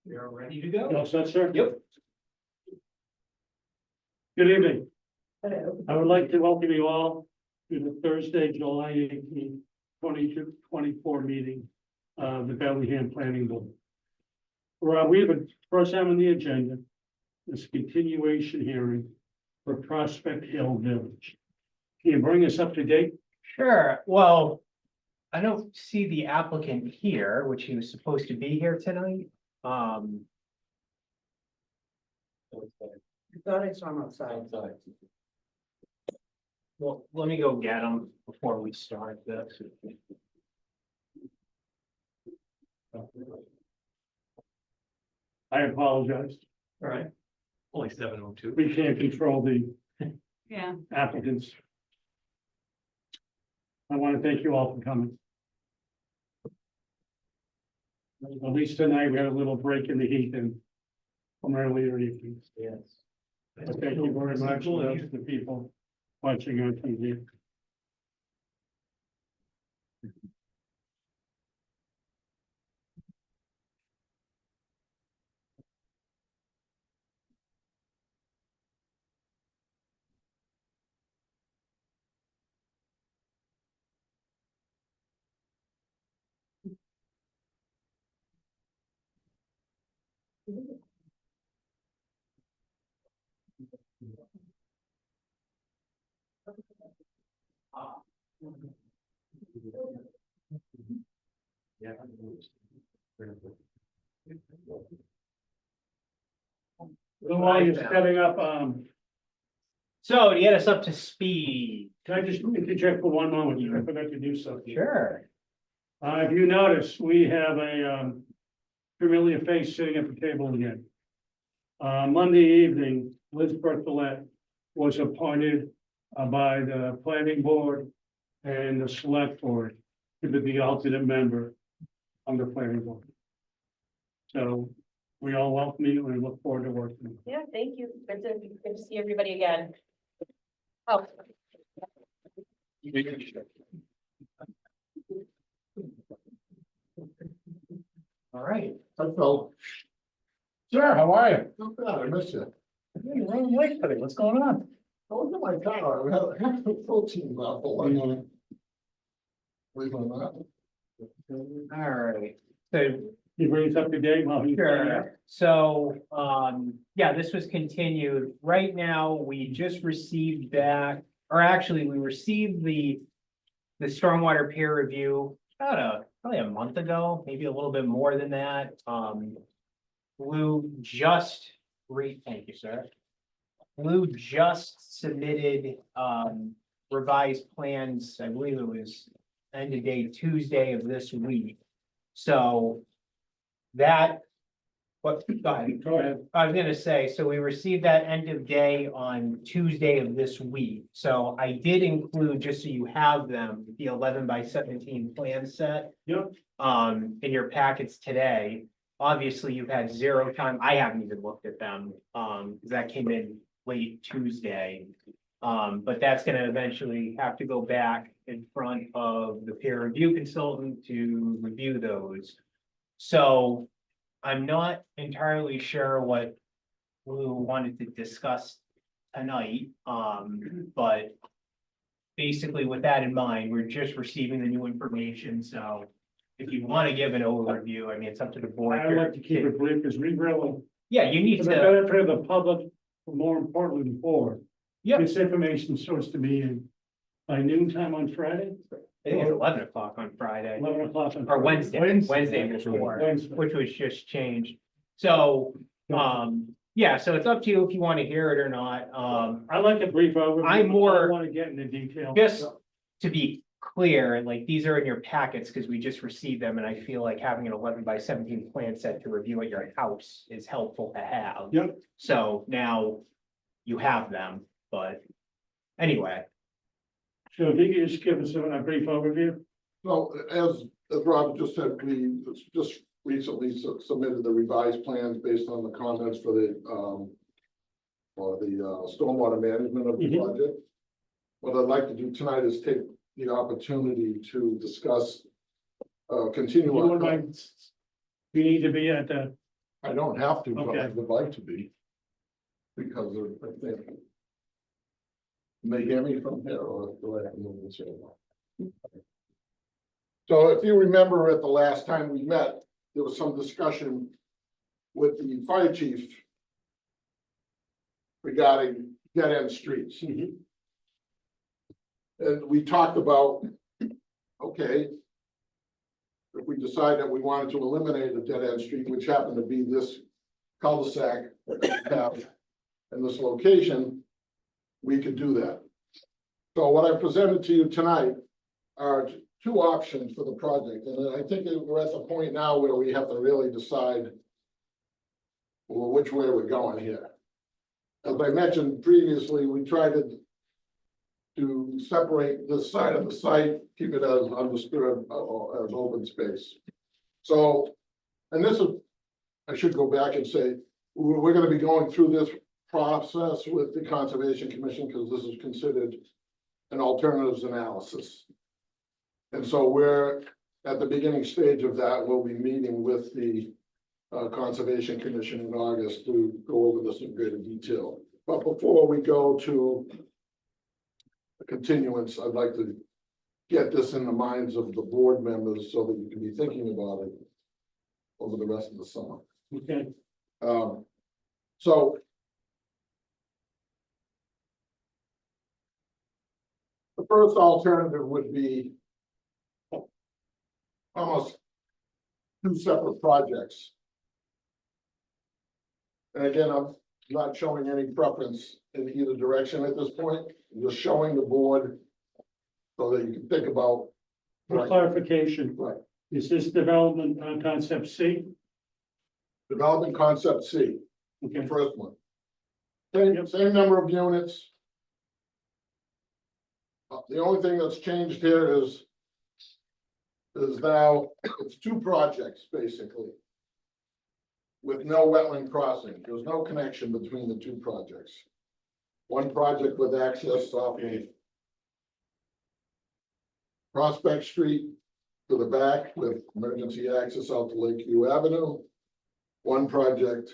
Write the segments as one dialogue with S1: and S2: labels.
S1: We are ready to go.
S2: No, sir.
S1: Yep.
S2: Good evening.
S3: Hello.
S2: I would like to welcome you all to the Thursday, July 18, 2024 meeting of the Bellingham Planning Board. We have a first item on the agenda, this continuation hearing for Prospect Hill Village. Can you bring us up to date?
S1: Sure, well, I don't see the applicant here, which he was supposed to be here tonight.
S3: I thought I saw him outside.
S1: Well, let me go get him before we start this.
S2: I apologize.
S1: All right. Only 7:02.
S2: We can't control the
S3: Yeah.
S2: applicants. I want to thank you all for coming. At least tonight, we had a little break in the heat and from earlier evenings.
S1: Yes.
S2: So thank you very much to the people watching on TV.
S1: Yeah.
S2: While you're setting up,
S1: So to get us up to speed.
S2: can I just interject for one moment? I forgot to do something.
S1: Sure.
S2: If you notice, we have a familiar face sitting at the table again. Monday evening, Liz Bertholet was appointed by the planning board and the select board to be the alternate member on the planning board. So we all welcome you and look forward to working with you.
S4: Yeah, thank you. Good to see everybody again. Oh,
S1: All right.
S5: Hello. Sir, how are you? Not bad, I missed you.
S1: You're running late today. What's going on?
S5: I was in my car, I had a protein waffle. Believe it or not.
S1: All right. So
S2: He brings up to date while he's.
S1: sure. So, yeah, this was continued. Right now, we just received back, or actually, we received the stormwater peer review probably a month ago, maybe a little bit more than that. Lou just thank you, sir. Lou just submitted, revised plans, I believe it was end of day Tuesday of this week. So that, what, go ahead.
S2: Go ahead.
S1: I was gonna say, so we received that end of day on Tuesday of this week. So I did include, just so you have them, the 11x17 plan set.
S2: Yep.
S1: In your packets today. Obviously, you've had zero time. I haven't even looked at them, because that came in late Tuesday. But that's gonna eventually have to go back in front of the peer review consultant to review those. So I'm not entirely sure what we wanted to discuss tonight, but basically with that in mind, we're just receiving the new information, so if you want to give an overview, I mean, it's up to the board.
S2: I'd like to keep it brief because we really,
S1: Yeah, you need
S2: for the
S1: to,
S2: benefit of the public, but more importantly, the board.
S1: yeah, I
S2: This information is supposed to be in by noon time on Friday,
S1: think it's 11 o'clock on Friday,
S2: 11 o'clock on.
S1: or Wednesday
S2: Wednesday.
S1: before,
S2: Wednesday.
S1: which was just changed. So, yeah, so it's up to you if you want to hear it or not.
S2: I like a brief overview.
S1: I'm more-
S2: I don't want to get into detail.
S1: Just to be clear, like, these are in your packets because we just received them, and I feel like having an 11x17 plan set to review at your house is helpful to have.
S2: Yep.
S1: So now you have them, but anyway,
S2: So if you could just give us a brief overview.
S5: So as Rob just said, we just recently submitted the revised plans based on the comments for the stormwater management of the
S2: Mhm.
S5: project. What I'd like to do tonight is take the opportunity to discuss, continue
S2: You
S5: on.
S2: would like, you need to be at the
S5: I don't have to, but I
S2: Okay.
S5: would like to be. Because of, I think. May hear me from here or do I have to move this over? So if you remember at the last time we met, there was some discussion with the fire chief regarding dead end streets.
S2: Mhm.
S5: And we talked about, okay, if we decide that we wanted to eliminate a dead end street, which happened to be this cul-de-sac that we have in this location, we could do that. So what I presented to you tonight are two options for the project, and I think that we're at the point now where we have to really decide well, which way we're going here. As I mentioned previously, we tried to separate this side of the site, keep it as undisturbed, as open space. So, and this is, I should go back and say, we're gonna be going through this process with the Conservation Commission, because this is considered an alternatives analysis. And so we're at the beginning stage of that. We'll be meeting with the Conservation Commission in August to go over this in greater detail. But before we go to a continuance, I'd like to get this in the minds of the board members so that you can be thinking about it over the rest of the summer.
S2: Okay,
S5: So the first alternative would be almost two separate projects. And again, I'm not showing any preference in either direction at this point. I'm just showing the board so that you can think about.
S2: for clarification,
S5: Right.
S2: is this development on concept C?
S5: Development concept C,
S2: Okay,
S5: the first one. Same number of units. The only thing that's changed here is now, it's two projects, basically. With no wetland crossing, there's no connection between the two projects. One project with access off of Prospect Street to the back with emergency access out to Lakeview Avenue. One project,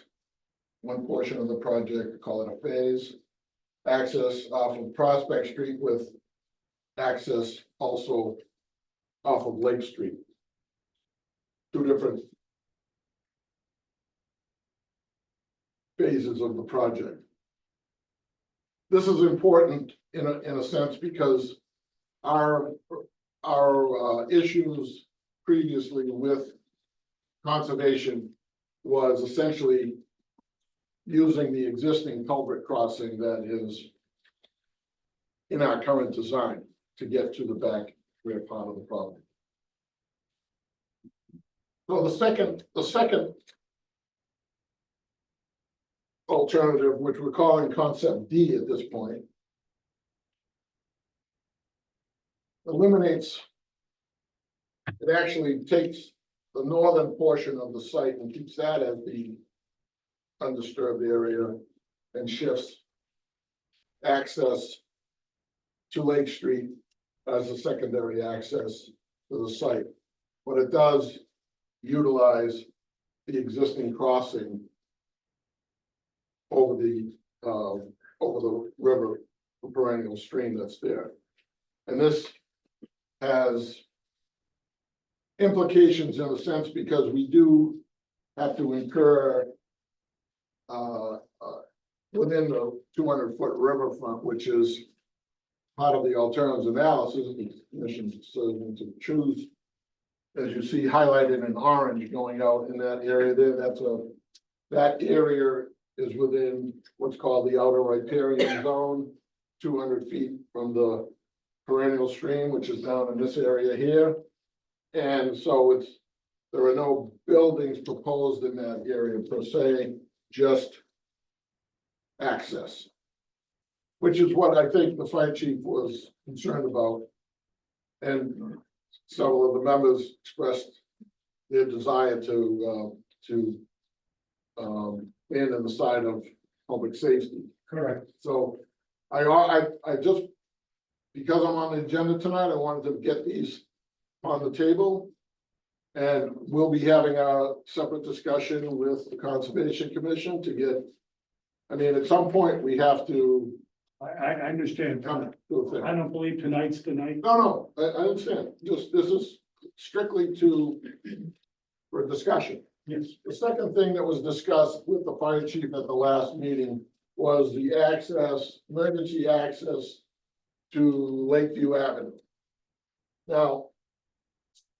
S5: one portion of the project, call it a phase, access off of Prospect Street with access also off of Lake Street. Two different phases of the project. This is important in a sense because our issues previously with conservation was essentially using the existing culvert crossing that is in our current design to get to the back rear part of the property. So the second alternative, which we're calling concept D at this point, eliminates, it actually takes the northern portion of the site and keeps that as the undisturbed area and shifts access to Lake Street as a secondary access to the site. But it does utilize the existing crossing over the river, the perennial stream that's there. And this has implications in a sense because we do have to incur within the 200-foot riverfront, which is part of the alternatives analysis, the commission decision to choose. As you see highlighted in orange going out in that area there, that area is within what's called the outer riparian zone, 200 feet from the perennial stream, which is down in this area here. And so there are no buildings proposed in that area per se, just access. Which is what I think the fire chief was concerned about. And several of the members expressed their desire to stand on the side of public safety.
S2: correct.
S5: So I just, because I'm on the agenda tonight, I wanted to get these on the table. And we'll be having a separate discussion with the Conservation Commission to get. I mean, at some point, we have to
S2: I understand.
S5: come to a thing.
S2: I don't believe tonight's the night.
S5: No, I understand, just, this is strictly for discussion.
S2: Yes.
S5: The second thing that was discussed with the fire chief at the last meeting was the emergency access to Lakeview Avenue. Now,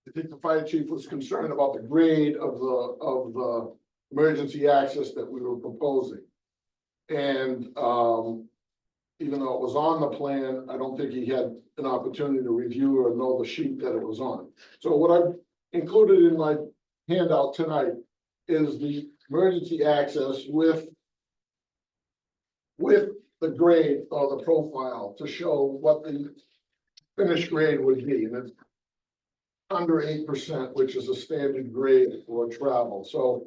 S5: I think the fire chief was concerned about the grade of the emergency access that we were proposing. And, even though it was on the plan, I don't think he had an opportunity to review or know the sheet that it was on. So what I've included in my handout tonight is the emergency access with the grade or the profile to show what the finished grade would be, and it's under 8%, which is a standard grade for travel. So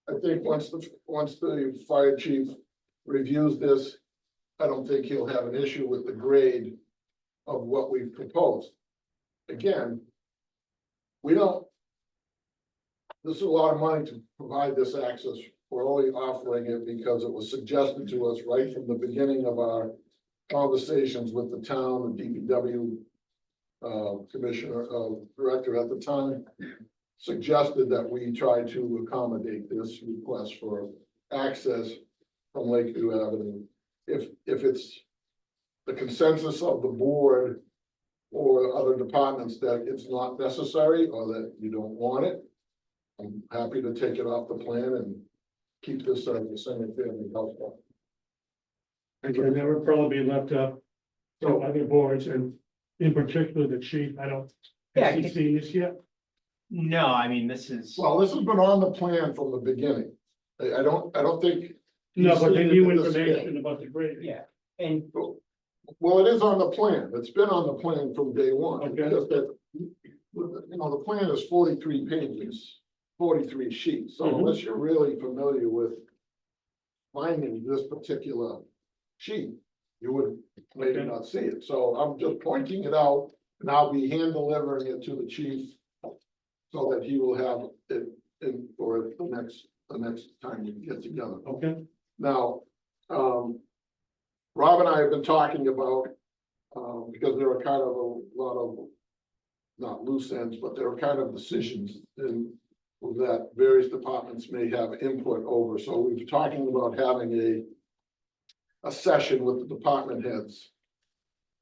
S5: I think once the fire chief reviews this, I don't think he'll have an issue with the grade of what we've proposed. Again, this is a lot of money to provide this access. We're only offering it because it was suggested to us right from the beginning of our conversations with the town, the DPW commissioner, director at the time, suggested that we try to accommodate this request for access from Lakeview Avenue. If it's the consensus of the board or other departments that it's not necessary or that you don't want it, I'm happy to take it off the plan and keep this as a single family house.
S2: Again, that would probably be left up to other boards and in particular the chief. I don't,
S1: Yeah,
S2: has he seen this yet?
S1: No, I mean, this is,
S5: Well, this has been on the plan from the beginning. I don't think.
S2: No, but the
S5: he's seen
S2: new
S5: it at this
S2: information
S5: scale.
S2: about the grade.
S1: yeah, and
S5: Well, it is on the plan. It's been on the plan from day one.
S2: Okay.
S5: Just that, the plan is 43 pages, 43 sheets. So
S2: Mhm.
S5: unless you're really familiar with finding this particular sheet, you would maybe
S2: Okay.
S5: not see it. So I'm just pointing it out, and I'll be hand delivering it to the chief so that he will have it in for the next time we get together.
S2: Okay,
S5: Now, Rob and I have been talking about, because there are kind of a lot of, not loose ends, but there are kind of decisions in that various departments may have input over. So we've been talking about having a session with the department heads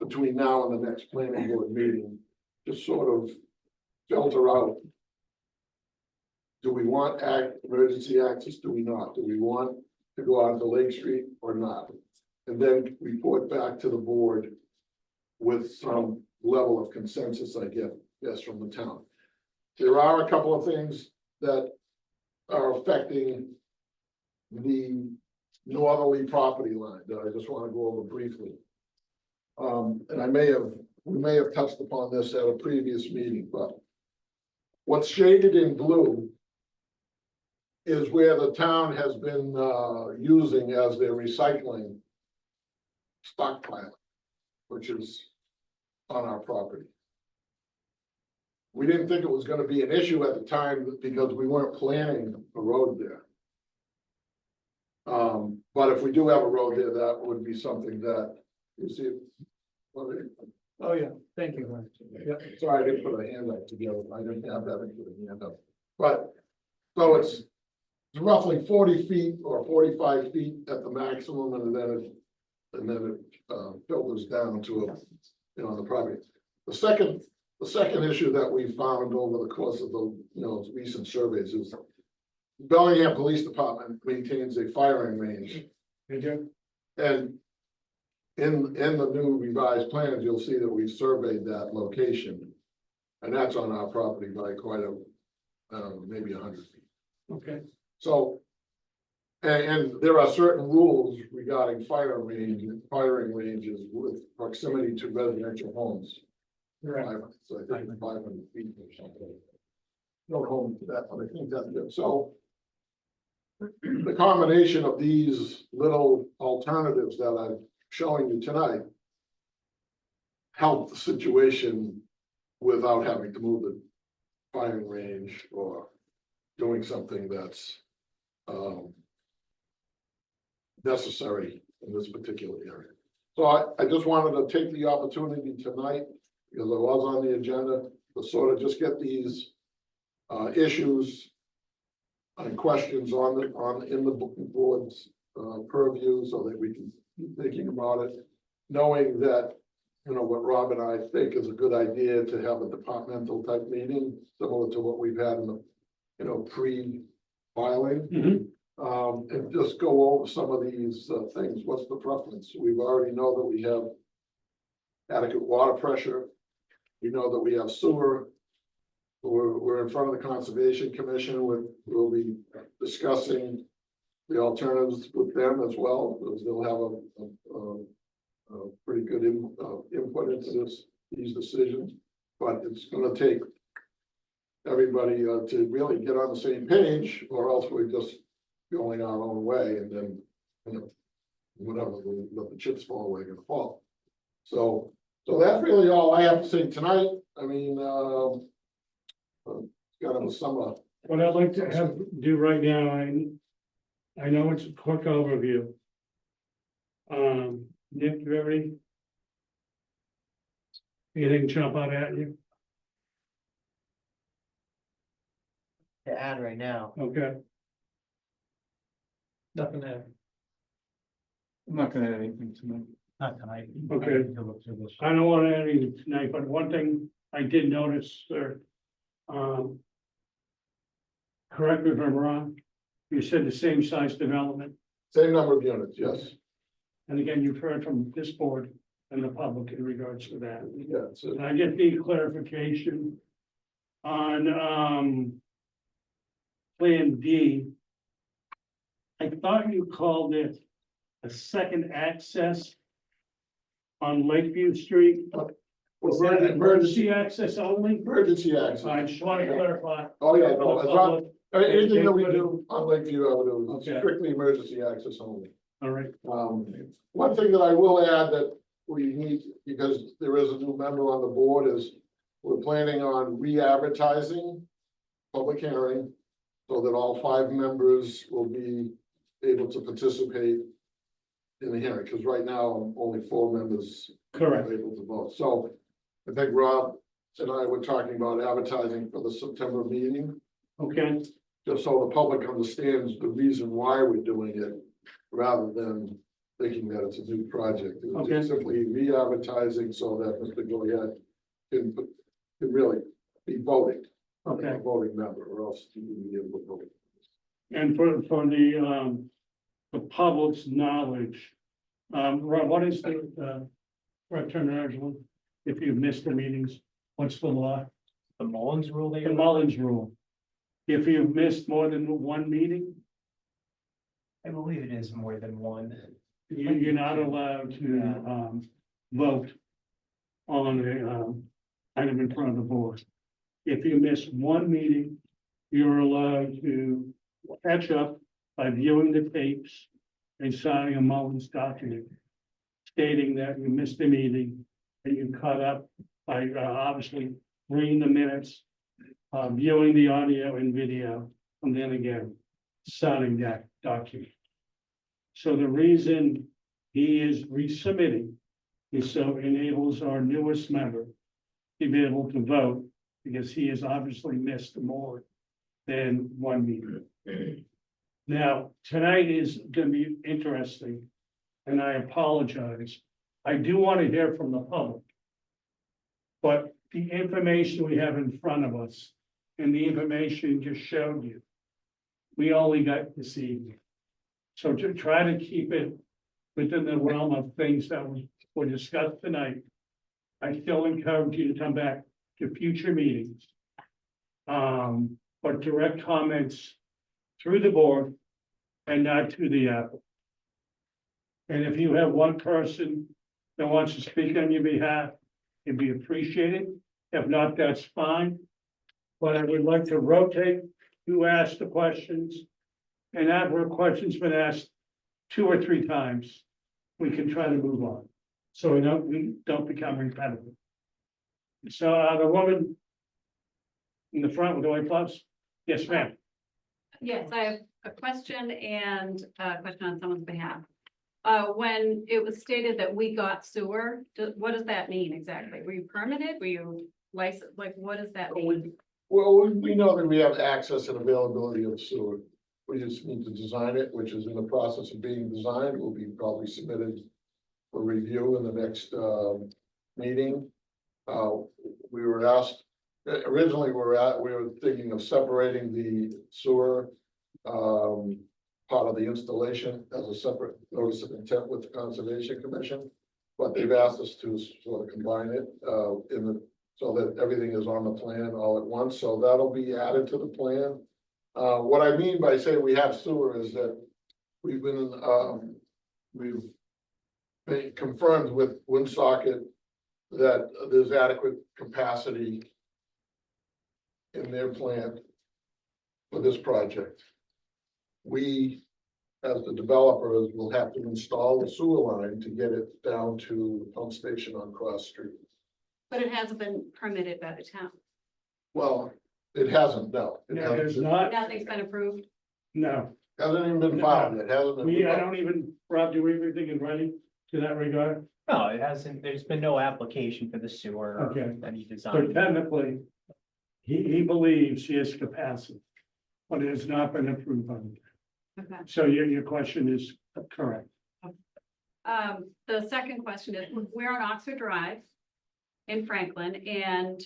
S5: between now and the next planning board meeting to sort of filter out. Do we want emergency access? Do we not? Do we want to go out to Lake Street or not? And then report back to the board with some level of consensus, I guess, from the town. There are a couple of things that are affecting the northerly property line that I just want to go over briefly. And we may have touched upon this at a previous meeting, but what's shaded in blue is where the town has been using as their recycling stockpile, which is on our property. We didn't think it was gonna be an issue at the time because we weren't planning a road there. But if we do have a road there, that would be something that, you see.
S2: oh, yeah, thank you. Yeah,
S5: Sorry, I didn't put a hand up together, I didn't have that into the hand up. But, so it's roughly 40 feet or 45 feet at the maximum, and then it filters down to the property. The second issue that we found over the course of the recent surveys is Bellingham Police Department maintains a firing range.
S2: did you?
S5: And in the new revised plans, you'll see that we surveyed that location. And that's on our property by quite maybe 100 feet.
S2: Okay,
S5: So, and there are certain rules regarding firing ranges with proximity to residential homes.
S2: right.
S5: So I think 500 feet or something. Don't hold me to that, but I think that's good. So the combination of these little alternatives that I'm showing you tonight help the situation without having to move firing range or doing something that's necessary in this particular area. So I just wanted to take the opportunity tonight, because I was on the agenda, to sort of just get these issues and questions in the board's purview, so that we can keep thinking about it, knowing that, you know, what Rob and I think is a good idea to have a departmental type meeting, similar to what we've had in the, you know, pre-filing. And just go over some of these things. What's the preference? We've already know that we have adequate water pressure. We know that we have sewer. We're in front of the Conservation Commission. We'll be discussing the alternatives with them as well, because they'll have a pretty good input into these decisions. But it's gonna take everybody to really get on the same page, or else we're just going our own way, and then, you know, whatever, we'll let the chips fall where they're gonna fall. So that's really all I have to say tonight. I mean, kind of a summer.
S2: What I'd like to do right now, I know it's a quick overview. Nick, you ready? Anything jump out at you?
S1: To add right now.
S2: Okay,
S1: Nothing there.
S6: I'm not gonna add anything tonight.
S1: Not tonight.
S2: Okay.
S1: I need to look through this.
S2: I don't want to add anything tonight, but one thing I did notice, sir. Correct me if I'm wrong, you said the same size development,
S5: Same number of units, yes.
S2: and again, you've heard from this board and the public in regards to that.
S5: Yeah, so
S2: And I just need clarification on, Plan D. I thought you called it a second access on Lakeview Street. Was that emergency access only?
S5: emergency access.
S2: I just want to clarify.
S5: Oh, yeah, no, it's not, anything that we do on Lakeview Avenue is
S2: Okay.
S5: strictly emergency access only.
S2: All right,
S5: One thing that I will add that we need, because there is a new member on the board, is we're planning on re-advertising public hearing, so that all 5 members will be able to participate in the hearing, because right now only 4 members
S2: correct.
S5: are able to vote. So I think Rob and I were talking about advertising for the September meeting,
S2: Okay,
S5: just so the public understands the reason why we're doing it, rather than thinking that it's a new project. It's
S2: Okay.
S5: simply re-advertising so that Mr. Goyette can really be voting.
S2: okay.
S5: A voting member, or else he wouldn't be able to vote.
S2: And for the public's knowledge, Rob, what is the terminology? If you've missed the meetings, what's the law?
S1: The Mullins rule they.
S2: The Mullins rule. If you've missed more than one meeting,
S1: I believe it is more than one.
S2: you're not allowed to, vote on a, item in front of the board. If you miss one meeting, you're allowed to catch up by viewing the tapes and signing a Mullins document stating that you missed the meeting and you caught up by obviously reading the minutes, viewing the audio and video, and then again, signing that document. So the reason he is resubmitting is so enables our newest member to be able to vote, because he has obviously missed more than one meeting. Now, tonight is gonna be interesting, and I apologize. I do want to hear from the public. But the information we have in front of us and the information just showed you, we only got this evening. So to try to keep it within the realm of things that were discussed tonight, I still encourage you to come back to future meetings. But direct comments through the board and not to the applicant. And if you have one person that wants to speak on your behalf, it'd be appreciated. If not, that's fine. But I would like to rotate who asked the questions. And after a question's been asked 2 or 3 times, we can try to move on. So we don't become repetitive. So the woman in the front with the white plugs? Yes, ma'am.
S7: Yes, I have a question and a question on someone's behalf. When it was stated that we got sewer, what does that mean exactly? Were you permitted? Were you licensed? Like, what does that mean?
S5: Well, we know that we have access and availability of sewer. We just need to design it, which is in the process of being designed, will be probably submitted for review in the next, meeting. We were asked, originally, we were thinking of separating the sewer, part of the installation as a separate notice of intent with the Conservation Commission. But they've asked us to sort of combine it, so that everything is on the plan all at once, so that'll be added to the plan. What I mean by saying we have sewer is that we've been confirmed with Woonsocket that there's adequate capacity in their plant for this project. We, as the developers, will have to install the sewer line to get it down to the pump station on Cross Street.
S7: But it hasn't been permitted by the town.
S5: Well, it hasn't, no. It
S2: No, there's
S5: hasn't,
S2: not,
S7: Nothing's been approved.
S2: no.
S5: hasn't even been filed yet, hasn't been.
S2: I don't even, Rob, do everything in writing to that regard?
S1: No, it hasn't, there's been no application for the sewer or
S2: Okay.
S1: any
S2: So
S1: design.
S2: technically, he believes he has capacity, but it has not been approved by the town.
S7: Okay.
S2: So your question is correct.
S7: The second question is, we're on Oxford Drive in Franklin and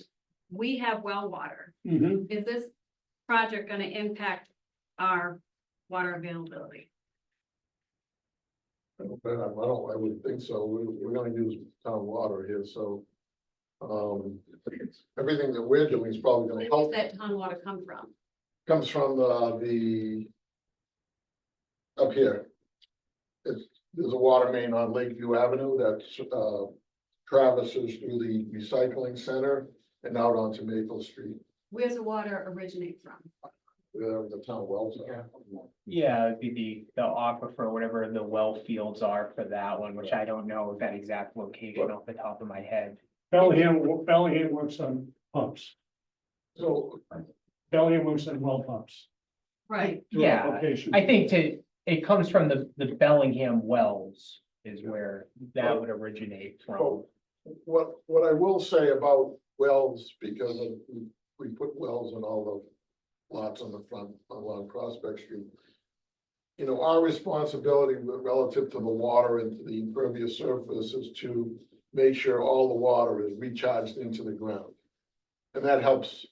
S7: we have well water.
S2: Mhm.
S7: Is this project gonna impact our water availability?
S5: I would think so, we're gonna use town water here, so. Everything that we're doing is probably gonna
S7: Where
S5: help,
S7: does that town water come from?
S5: comes from the. Up here. There's a water main on Lakeview Avenue that, traverses through the recycling center and out onto Maple Street,
S7: Where's the water originate from?
S5: where the town wells are.
S1: Yeah, it'd be the aquifer, whatever the well fields are for that one, which I don't know that exact location off the top of my head.
S2: Bellingham works on pumps.
S5: So,
S2: Bellingham works on well pumps.
S7: Right.
S2: to our
S1: Yeah,
S2: location.
S1: I think it comes from the Bellingham wells is where that would originate from.
S5: what I will say about wells, because we put wells in all the lots on the front along Prospect Street. You know, our responsibility relative to the water and to the impervious surface is to make sure all the water is recharged into the ground. And that helps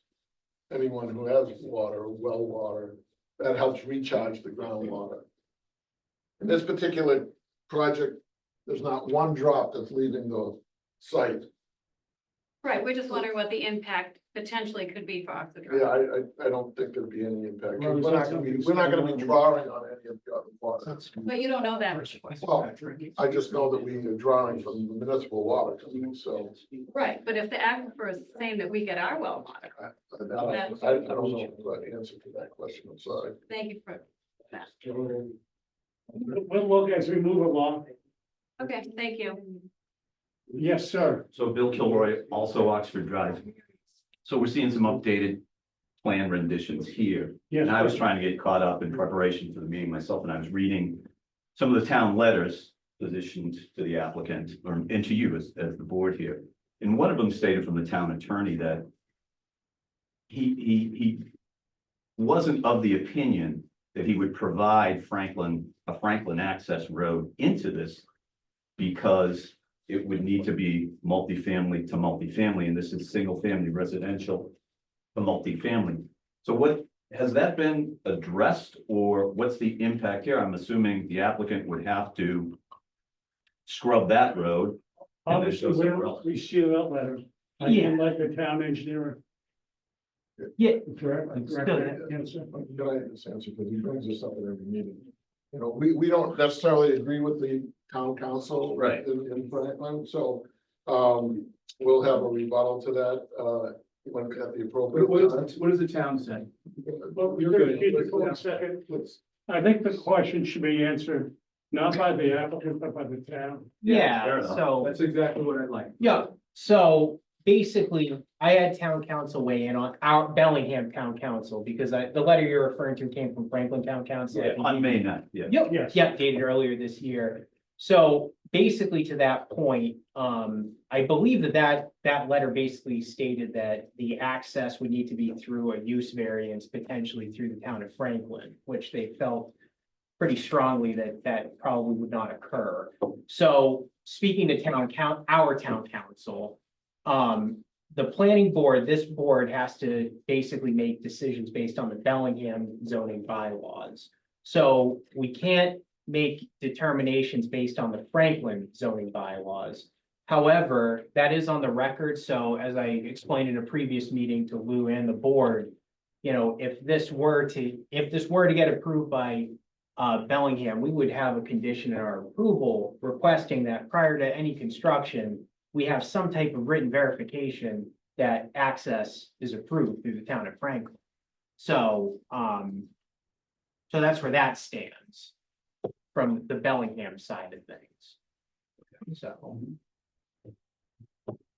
S5: anyone who has water, well water, that helps recharge the groundwater. In this particular project, there's not one drop that's leaving the site.
S7: Right, we're just wondering what the impact potentially could be for Oxford
S5: Yeah,
S7: Drive.
S5: I don't think there'd be any impact.
S2: Well, is
S5: We're
S2: that
S5: not gonna be,
S2: something-
S5: we're not gonna be drawing on any of the other water.
S7: But you don't know that.
S5: Well, I just know that we are drawing from the municipal water company, so.
S7: Right, but if the aquifer is the same that we get our well water,
S5: I don't know the answer to that question, I'm sorry.
S7: thank you for that.
S2: We'll look as we move along.
S7: Okay, thank you.
S2: Yes, sir.
S8: So Bill Kilroy, also Oxford Drive. So we're seeing some updated plan renditions here.
S2: Yes.
S8: And I was trying to get caught up in preparation for the meeting myself, and I was reading some of the town letters positioned to the applicant, or and to you as the board here. And one of them stated from the town attorney that he wasn't of the opinion that he would provide a Franklin access road into this because it would need to be multifamily to multifamily, and this is single-family residential to multifamily. So what, has that been addressed, or what's the impact here? I'm assuming the applicant would have to scrub that road. and then
S2: Obviously,
S8: go somewhere else.
S2: we see that letter. I
S1: Yeah.
S2: can let the town engineer.
S1: Yeah.
S2: Correct.
S1: Still,
S2: Answer.
S5: Can I have this answer, because he brings this up at every meeting. You know, we don't necessarily agree with the town council.
S8: Right.
S5: In Franklin, so, we'll have a rebuttal to that, when at the appropriate time.
S6: What does the town say?
S2: Well,
S6: You're good.
S2: Keith, one second. I think the question should be answered not by the applicant, but by the town.
S1: Yeah,
S8: fair enough.
S1: so.
S6: That's exactly what I'd like.
S1: Yeah, so basically, I had town council weigh in on our Bellingham Town Council, because the letter you're referring to came from Franklin Town Council. I think
S8: On
S1: you-
S8: May 9th, yeah.
S1: Yep,
S2: Yes.
S1: yep, dated earlier this year. So basically to that point, I believe that letter basically stated that the access would need to be through a use variance, potentially through the town of Franklin, which they felt pretty strongly that probably would not occur. So speaking to our town council, the planning board, this board has to basically make decisions based on the Bellingham zoning bylaws. So we can't make determinations based on the Franklin zoning bylaws. However, that is on the record, so as I explained in a previous meeting to Lou and the board, you know, if this were to get approved by Bellingham, we would have a condition in our approval requesting that prior to any construction, we have some type of written verification that access is approved through the town of Franklin. So, so that's where that stands from the Bellingham side of things. So,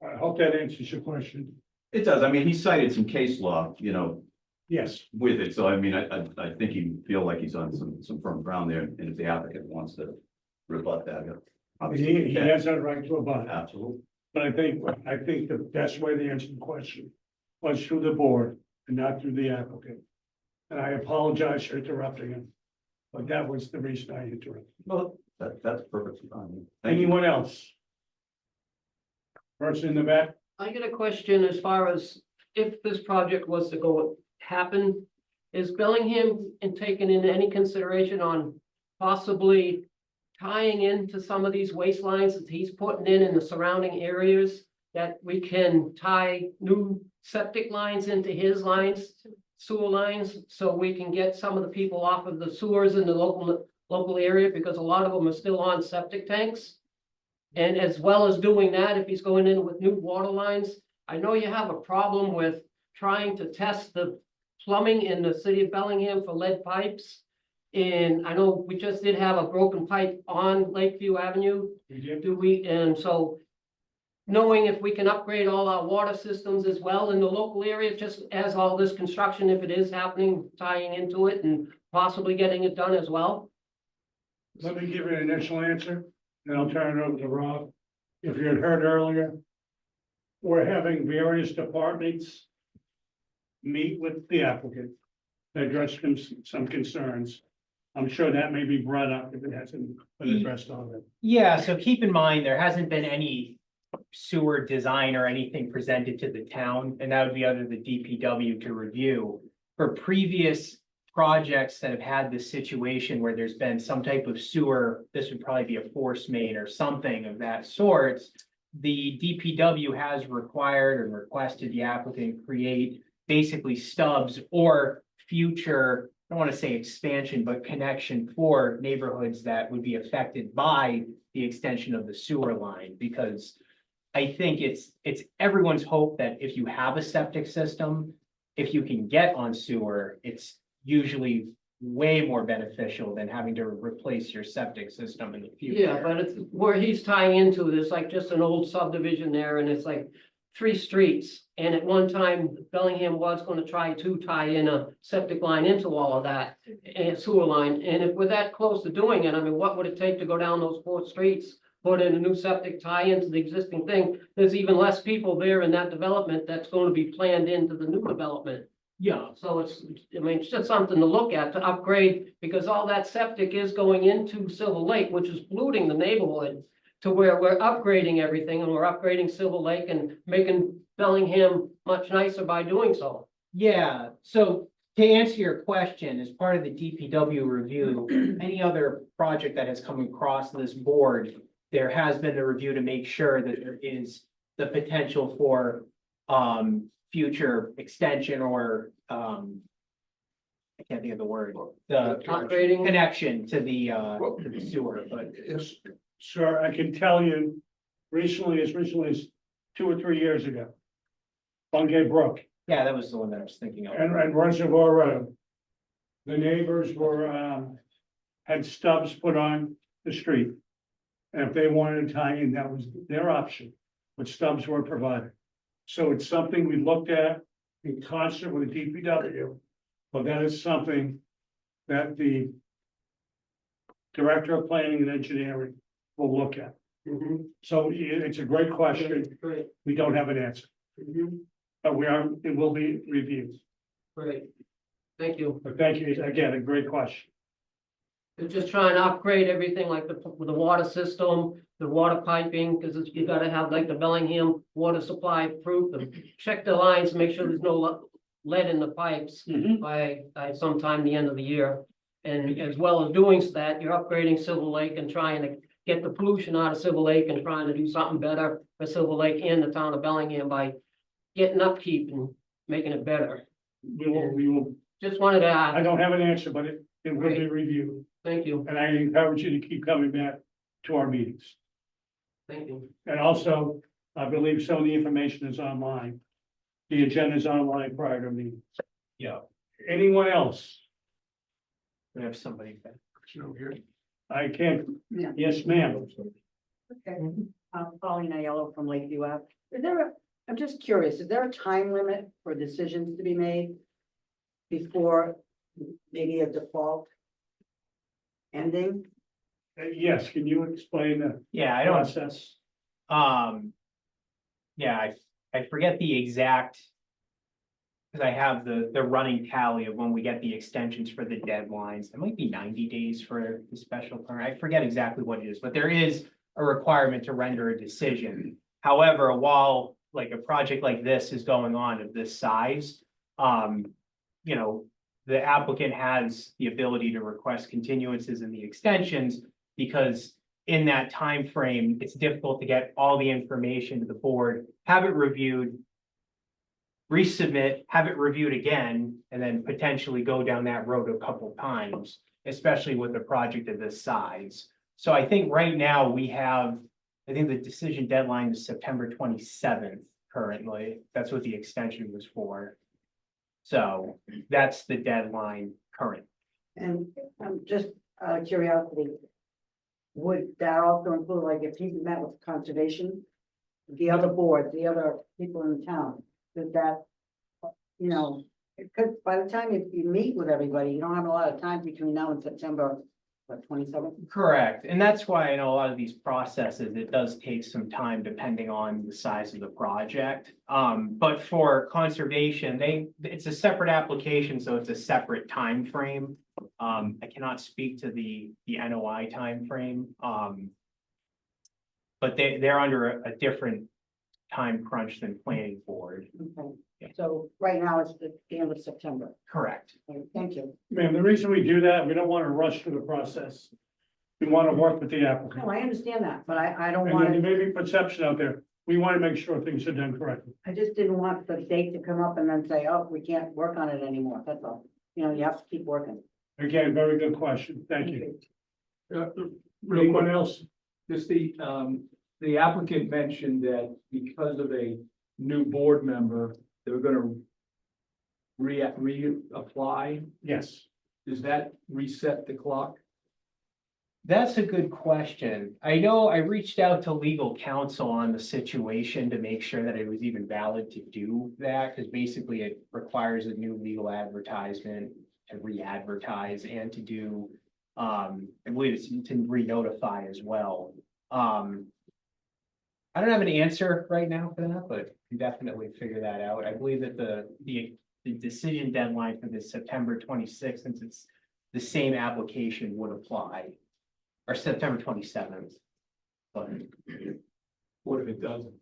S2: I hope that answers your question.
S8: It does. I mean, he cited some case law, you know,
S2: Yes,
S8: with it. So I mean, I think he feel like he's on some firm ground there. And if the applicant wants to rebut that, obviously.
S2: he has that right to abut.
S8: Absolutely.
S2: But I think the best way to answer the question was through the board and not through the applicant. And I apologize for interrupting him, but that was the reason I interrupted.
S8: Well, that's perfectly fine. Thank you.
S2: Anyone else? Person in the back?
S9: I get a question as far as if this project was to happen, is Bellingham taken into any consideration on possibly tying into some of these waistlines that he's putting in the surrounding areas, that we can tie new septic lines into his lines, sewer lines, so we can get some of the people off of the sewers in the local area, because a lot of them are still on septic tanks. And as well as doing that, if he's going in with new water lines, I know you have a problem with trying to test the plumbing in the city of Bellingham for lead pipes. And I know we just did have a broken pipe on Lakeview Avenue. And so knowing if we can upgrade all our water systems as well in the local area, just as all this construction, if it is happening, tying into it and possibly getting it done as well.
S2: Let me give you an initial answer, then I'll turn it over to Rob. If you had heard earlier, we're having various departments meet with the applicant, address some concerns. I'm sure that may be brought up if it hasn't been addressed already.
S1: yeah, so keep in mind, there hasn't been any sewer design or anything presented to the town, and that would be under the DPW to review. For previous projects that have had this situation where there's been some type of sewer, this would probably be a force main or something of that sort. The DPW has required and requested the applicant create basically stubs or future, I don't want to say expansion, but connection for neighborhoods that would be affected by the extension of the sewer line, because I think it's everyone's hope that if you have a septic system, if you can get on sewer, it's usually way more beneficial than having to replace your septic system in the future.
S9: Yeah, but it's where he's tying into, there's like just an old subdivision there, and it's like 3 streets. And at one time, Bellingham was gonna try to tie in a septic line into all of that, and sewer line. And if we're that close to doing it, I mean, what would it take to go down those 4 streets, put in a new septic, tie into the existing thing? There's even less people there in that development that's going to be planned into the new development.
S1: Yeah,
S9: So it's just something to look at, to upgrade, because all that septic is going into Silver Lake, which is polluting the neighborhood, to where we're upgrading everything, and we're upgrading Silver Lake and making Bellingham much nicer by doing so.
S1: yeah, so to answer your question, as part of the DPW review, any other project that has come across this board, there has been a review to make sure that there is the potential for future extension or I can't think of the word, the
S9: Upgrading.
S1: connection to the sewer, but
S5: Yes,
S2: Sir, I can tell you, recently as 2 or 3 years ago, Bungay Brook
S1: yeah, that was the one that I was thinking of.
S2: and Reservoir Road, the neighbors were, had stubs put on the street. And if they wanted to tie in, that was their option, but stubs were provided. So it's something we looked at in concert with the DPW, but that is something that the Director of Planning and Engineering will look at. So it's a great question.
S9: Great.
S2: We don't have an answer, but it will be reviewed.
S9: Great. Thank you.
S2: But thank you, again, a great question.
S9: They're just trying to upgrade everything like with the water system, the water piping, because you gotta have like the Bellingham water supply approved, and check the lines, make sure there's no lead in the pipes by sometime the end of the year. And as well as doing that, you're upgrading Silver Lake and trying to get the pollution out of Silver Lake and trying to do something better for Silver Lake and the town of Bellingham by getting upkeep and making it better.
S2: We will,
S9: Just wanted to
S2: I
S9: add,
S2: don't have an answer, but it will be reviewed.
S9: thank you,
S2: And I encourage you to keep coming back to our meetings.
S9: thank you.
S2: And also, I believe some of the information is online. The agenda is online prior to meetings.
S1: Yeah.
S2: Anyone else?
S1: We have somebody back.
S2: I can't,
S3: Yeah.
S2: yes, ma'am.
S3: Okay, Paulina Yellow from Lakeview Ave. I'm just curious, is there a time limit for decisions to be made? Before maybe a default ending?
S2: Yes, can you explain the
S1: Yeah, I don't,
S2: process?
S1: yeah, I forget the exact. Because I have the running tally of when we get the extensions for the deadlines. It might be 90 days for the special permit. I forget exactly what it is, but there is a requirement to render a decision. However, while like a project like this is going on of this size, you know, the applicant has the ability to request continuances in the extensions because in that time frame, it's difficult to get all the information to the board, have it reviewed, resubmit, have it reviewed again, and then potentially go down that road a couple times, especially with a project of this size. So I think right now we have, I think the decision deadline is September 27th currently. That's what the extension was for. So that's the deadline current.
S3: And just out of curiosity, would that also include, like, if he met with conservation? The other boards, the other people in the town, does that, you know, because by the time you meet with everybody, you don't have a lot of time between now and September, what, 27th?
S1: Correct. And that's why I know a lot of these processes, it does take some time depending on the size of the project. But for conservation, it's a separate application, so it's a separate time frame. I cannot speak to the NOI timeframe. But they're under a different time crunch than planning board.
S3: Okay, so right now it's the end of September.
S1: Correct.
S3: Okay, thank you.
S2: Ma'am, the reason we do that, we don't want to rush through the process. We want to work with the applicant.
S3: No, I understand that, but I don't
S2: And
S3: want
S2: there
S3: to,
S2: may be perception out there. We want to make sure things are done correctly.
S3: I just didn't want the date to come up and then say, oh, we can't work on it anymore, that's all. You know, you have to keep working.
S2: Again, very good question. Thank you.
S6: Real
S2: Anyone
S6: quick,
S2: else?
S6: just the applicant mentioned that because of a new board member, they were gonna reapply.
S2: Yes.
S6: Does that reset the clock?
S1: That's a good question. I know I reached out to legal counsel on the situation to make sure that it was even valid to do that, because basically it requires a new legal advertisement to re-advertise and to do, I believe it's to re-notify as well. I don't have an answer right now for that, but can definitely figure that out. I believe that the decision deadline for this September 26th, since it's the same application, would apply. Or September 27th. But,
S6: What if it doesn't?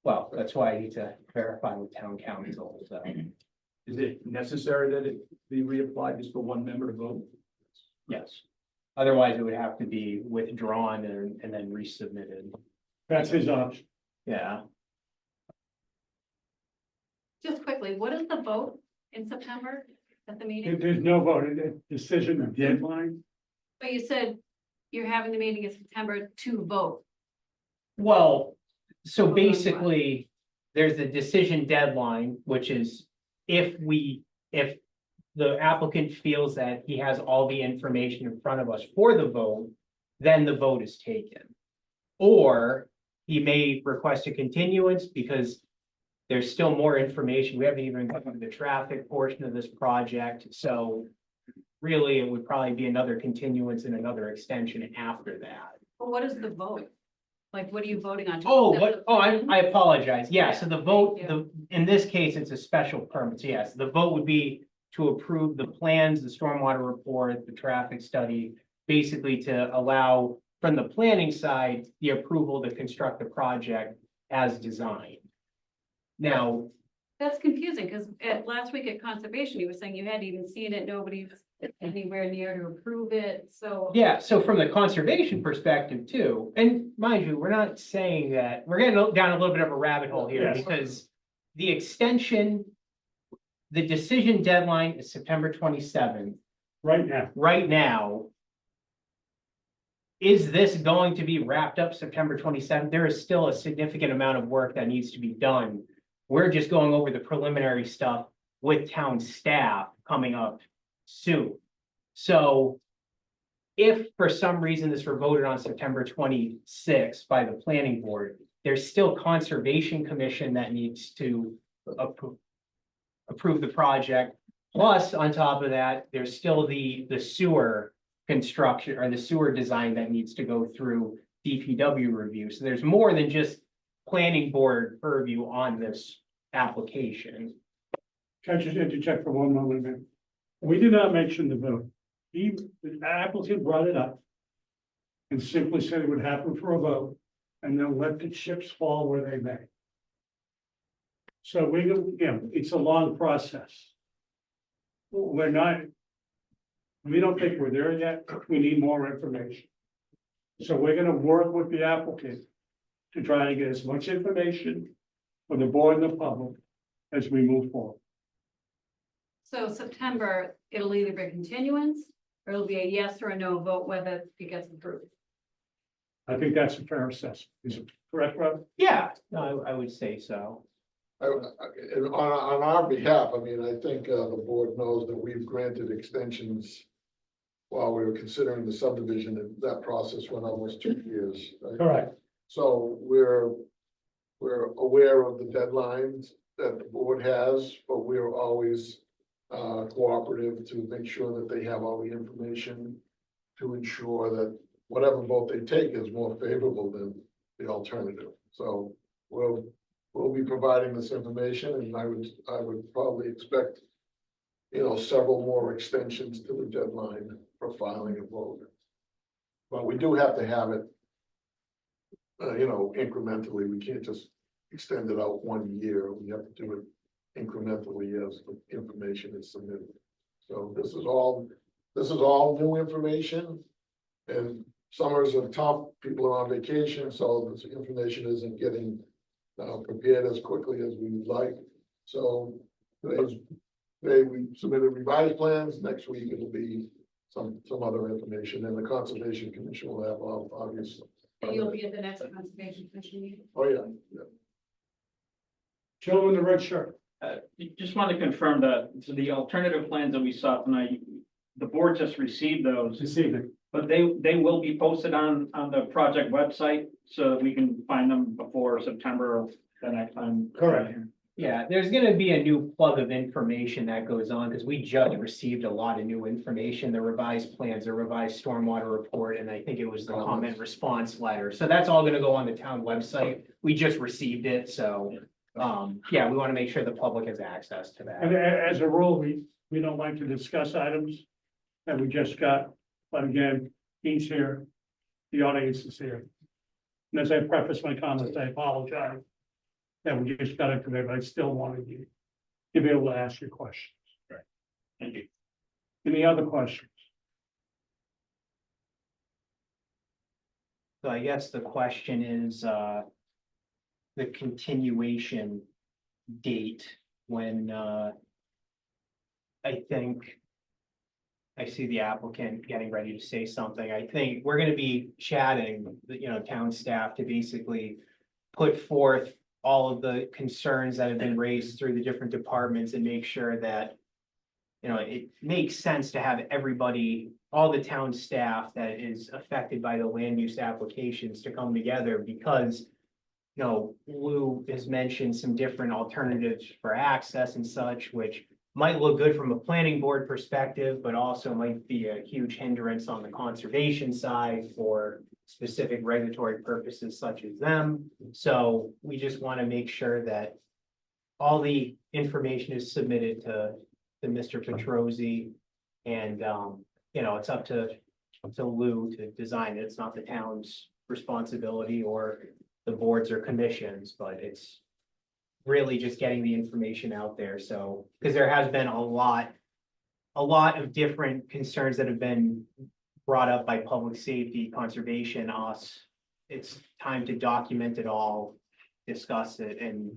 S1: well, that's why I need to verify with town council, so.
S6: Is it necessary that it be reapplied just for one member to vote?
S1: Yes. Otherwise, it would have to be withdrawn and then resubmitted.
S2: That's his option.
S1: Yeah.
S7: Just quickly, what is the vote in September at the meeting?
S2: There's no vote, decision deadline.
S7: But you said you're having the meeting in September to vote.
S1: Well, so
S7: Vote on what?
S1: basically, there's a decision deadline, which is if the applicant feels that he has all the information in front of us for the vote, then the vote is taken. Or he may request a continuance because there's still more information. We haven't even covered the traffic portion of this project, so really, it would probably be another continuance and another extension after that.
S7: But what is the vote? Like, what are you voting on? To
S1: Oh,
S7: accept
S1: what,
S7: the
S1: oh, I
S7: plan?
S1: apologize. Yeah, so the vote,
S7: Thank
S1: the, in this case, it's a special permit. So yes, the vote would be to approve the plans, the stormwater report, the traffic study, basically to allow from the planning side, the approval to construct the project as designed. Now,
S7: That's confusing, because last week at conservation, you were saying you hadn't even seen it, nobody's anywhere near to approve it, so.
S1: yeah, so from the conservation perspective too, and mind you, we're not saying that, we're getting down a little bit of a rabbit hole here
S2: Yes.
S1: because the extension, the decision deadline is September 27th.
S2: Right now.
S1: Right now, is this going to be wrapped up September 27th? There is still a significant amount of work that needs to be done. We're just going over the preliminary stuff with town staff coming up soon. So if for some reason this were voted on September 26th by the planning board, there's still Conservation Commission that needs to approve the project. Plus, on top of that, there's still the sewer construction or the sewer design that needs to go through DPW review. So there's more than just planning board purview on this application.
S2: Can I just interject for one moment, man? We did not mention the vote. The applicant brought it up and simply said it would happen for a vote and then let the chips fall where they may. So it's a long process. We don't think we're there yet. We need more information. So we're gonna work with the applicant to try to get as much information for the board and the public as we move forward.
S7: So September, it'll either be continuance, or it'll be a yes or a no vote whether it gets approved.
S2: I think that's a fair assessment. Is it correct, Rob?
S1: Yeah, no, I would say so.
S5: And on our behalf, I mean, I think the board knows that we've granted extensions while we were considering the subdivision, and that process went almost 2 years. Right?
S2: Correct.
S5: So we're aware of the deadlines that the board has, but we're always cooperative to make sure that they have all the information to ensure that whatever vote they take is more favorable than the alternative. So we'll be providing this information, and I would probably expect, several more extensions to the deadline for filing a vote. But we do have to have it, incrementally. We can't just extend it out 1 year. We have to do it incrementally as the information is submitted. So this is all new information. And summers are tough, people are on vacation, so this information isn't getting prepared as quickly as we would like. So today we submitted revised plans. Next week it'll be some other information, and the Conservation Commission will have obviously.
S7: And you'll be at the next conservation commission meeting.
S5: Oh, yeah.
S2: Gentleman in the red shirt.
S10: Just want to confirm that, so the alternative plans that we saw tonight, the board just received those,
S2: This evening.
S10: but they will be posted on the project website so that we can find them before September of the next time.
S2: Correct.
S1: Yeah, there's gonna be a new plug of information that goes on, because we just received a lot of new information, the revised plans, the revised stormwater report, and I think it was the comment response letter. So that's all gonna go on the town website. We just received it, so, yeah, we wanna make sure the public has access to that.
S2: And as a rule, we don't like to discuss items that we just got, but again, he's here, the audience is here. And as I preface my comments, I apologize that we just got it today, but I still wanted you to be able to ask your questions.
S10: Thank you.
S2: Any other questions?
S1: So I guess the question is, the continuation date when, I think I see the applicant getting ready to say something. I think we're gonna be chatting, town staff to basically put forth all of the concerns that have been raised through the different departments and make sure that, it makes sense to have everybody, all the town staff that is affected by the land use applications to come together, because Lou has mentioned some different alternatives for access and such, which might look good from a planning board perspective, but also might be a huge hindrance on the conservation side for specific regulatory purposes such as them. So we just want to make sure that all the information is submitted to Mr. Petrosi. And, it's up to Lou to design it. It's not the town's responsibility or the boards or commissions, but it's really just getting the information out there. So, because there has been a lot of different concerns that have been brought up by public safety, conservation, us. It's time to document it all, discuss it, and,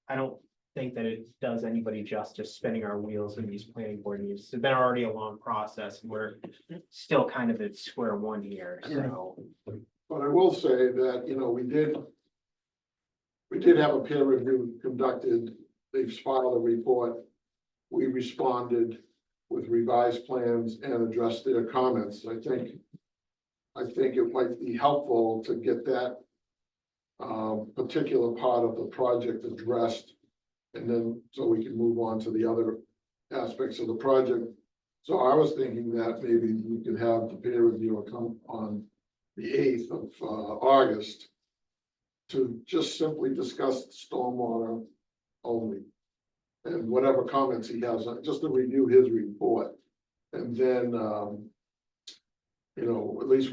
S1: I don't think that it does anybody justice spinning our wheels in these planning board meetings. It's been already a long process. We're still kind of at square one here, so.
S5: But I will say that, we did have a peer review conducted. They've filed a report. We responded with revised plans and addressed their comments. I think it might be helpful to get that particular part of the project addressed. And then, so we can move on to the other aspects of the project. So I was thinking that maybe we could have the peer reviewer come on the 8th of August to just simply discuss stormwater only. And whatever comments he has, just to review his report. And then, at least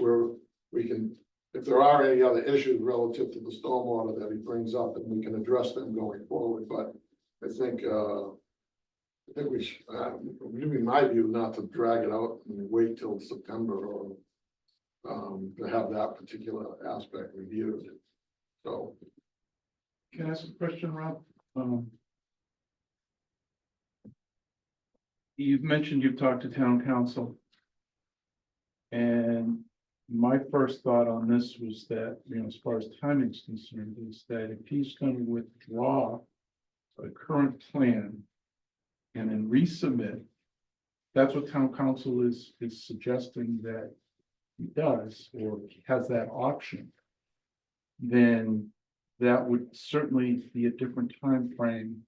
S5: we can, if there are any other issues relative to the stormwater that he brings up, then we can address them going forward. But I think we should, in my view, not to drag it out and wait till September or to have that particular aspect reviewed. So.
S6: Can I ask a question, Rob? You've mentioned you've talked to town council. And my first thought on this was that, as far as timing is concerned, is that if he's going to withdraw a current plan and then resubmit, that's what town council is suggesting that he does, or has that option, then that would certainly be a different time frame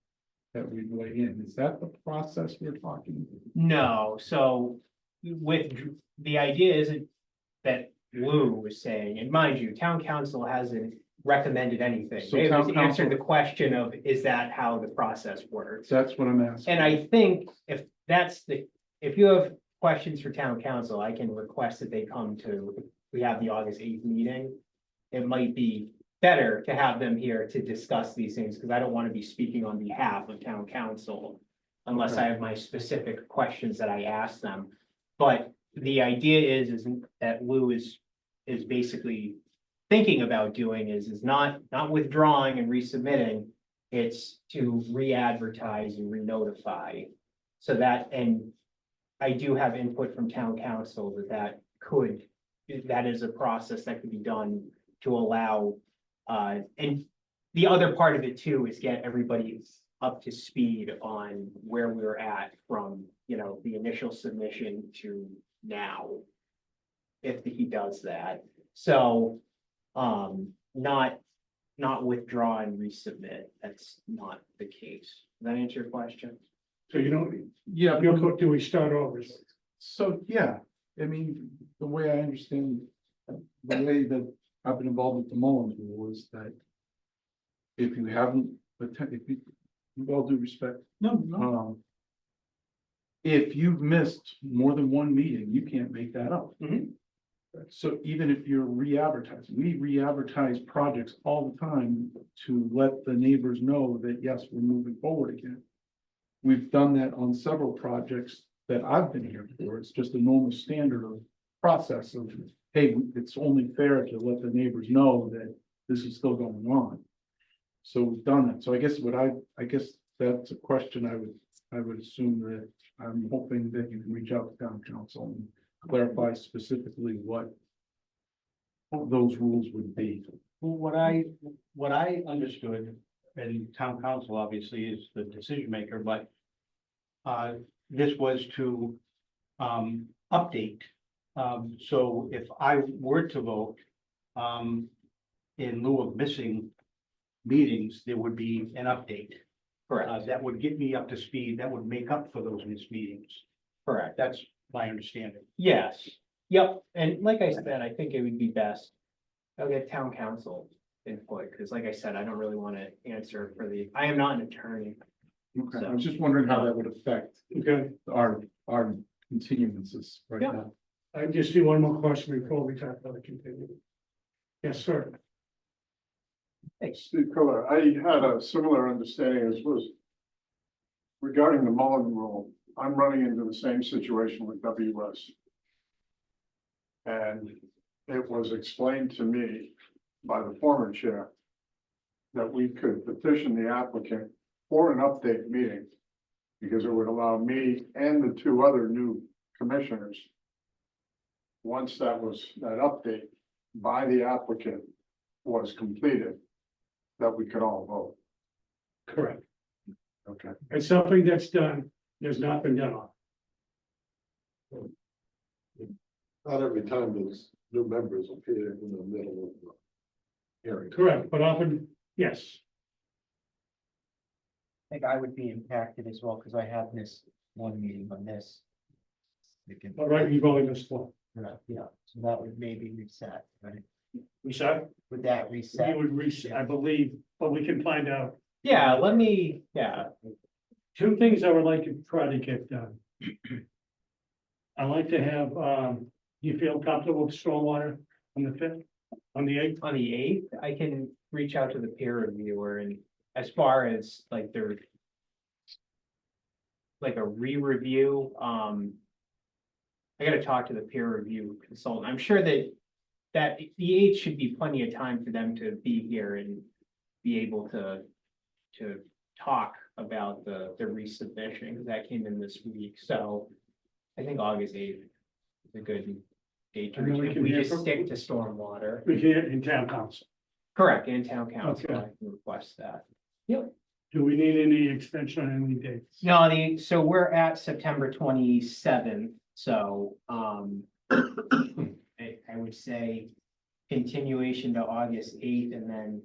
S6: that we weigh in. Is that the process we're talking about?
S1: No, so the idea isn't that Lou was saying, and mind you, town council hasn't recommended anything.
S6: So
S1: They
S6: town
S1: just answered
S6: council-
S1: the question of, is that how the process works?
S6: That's what I'm asking.
S1: And I think if you have questions for town council, I can request that they come to, we have the August 8th meeting. It might be better to have them here to discuss these things, because I don't want to be speaking on behalf of town council unless I have my specific questions that I ask them. But the idea is that Lou is basically thinking about doing is not withdrawing and resubmitting. It's to re-advertise and re-notify. So that, and I do have input from town council that is a process that could be done to allow, and the other part of it too is get everybody up to speed on where we're at from, the initial submission to now. If he does that, so, not withdraw and resubmit, that's not the case. Does that answer your question?
S2: So
S6: Yeah,
S2: do we start over?
S6: so, yeah, I mean, the way I understand, the way that I've been involved with the Mullins rule is that if you haven't, with all due respect, if you've missed more than one meeting, you can't make that up.
S1: Mhm.
S6: So even if you're re-advertising, we re-advertise projects all the time to let the neighbors know that, yes, we're moving forward again. We've done that on several projects that I've been here for. It's just a normal standard of process of, hey, it's only fair to let the neighbors know that this is still going on. So we've done that. So I guess I guess that's a question I would assume that I'm hoping that you can reach out to town council and clarify specifically what those rules would be.
S11: Well, what I understood, and town council obviously is the decision maker, but this was to update. So if I were to vote, in lieu of missing meetings, there would be an update.
S1: Correct,
S11: That would get me up to speed, that would make up for those missed meetings.
S1: correct.
S11: That's my understanding.
S1: Yes, yep, and like I said, I think it would be best. I'll get town council input, because like I said, I don't really want to answer for I am not an attorney.
S6: Okay, I was just wondering how that would affect
S2: Okay,
S6: our continuances right
S1: Yeah.
S6: now.
S2: I just see one more question before we talk about the continuing. Yes, sir.
S5: Steve Miller, I had a similar understanding as was regarding the Mullen rule. I'm running into the same situation with WS. And it was explained to me by the former chair that we could petition the applicant for an update meeting because it would allow me and the two other new commissioners, once that update by the applicant was completed, that we could all vote.
S2: Correct.
S5: Okay.
S2: It's something that's done, there's not been done on.
S5: Not every time those new members appear in the middle of the hearing.
S2: Correct, but often, yes.
S12: I think I would be impacted as well, because I have missed one meeting on this.
S2: All right, you've only missed one.
S12: Yeah, so that would maybe reset, right?
S2: We said,
S12: Would that
S2: you
S12: reset?
S2: would reset, I believe, but we can find out.
S1: Yeah, yeah,
S2: Two things I would like to try to get done. I like to have, you feel comfortable with stormwater on the fifth, on the eighth?
S1: on the eighth, I can reach out to the peer reviewer and as far as like their. Like a re-review, I gotta talk to the peer review consultant. I'm sure that the eighth should be plenty of time for them to be here and be able to talk about the resubmission, because that came in this week, so I think August eighth is a good date to
S2: And then we
S1: reach.
S2: can
S1: We
S2: hear
S1: just
S2: from-
S1: stick to stormwater.
S2: We can, in town council.
S1: Correct, in town council,
S2: Okay.
S1: I can request that.
S2: Do we need any extension on any dates?
S1: No, so we're at September 27th, so, I would say continuation to August 8th, and then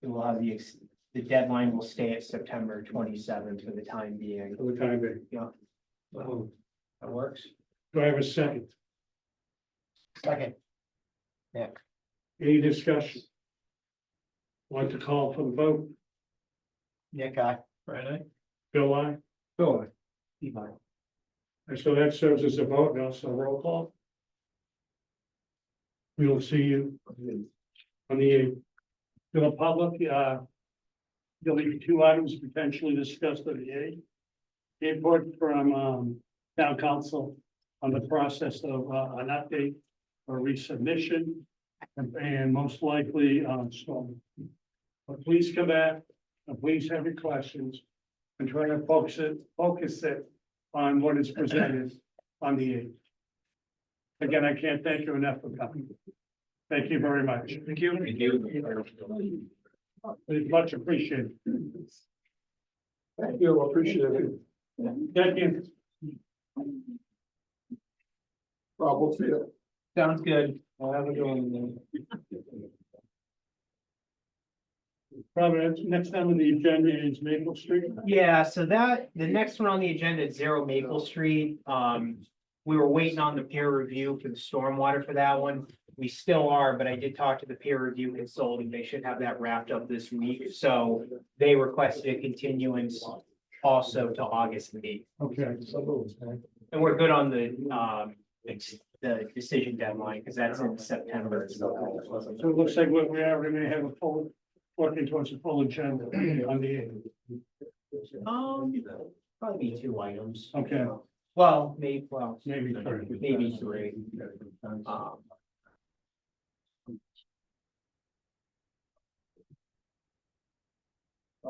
S1: it will have the deadline will stay at September 27th for the time being.
S2: For the time being.
S1: Yeah. That works.
S2: Do I have a second?
S12: Second.
S2: Any discussion? Want to call for the vote?
S12: Nick, I.
S2: Bill, I.
S6: Bill,
S2: And so that serves as a vote, now, so roll call. We will see you on the eighth. To the public, there'll be two items potentially discussed on the eighth. Input from, town council on the process of, an update or resubmission. And most likely, so. But please come back, and please have your questions, and try to focus it on what is presented on the eighth. Again, I can't thank you enough for coming. Thank you very much. Thank you. It's much appreciated.
S5: Thank you, appreciate it.
S2: Thank you.
S5: Rob, we'll see you.
S1: Sounds good.
S2: I'll have a good one. Probably next time on the agenda is Maple Street.
S1: Yeah, so the next one on the agenda is 0 Maple Street. We were waiting on the peer review for the stormwater for that one. We still are, but I did talk to the peer review consultant. They should have that wrapped up this week. So they requested a continuance also to August 8th.
S2: Okay.
S1: And we're good on the decision deadline because that's in September.
S2: So it looks like we are going to have a full, working towards a full agenda on the eighth.
S1: Probably be 2 items.
S2: Okay,
S1: Well, maybe
S2: maybe 3.
S1: maybe 3.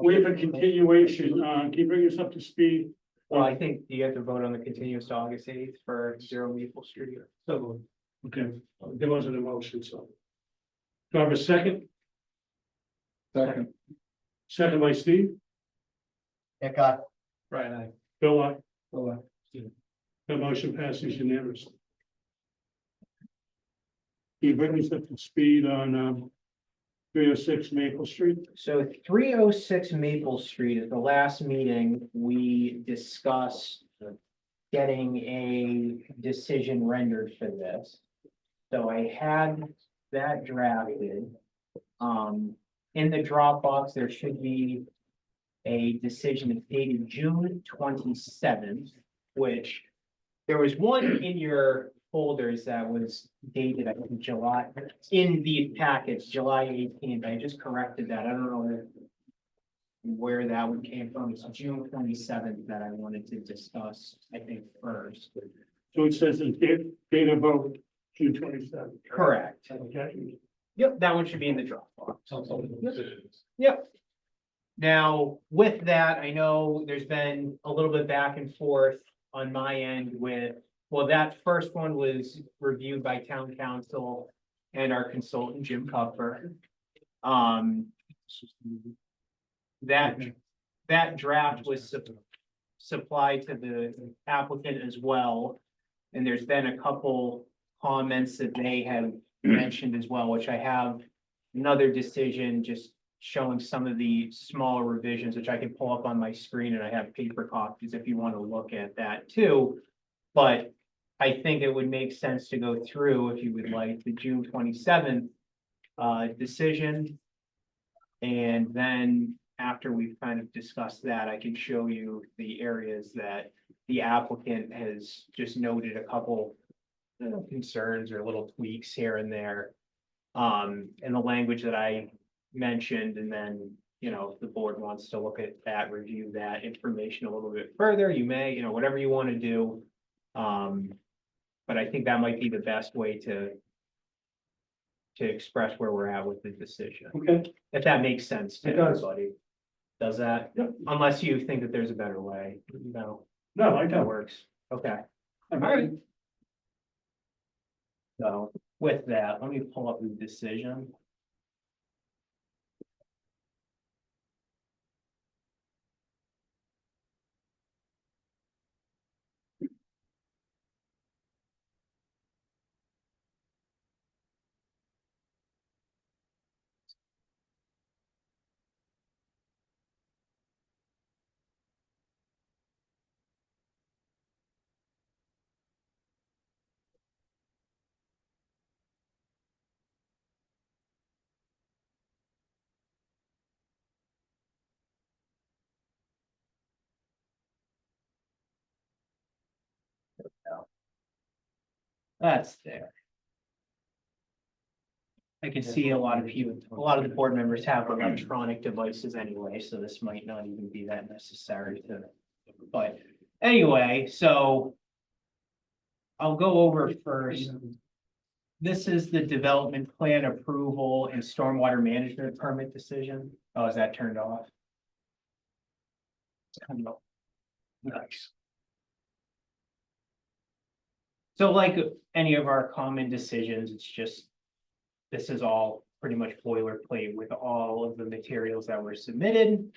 S2: We have a continuation, can you bring us up to speed?
S1: Well, I think you have to vote on the continuance to August 8th for 0 Maple Street.
S2: So, okay, there wasn't a motion, so. Do I have a second?
S6: second.
S2: Second by Steve?
S12: Nick, I.
S2: Bill, I.
S6: Bill, aye.
S2: The motion passes unanimously. Can you bring us up to speed on, 306 Maple Street.
S1: So 306 Maple Street, at the last meeting, we discussed getting a decision rendered for this. So I had that drafted. In the Dropbox, there should be a decision dated June 27th, which there was one in your folders that was dated, I think, July, in the packets, July 18th. I just corrected that. I don't know where that one came from. It's June 27th that I wanted to discuss, I think, first.
S2: So it says the date of vote, June 27th.
S1: Correct.
S2: Okay.
S1: Yep, that one should be in the Dropbox. Yep. Now, with that, I know there's been a little bit back and forth on my end with, well, that first one was reviewed by town council and our consultant, Jim Cupfer. That draft was supplied to the applicant as well. And there's been a couple comments that they have mentioned as well, which I have another decision just showing some of the smaller revisions, which I can pull up on my screen, and I have paper copies if you want to look at that too. But I think it would make sense to go through, if you would like, the June 27th decision. And then after we've kind of discussed that, I can show you the areas that the applicant has just noted a couple concerns or little tweaks here and there. In the language that I mentioned, and then, you know, if the board wants to look at that, review that information a little bit further, you may, you know, whatever you want to do. But I think that might be the best way to express where we're at with the decision,
S2: Okay.
S1: if that makes sense to
S2: It does.
S1: everybody. Does that?
S2: Yep.
S1: Unless you think that there's a better way, no,
S2: No, I
S1: that
S2: don't.
S1: works, okay.
S2: I'm
S1: All right. So with that, let me pull up the decision. That's there. I can see a lot of people, a lot of the board members have electronic devices anyway, so this might not even be that necessary to, but anyway, so I'll go over first. This is the development plan approval and stormwater management permit decision. Oh, is that turned off? Nice. So like any of our common decisions, it's just, this is all pretty much boilerplate with all of the materials that were submitted.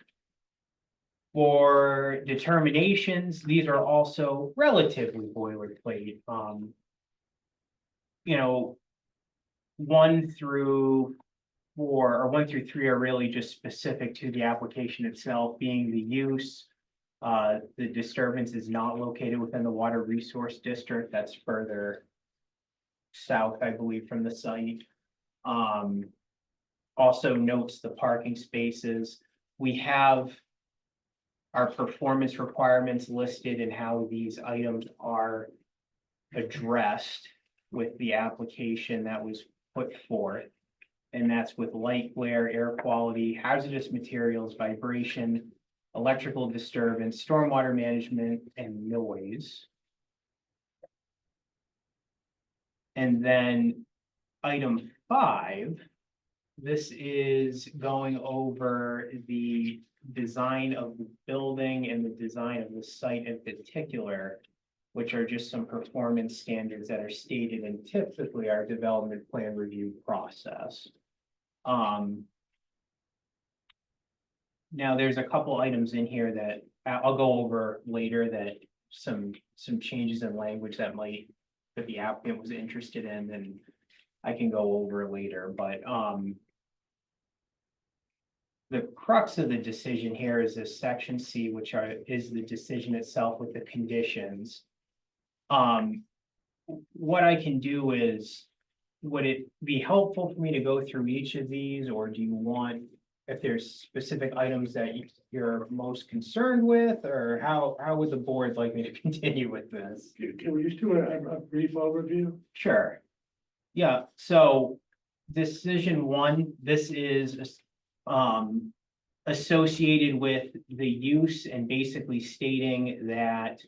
S1: For determinations, these are also relatively boilerplate. You know, 1 through 4 or 1 through 3 are really just specific to the application itself, being the use. The disturbance is not located within the water resource district. That's further south, I believe, from the site. Also notes the parking spaces. We have our performance requirements listed and how these items are addressed with the application that was put forth. And that's with light, glare, air quality, hazardous materials, vibration, electrical disturbance, stormwater management, and noise. And then item 5, this is going over the design of the building and the design of the site in particular, which are just some performance standards that are stated in typically our development plan review process. Now there's a couple items in here that I'll go over later, that some changes in language that the applicant was interested in, and I can go over later, but the crux of the decision here is this section C, is the decision itself with the conditions. What I can do is, would it be helpful for me to go through each of these, or do you want, if there's specific items that you're most concerned with, or how would the board like me to continue with this?
S2: Can we just do a brief overview?
S1: Sure. Yeah, so decision one, this is associated with the use and basically stating that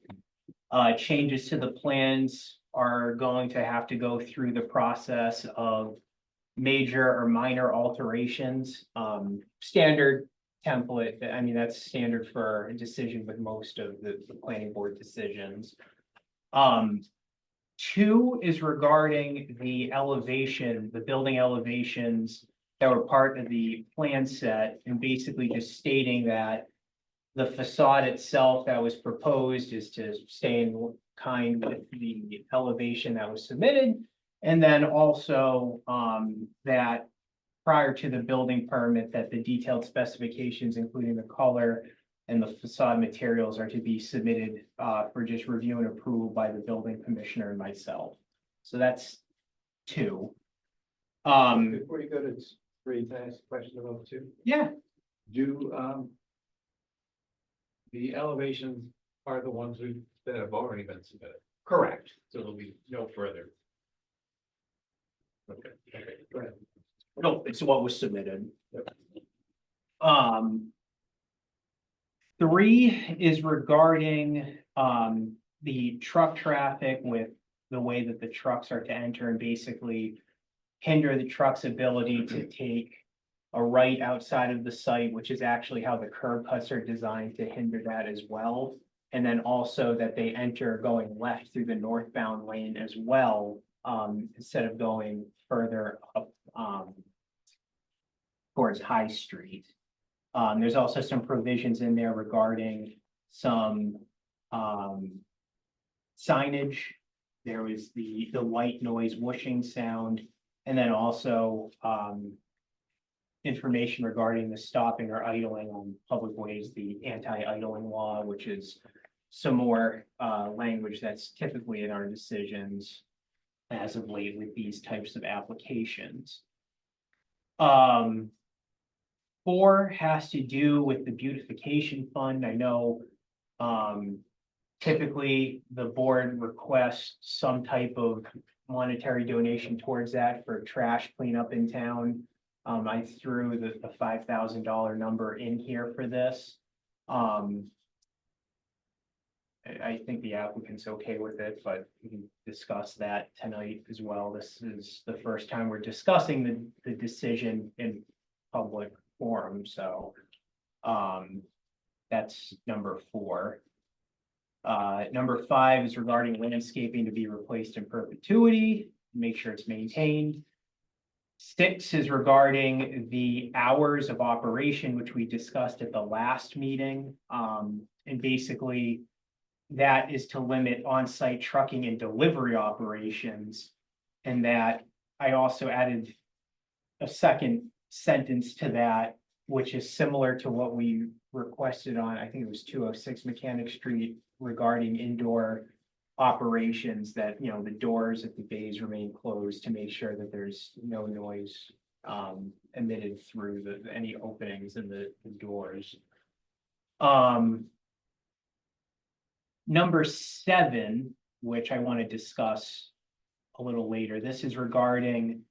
S1: changes to the plans are going to have to go through the process of major or minor alterations. Standard template, I mean, that's standard for a decision with most of the planning board decisions. Two is regarding the elevation, the building elevations that were part of the plan set, and basically just stating that the facade itself that was proposed is to stay in kind with the elevation that was submitted. And then also that prior to the building permit, that the detailed specifications, including the color and the facade materials, are to be submitted for just review and approval by the building commissioner and myself. So that's two.
S11: Before you go to three, can I ask a question about two?
S1: Yeah,
S11: Do, the elevations are the ones that have already been submitted,
S1: correct.
S11: so there'll be no further. Okay, go ahead.
S1: No, it's what was submitted.
S11: Yep.
S1: Three is regarding the truck traffic with the way that the trucks are to enter and basically hinder the truck's ability to take a right outside of the site, which is actually how the curb cuts are designed to hinder that as well. And then also that they enter going left through the northbound lane as well, instead of going further up towards High Street. There's also some provisions in there regarding some signage. There was the white noise whooshing sound, and then also information regarding the stopping or idling on public ways, the anti-idling law, which is some more language that's typically in our decisions as of late with these types of applications. Four has to do with the beautification fund. I know typically the board requests some type of monetary donation towards that for trash cleanup in town. I threw the $5,000 number in here for this. I think the applicant's okay with it, but we can discuss that tonight as well. This is the first time we're discussing the decision in public forum, so that's number four. Number five is regarding landscaping to be replaced in perpetuity, make sure it's maintained. Six is regarding the hours of operation, which we discussed at the last meeting. And basically that is to limit on-site trucking and delivery operations. And that I also added a second sentence to that, which is similar to what we requested on, I think it was 206 Mechanic Street, regarding indoor operations, that, you know, the doors at the bays remain closed to make sure that there's no noise emitted through any openings in the doors. Number seven, which I want to discuss a little later, this is regarding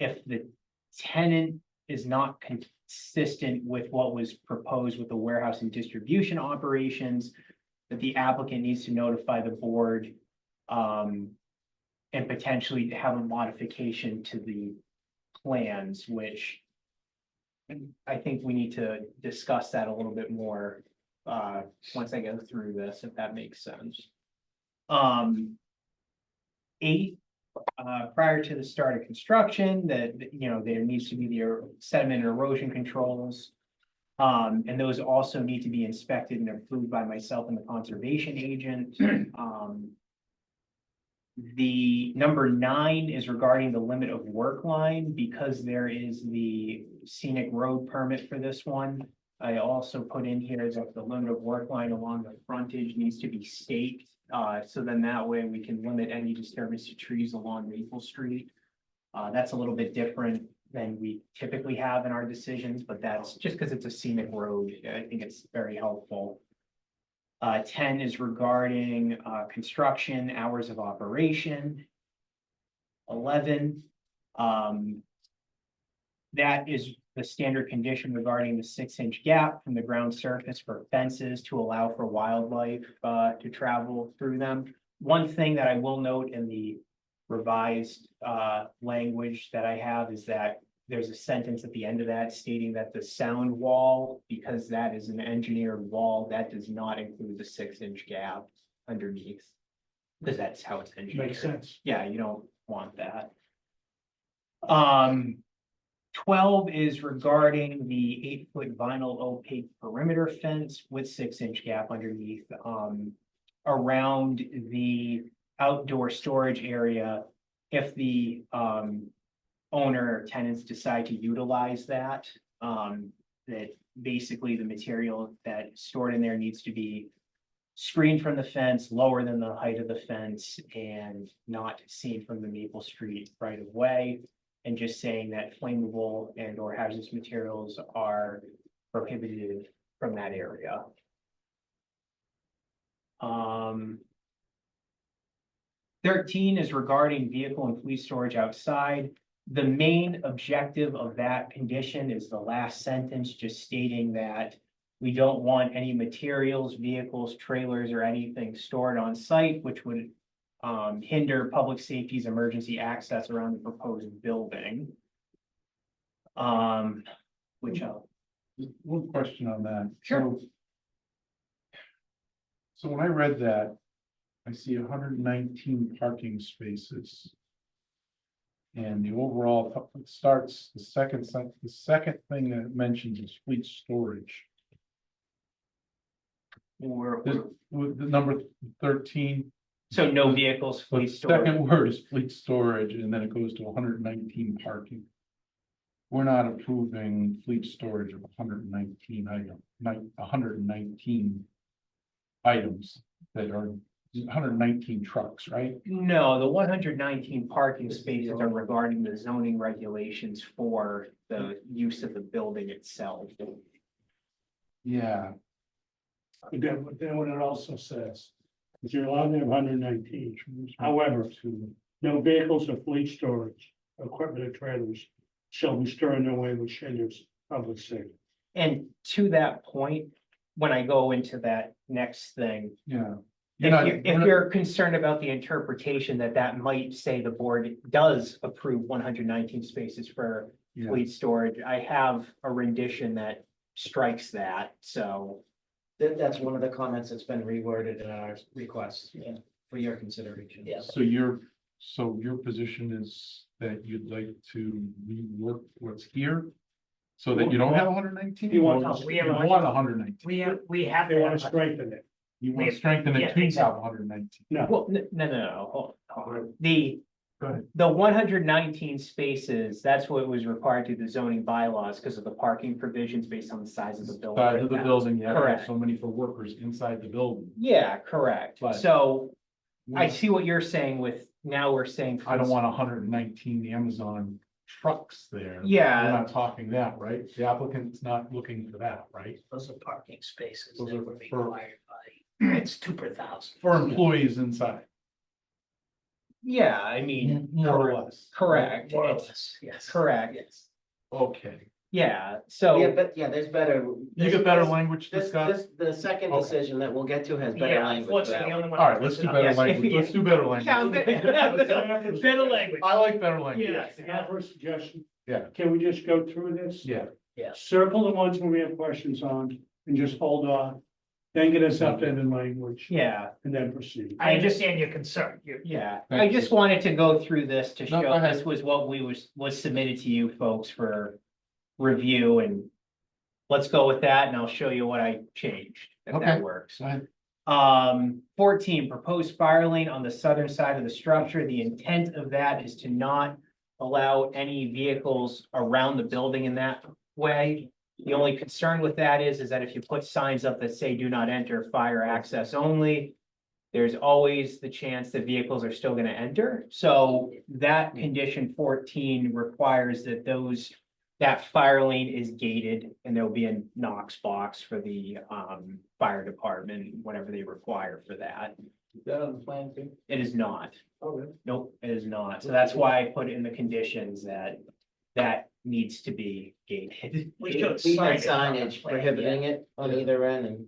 S1: if the tenant is not consistent with what was proposed with the warehouse and distribution operations, that the applicant needs to notify the board and potentially have a modification to the plans, which I think we need to discuss that a little bit more once I go through this, if that makes sense. Eight, prior to the start of construction, that, you know, there needs to be the sediment and erosion controls. And those also need to be inspected and approved by myself and the conservation agent. The number 9 is regarding the limit of work line, because there is the scenic road permit for this one. I also put in here that the limit of work line along the frontage needs to be staked. So then that way we can limit any disturbance to trees along Maple Street. That's a little bit different than we typically have in our decisions, but that's just because it's a scenic road. I think it's very helpful. 10 is regarding construction, hours of operation. 11, that is the standard condition regarding the 6-inch gap from the ground surface for fences to allow for wildlife to travel through them. One thing that I will note in the revised language that I have is that there's a sentence at the end of that stating that the sound wall, because that is an engineered wall, that does not include the 6-inch gap underneath. Because that's how it's engineered.
S2: Makes sense.
S1: Yeah, you don't want that. 12 is regarding the 8-foot vinyl opaque perimeter fence with 6-inch gap underneath, around the outdoor storage area. If the, owner or tenants decide to utilize that, that basically the material that's stored in there needs to be screened from the fence, lower than the height of the fence, and not seen from the Maple Street right of way. And just saying that flammable and or hazardous materials are prohibited from that area. 13 is regarding vehicle and fleet storage outside. The main objective of that condition is the last sentence, just stating that we don't want any materials, vehicles, trailers, or anything stored on site, which would hinder public safety's emergency access around the proposed building. Which
S6: One question on that.
S1: Sure.
S6: So when I read that, I see 119 parking spaces. And the overall, it starts, the second thing that it mentions is fleet storage.
S1: or
S6: With the number 13,
S1: so no vehicles,
S6: the
S1: fleet storage.
S6: second word is fleet storage, and then it goes to 119 parking. We're not approving fleet storage of 119 items that are 119 trucks, right?
S1: No, the 119 parking spaces are regarding the zoning regulations for the use of the building itself.
S6: Yeah,
S2: But then what it also says, is you're allowed to have 119. However, no vehicles or fleet storage, equipment or trailers shall be stored in a way which hinders public safety.
S1: And to that point, when I go into that next thing,
S6: yeah.
S1: if you're concerned about the interpretation that might say the board does approve 119 spaces for
S6: Yeah.
S1: fleet storage, I have a rendition that strikes that, so.
S12: That's one of the comments that's been reworded in our request for your consideration.
S6: So your position is that you'd like to rework what's here? So that you don't have 119?
S2: You want-
S6: Or
S2: we
S6: you
S2: have-
S6: want 119?
S1: We have.
S2: They want to strengthen it.
S6: You want to strengthen it to have 119?
S2: No,
S1: Well, no, hold on.
S6: Go ahead.
S1: The 119 spaces, that's what was required through the zoning bylaws because of the parking provisions based on the size of the building.
S6: Size of the building, yeah,
S1: Correct.
S6: so many for workers inside the building.
S1: Yeah, correct.
S6: But-
S1: So I see what you're saying with, now we're saying.
S6: I don't want 119 Amazon trucks there.
S1: Yeah.
S6: We're not talking that, right? The applicant's not looking for that, right?
S12: Those are parking spaces
S6: Those
S12: that
S6: are
S12: were
S6: for-
S12: required by, it's 2 per thousand.
S6: For employees inside,
S1: Yeah, I mean,
S6: more or less.
S1: correct.
S12: More or
S1: It's
S12: less, yes.
S1: correct.
S12: Yes.
S6: Okay.
S1: Yeah,
S12: Yeah,
S1: so,
S12: but yeah, there's better.
S6: You get better language to
S12: This,
S6: discuss?
S12: the second
S6: Okay.
S12: decision that we'll get to has better
S1: yeah,
S12: language. for
S1: unfortunately,
S12: that
S1: the only one.
S6: All right, let's do better
S1: Yes, if
S6: language.
S1: you-
S6: Let's do better language.
S1: Better language.
S6: I like better language.
S1: Yes.
S2: I have a suggestion.
S6: Yeah.
S2: Can we just go through this?
S6: Yeah,
S2: Circle the ones where we have questions on and just hold off. Then get us updated language
S1: Yeah,
S2: and then proceed.
S1: I understand
S12: your concern.
S1: yeah. I
S6: Thank
S1: just wanted to go through this to
S6: No, go
S1: show
S6: ahead.
S1: this was what was submitted to you folks for review, and let's go with that and I'll show you what I changed, if
S6: Okay.
S1: that works.
S6: go ahead.
S1: 14, proposed fire lane on the southern side of the structure. The intent of that is to not allow any vehicles around the building in that way. The only concern with that is that if you put signs up that say do not enter, fire access only, there's always the chance that vehicles are still gonna enter. So that condition 14 requires that that fire lane is gated and there'll be a Knox box for the fire department, whatever they require for that.
S12: Is that on the plan too?
S1: It is not.
S12: Oh, really?
S1: Nope, it is not. So that's why I put in the conditions that that needs to be gated.
S13: We should
S12: We
S13: sign
S12: had
S13: it on the
S12: signage
S13: plan,
S12: prohibiting
S13: yeah.
S12: it on either end and.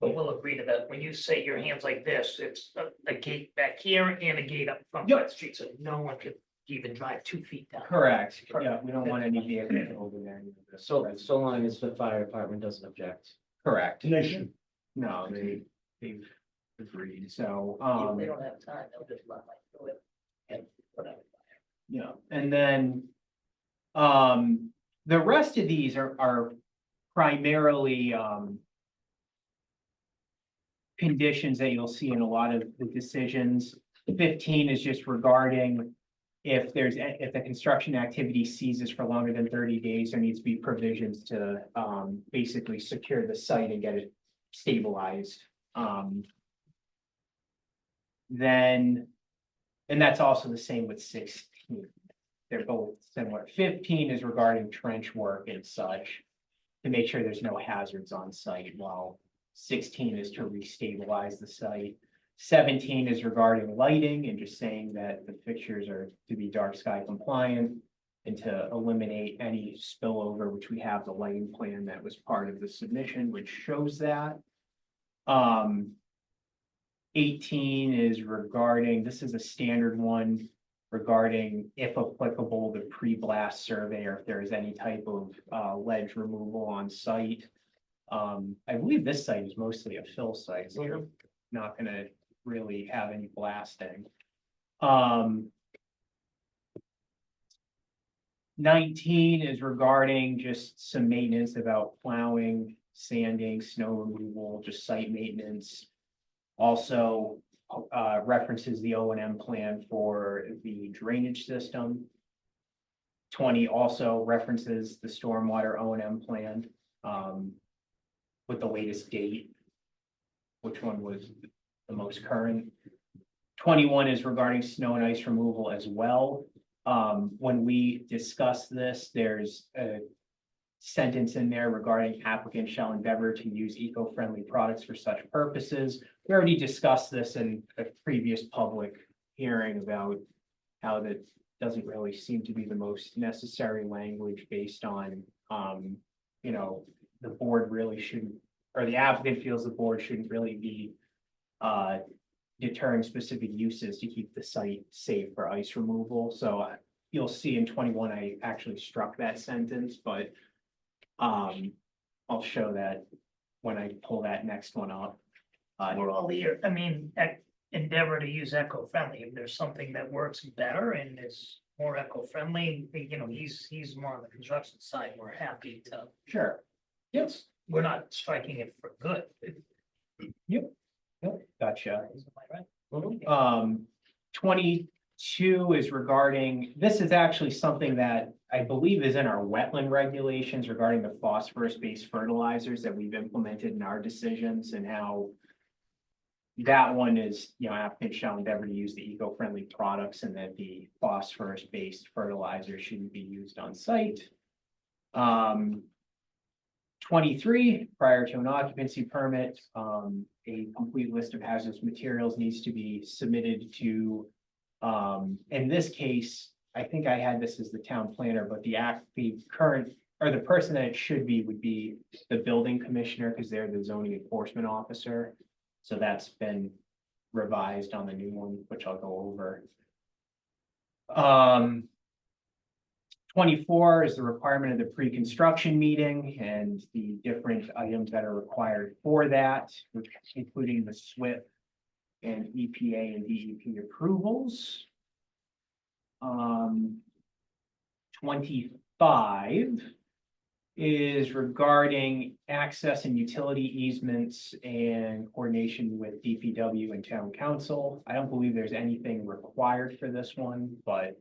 S13: But we'll agree to that. When you say your hands like this, it's a gate back here and a gate up front
S1: Yep.
S13: by the street, so no one could even drive 2 feet down.
S1: Correct. Yeah, we don't want any vehicles over there.
S12: So long as the fire department doesn't object.
S1: Correct.
S2: Nation.
S1: No, they've agreed. So,
S13: If they don't have time, they'll just run right through it. And whatever.
S1: yeah, and then, the rest of these are primarily, conditions that you'll see in a lot of the decisions. 15 is just regarding if the construction activity ceases for longer than 30 days, there needs to be provisions to, basically secure the site and get it stabilized. Then, and that's also the same with 16. They're both similar. 15 is regarding trench work and such to make sure there's no hazards on site, while 16 is to restabilize the site. 17 is regarding lighting and just saying that the fixtures are to be dark sky compliant and to eliminate any spillover, which we have the lighting plan that was part of the submission, which shows that. 18 is regarding, this is a standard one regarding, if applicable, the pre-blast survey or if there is any type of ledge removal on site. I believe this site is mostly a fill site, so you're not gonna really have any blasting. 19 is regarding just some maintenance about plowing, sanding, snow removal, just site maintenance. Also, references the O&M plan for the drainage system. 20 also references the stormwater O&M plan, with the latest date. Which one was the most current? 21 is regarding snow and ice removal as well. When we discuss this, there's a sentence in there regarding applicant shall endeavor to use eco-friendly products for such purposes. We already discussed this in a previous public hearing about how that doesn't really seem to be the most necessary language based on, the board really shouldn't, or the applicant feels the board shouldn't really be deterring specific uses to keep the site safe for ice removal. So you'll see in 21, I actually struck that sentence, but I'll show that when I pull that next one up.
S13: We're all here, endeavor to use eco-friendly. If there's something that works better and is more eco-friendly, he's more on the construction side. We're happy to.
S1: Sure.
S13: Yes. We're not striking it for good.
S1: Yep, gotcha.
S13: Am I right?
S1: 22 is regarding, this is actually something that I believe is in our wetland regulations regarding the phosphorus-based fertilizers that we've implemented in our decisions, and how that one is, applicant shall endeavor to use the eco-friendly products and that the phosphorus-based fertilizer shouldn't be used on site. 23, prior to an occupancy permit, a complete list of hazardous materials needs to be submitted to, in this case, I think I had this as the town planner, but the current, or the person that it should be would be the building commissioner, because they're the zoning enforcement officer. So that's been revised on the new one, which I'll go over. 24 is the requirement of the pre-construction meeting and the different items that are required for that, including the SWIP and EPA and DEP approvals. 25 is regarding access and utility easements and coordination with DPW and town council. I don't believe there's anything required for this one, but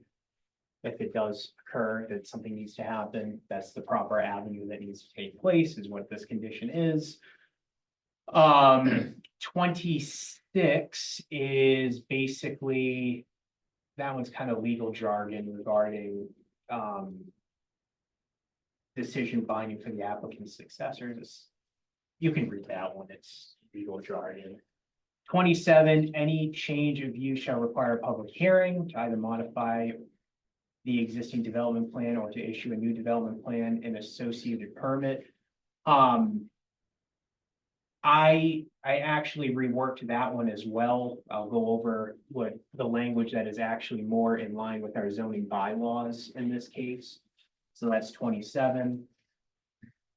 S1: if it does occur, that something needs to happen, that's the proper avenue that needs to take place, is what this condition is. 26 is basically, that one's kind of legal jargon regarding, decision binding for the applicant's successors. You can read that one, it's legal jargon. 27, any change of use shall require a public hearing to either modify the existing development plan or to issue a new development plan and associated permit. I actually reworked that one as well. I'll go over what the language that is actually more in line with our zoning bylaws in this case. So that's 27.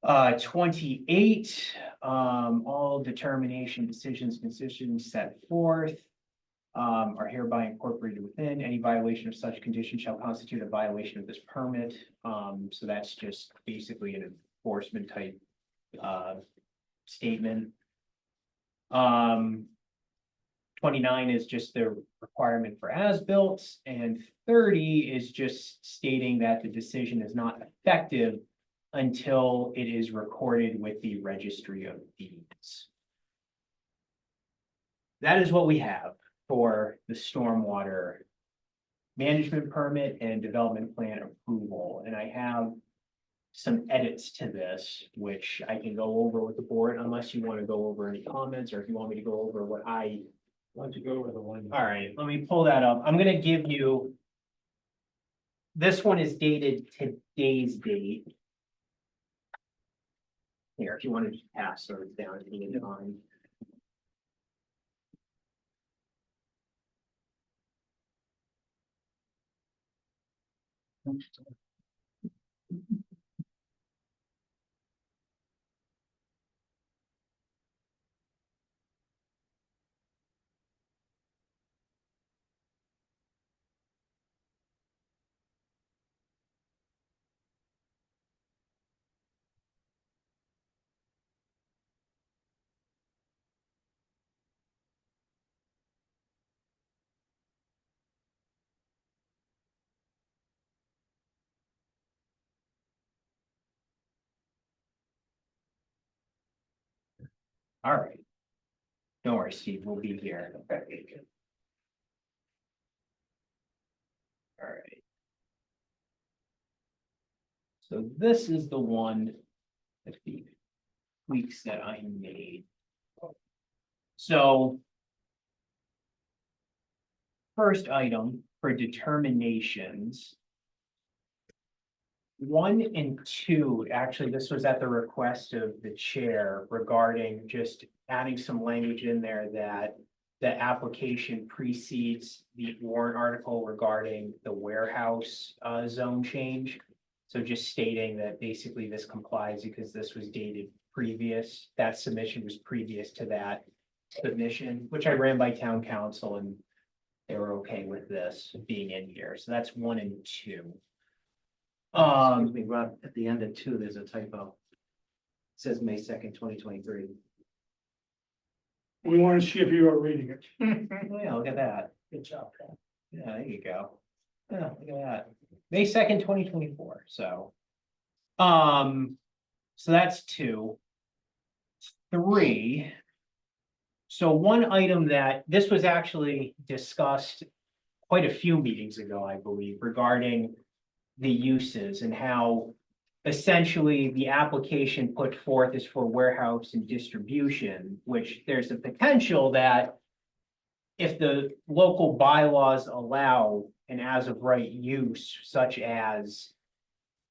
S1: 28, all determination, decisions, set forth are hereby incorporated within. Any violation of such condition shall constitute a violation of this permit. So that's just basically an enforcement type statement. 29 is just the requirement for as-built, and 30 is just stating that the decision is not effective until it is recorded with the registry of deeds. That is what we have for the stormwater management permit and development plan approval, and I have some edits to this, which I can go over with the board, unless you want to go over any comments, or if you want me to go over what I.
S11: Why don't you go over the one?
S1: All right, let me pull that up. I'm gonna give you. This one is dated today's date. Here, if you want to just pass those down to the line. All right. Don't worry, Steve, we'll be here. Okay. All right. So this is the one that the tweaks that I made. So first item for determinations. 1 and 2, actually, this was at the request of the chair regarding just adding some language in there that the application precedes the warrant article regarding the warehouse zone change. So just stating that basically this complies because this was dated previous, that submission was previous to that submission, which I ran by town council and they were okay with this being in here. So that's 1 and 2.
S12: Excuse me, Rob, at the end of 2, there's a typo. It says May 2nd, 2023.
S2: We want to see if you are reading it.
S1: Yeah, look at that.
S13: Good job, Pat.
S1: Yeah, there you go. Yeah, look at that. May 2nd, 2024, so. So that's 2. 3. So one item that, this was actually discussed quite a few meetings ago, I believe, regarding the uses and how essentially the application put forth is for warehouse and distribution, which there's a potential that if the local bylaws allow an as of right use such as,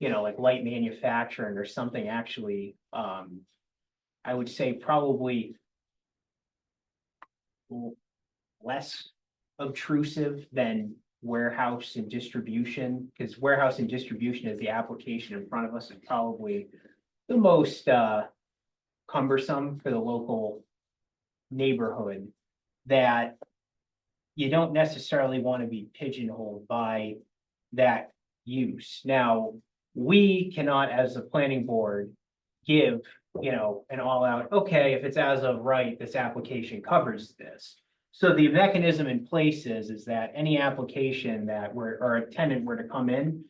S1: you know, like light manufacturing or something actually, I would say probably less obtrusive than warehouse and distribution, because warehouse and distribution is the application in front of us is probably the most cumbersome for the local neighborhood, that you don't necessarily want to be pigeonholed by that use. Now, We cannot, as the planning board, give, an all out, okay, if it's as of right, this application covers this. So the mechanism in place is that any application that or a tenant were to come in,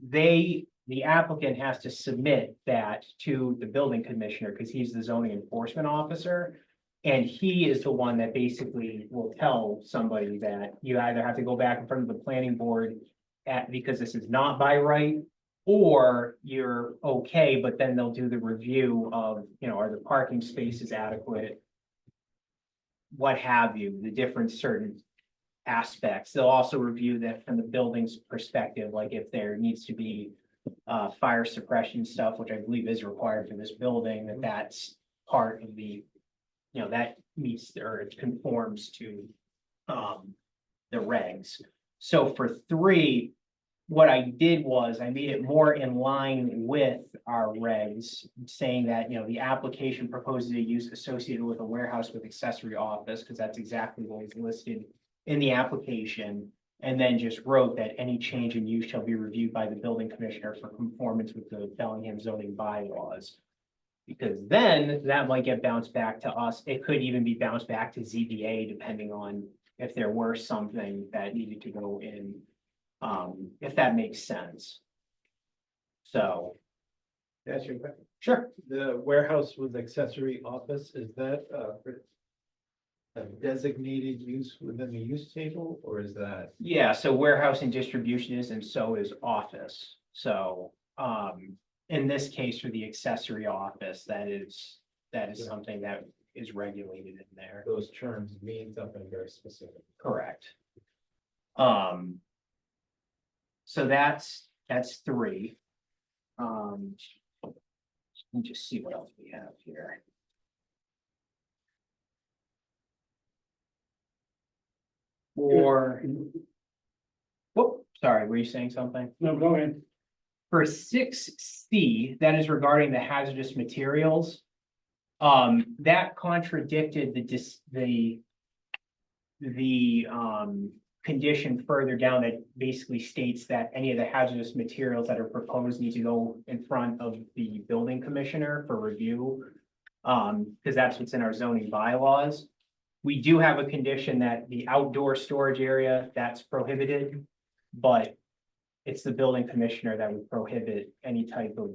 S1: the applicant has to submit that to the building commissioner, because he's the zoning enforcement officer. And he is the one that basically will tell somebody that you either have to go back in front of the planning board because this is not by right, or you're okay, but then they'll do the review of, are the parking spaces adequate? What have you, the different certain aspects. They'll also review that from the building's perspective, like if there needs to be fire suppression stuff, which I believe is required for this building, that's part of the, that meets or it conforms to the regs. So for 3, what I did was I made it more in line with our regs, saying that, the application proposes a use associated with a warehouse with accessory office, because that's exactly what is listed in the application. And then just wrote that any change in use shall be reviewed by the building commissioner for conformance with the Bellingham zoning bylaws. Because then that might get bounced back to us. It could even be bounced back to ZBA, depending on if there were something that needed to go in. If that makes sense. So,
S12: That's your question.
S1: sure.
S12: The warehouse with accessory office, is that a designated use within the use table, or is that?
S1: Yeah, so warehouse and distribution is, and so is office. So, in this case, for the accessory office, that is something that is regulated in there.
S12: Those terms mean something very specific.
S1: Correct. So that's 3. Let me just see what else we have here. Whoop, sorry, were you saying something?
S2: No, go ahead.
S1: For 6C, that is regarding the hazardous materials. That contradicted the condition further down that basically states that any of the hazardous materials that are proposed need to go in front of the building commissioner for review. Because that's what's in our zoning bylaws. We do have a condition that the outdoor storage area, that's prohibited, but it's the building commissioner that would prohibit any type of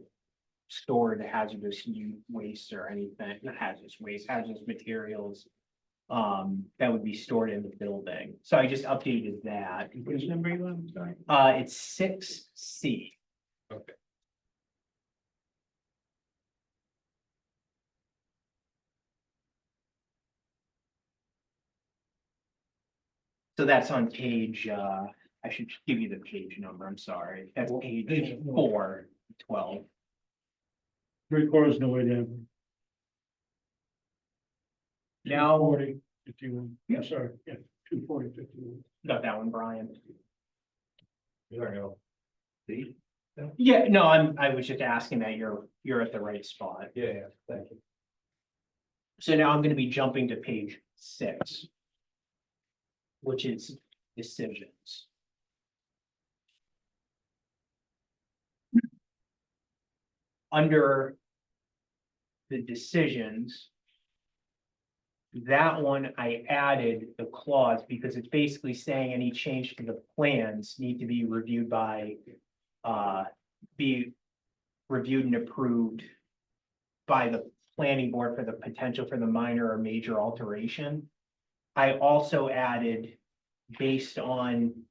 S1: stored hazardous waste or anything, not hazardous waste, hazardous materials that would be stored in the building. So I just updated that.
S12: Which number you on, sorry?
S1: It's 6C.
S12: Okay.
S1: So that's on page, I should give you the page number, I'm sorry. That's page
S2: Page
S1: 412.
S2: 3/4 the way down.
S1: Now,
S2: 40, 51. I'm sorry, yeah, 240, 51.
S1: got that one, Brian.
S12: There we go. See?
S1: Yeah, no, I was just asking that you're at the right spot.
S12: Yeah, thank you.
S1: So now I'm gonna be jumping to page 6. Which is decisions. Under the decisions, that one I added the clause because it's basically saying any change to the plans need to be reviewed by, be reviewed and approved by the planning board for the potential for the minor or major alteration. I also added, based on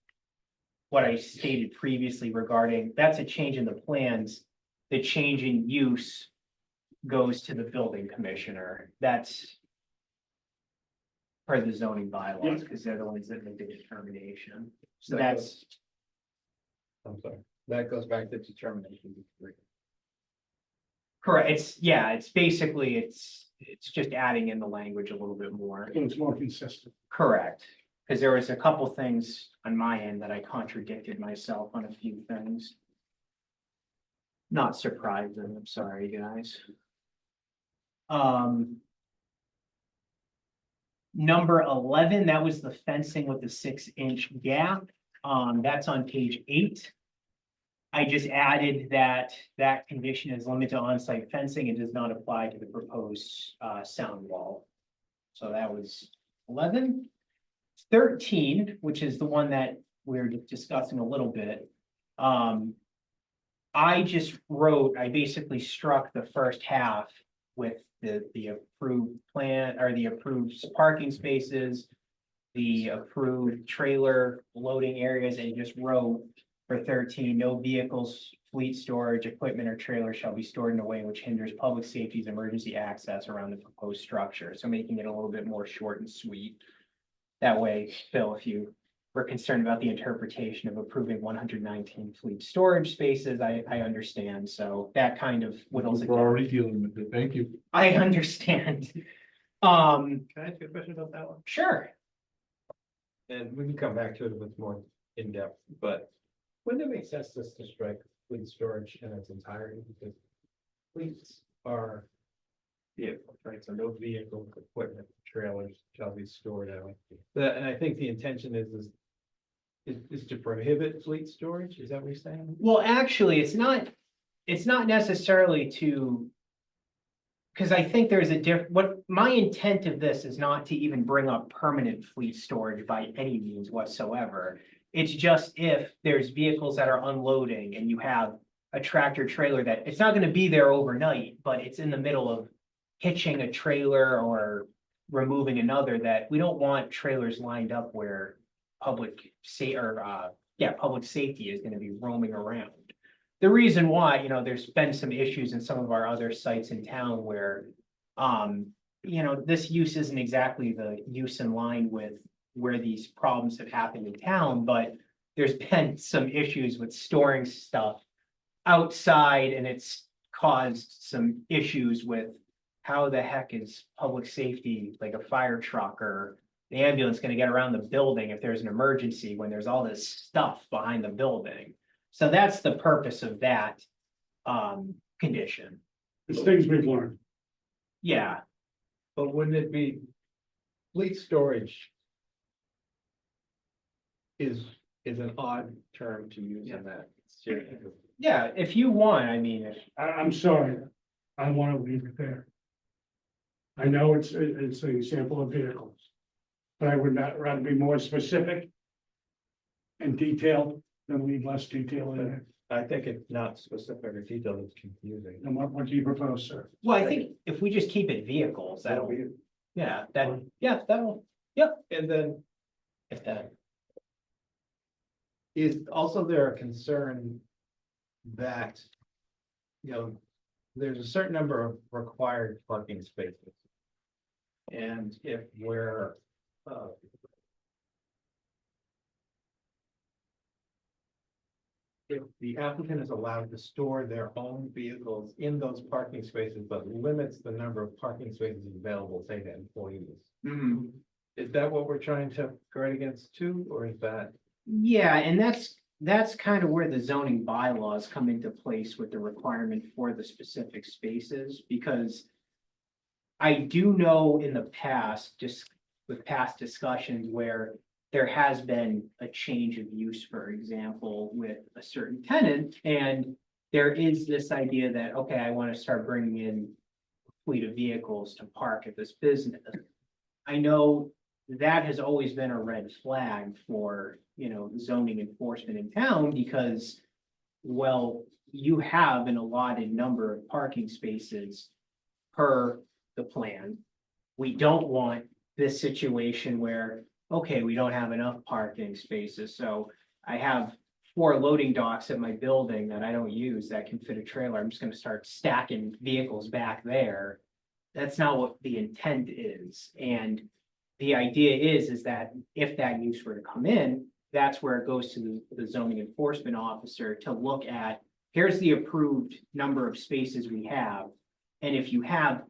S1: what I stated previously regarding, that's a change in the plans, the change in use goes to the building commissioner. That's per the zoning bylaws, because they're the ones that make the determination. So that's,
S12: I'm sorry, that goes back to determination.
S1: correct. It's basically, it's just adding in the language a little bit more.
S2: So it's more consistent.
S1: Correct, because there was a couple things on my end that I contradicted myself on a few things. Not surprising, I'm sorry, guys. Number 11, that was the fencing with the 6-inch gap. That's on page 8. I just added that condition is limited to on-site fencing and does not apply to the proposed sound wall. So that was 11. 13, which is the one that we're discussing a little bit. I basically struck the first half with the approved plan or the approved parking spaces, the approved trailer loading areas, and just wrote for 13, no vehicles, fleet storage, equipment, or trailer shall be stored in a way which hinders public safety's emergency access around the proposed structure. So making it a little bit more short and sweet. That way, Phil, if you were concerned about the interpretation of approving 119 fleet storage spaces, I understand. So that kind of whittles it
S6: We're
S1: down.
S6: already dealing with it. Thank you.
S1: I understand.
S12: Can I ask you a question about that one?
S1: Sure.
S12: And we can come back to it with more in-depth, but wouldn't it make sense just to strike fleet storage in its entirety? Because fleets are vehicles, right? So no vehicle, equipment, trailers shall be stored that way. And I think the intention is to prohibit fleet storage. Is that what you're saying?
S1: Well, actually, it's not necessarily to. Because I think there's what my intent of this is not to even bring up permanent fleet storage by any means whatsoever. It's just if there's vehicles that are unloading and you have a tractor trailer that it's not gonna be there overnight, but it's in the middle of hitching a trailer or removing another, that we don't want trailers lined up where public safety is gonna be roaming around. The reason why, there's been some issues in some of our other sites in town where, this use isn't exactly the use in line with where these problems have happened in town, but there's been some issues with storing stuff outside, and it's caused some issues with how the heck is public safety, like a fire truck or the ambulance, gonna get around the building if there's an emergency when there's all this stuff behind the building. So that's the purpose of that condition.
S2: It's things we've learned.
S1: Yeah,
S12: But wouldn't it be fleet storage is an odd term to use in that.
S1: yeah, if you want,
S2: I'm sorry, I want to leave it there. I know it's an example of vehicles, but I would not rather be more specific and detailed than leave less detail in it.
S12: I think it's not specific or detailed, it's confusing.
S2: And what do you propose, sir?
S1: well, I think if we just keep it vehicles, that'll, that'll,
S12: And then
S1: if that.
S12: is also there a concern that, there's a certain number of required parking spaces. And if we're, if the applicant is allowed to store their own vehicles in those parking spaces, but limits the number of parking spaces available, say to employees. Is that what we're trying to guard against too, or is that?
S1: Yeah, and that's kind of where the zoning bylaws come into place with the requirement for the specific spaces, because I do know in the past, just with past discussions where there has been a change of use, for example, with a certain tenant, and there is this idea that, okay, I want to start bringing in a fleet of vehicles to park at this business. I know that has always been a red flag for, zoning enforcement in town, because, well, you have an allotted number of parking spaces per the plan. We don't want this situation where, okay, we don't have enough parking spaces, so I have 4 loading docks at my building that I don't use that can fit a trailer. I'm just gonna start stacking vehicles back there. That's not what the intent is. And the idea is that if that use were to come in, that's where it goes to the zoning enforcement officer to look at, here's the approved number of spaces we have. And if you have,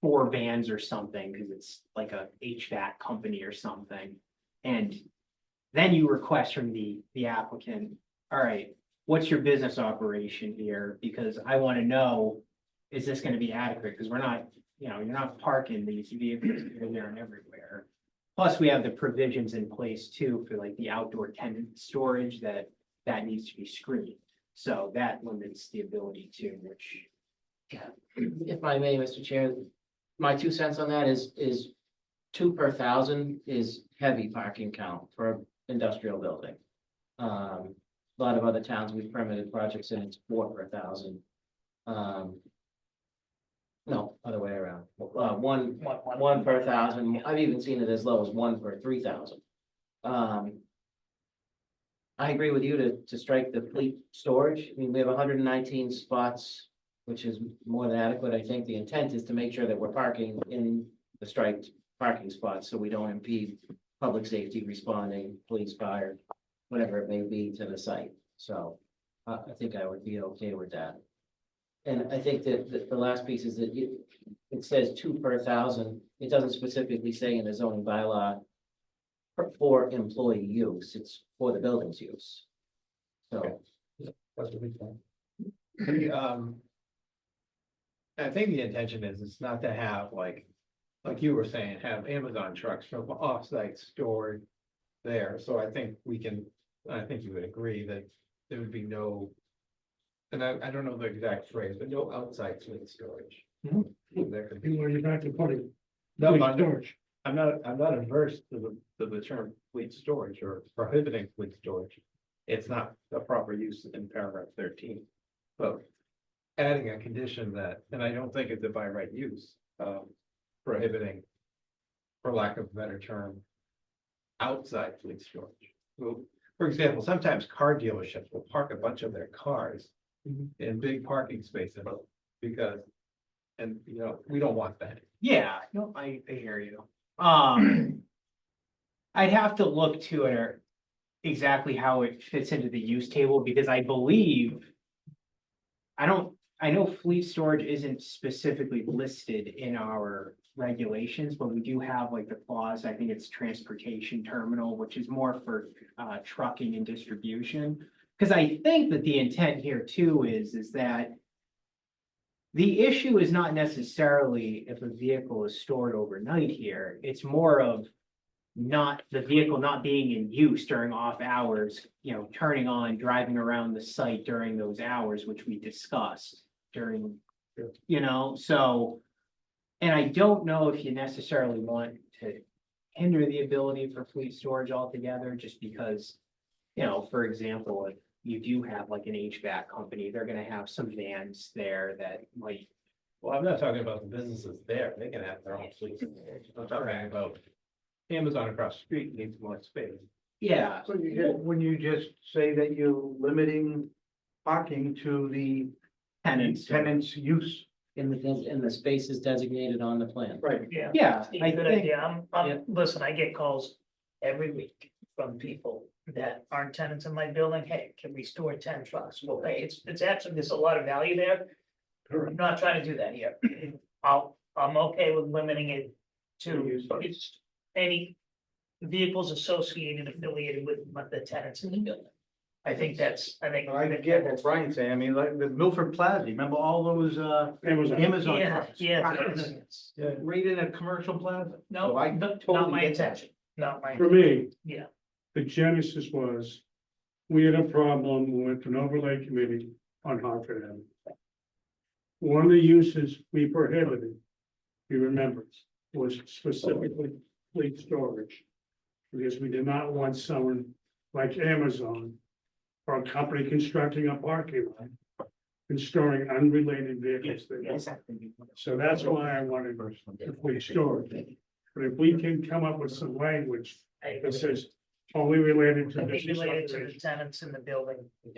S1: 4 vans or something, because it's like a HVAC company or something, and then you request from the applicant, all right, what's your business operation here? Because I want to know, is this going to be adequate? Because we're not, you're not parking these vehicles here, there, and everywhere. Plus, we have the provisions in place too for like the outdoor tenant storage that needs to be screened. So that limits the ability to, which,
S14: If I may, Mr. Chair, my 2 cents on that is 2 per 1,000 is heavy parking count for an industrial building. A lot of other towns we've permitted projects in, it's 4 per 1,000. No, other way around. One per 1,000. I've even seen it as low as 1 per 3,000. I agree with you to strike the fleet storage. I mean, we have 119 spots, which is more than adequate. I think the intent is to make sure that we're parking in the striped parking spots, so we don't impede public safety responding, police, fire, whatever it may be to the site. So I think I would be okay with that. And I think that the last piece is that it says 2 per 1,000. It doesn't specifically say in the zoning bylaw for employee use, it's for the building's use. So.
S12: That's what we think. I think the intention is, it's not to have like you were saying, have Amazon trucks from off-site stored there. So I think I think you would agree that there would be no, and I don't know the exact phrase, but no outside fleet storage. There could be.
S2: Where you're not to put it.
S12: No,
S2: Fleet
S12: I'm not-
S2: storage.
S12: I'm not averse to the term fleet storage or prohibiting fleet storage. It's not the proper use in paragraph 13. But adding a condition that, and I don't think it's a by right use, prohibiting, for lack of a better term, outside fleet storage. Well, for example, sometimes car dealerships will park a bunch of their cars in big parking spaces because, and we don't want that.
S1: yeah, no, I hear you. I'd have to look to it exactly how it fits into the use table, because I believe I know fleet storage isn't specifically listed in our regulations, but we do have like the clause, I think it's transportation terminal, which is more for trucking and distribution. Because I think that the intent here too is that the issue is not necessarily if a vehicle is stored overnight here, it's more of not the vehicle not being in use during off hours, turning on, driving around the site during those hours, which we discussed during, so. And I don't know if you necessarily want to hinder the ability for fleet storage altogether, just because, for example, if you do have like an HVAC company, they're gonna have some vans there that might.
S12: Well, I'm not talking about the businesses there. They can have their own fleet. I'm talking about Amazon across the street needs more space.
S1: Yeah,
S11: So when you just say that you're limiting parking to the tenant's use.
S14: In the spaces designated on the plan.
S11: Right.
S13: Yeah.
S1: yeah, I
S13: Good
S1: think,
S13: idea. Listen, I get calls every week from people that aren't tenants in my building. Hey, can we store 10 trucks? Well, hey, it's actually, there's a lot of value there. I'm not trying to do that here. I'm okay with limiting it to any vehicles associated, affiliated with the tenants in the building. I think.
S11: I get what Brian's saying. I mean, like the Milford Plaza, remember all those Amazon
S13: Yeah,
S11: trucks?
S13: yeah.
S11: Right in a commercial plaza.
S13: No,
S11: So I
S13: not
S11: totally
S13: my
S11: get that.
S13: intention, not my,
S2: For me,
S13: yeah.
S2: the genesis was, we had a problem with an overlay committee on Hartford Avenue. One of the uses we prohibited, you remember, was specifically fleet storage. Because we did not want someone like Amazon or a company constructing a parking lot and storing unrelated vehicles there. So that's why I wanted the fleet storage. But if we can come up with some language that says only related to
S13: I think
S2: business
S13: related to the
S2: operations,
S13: tenants in the building,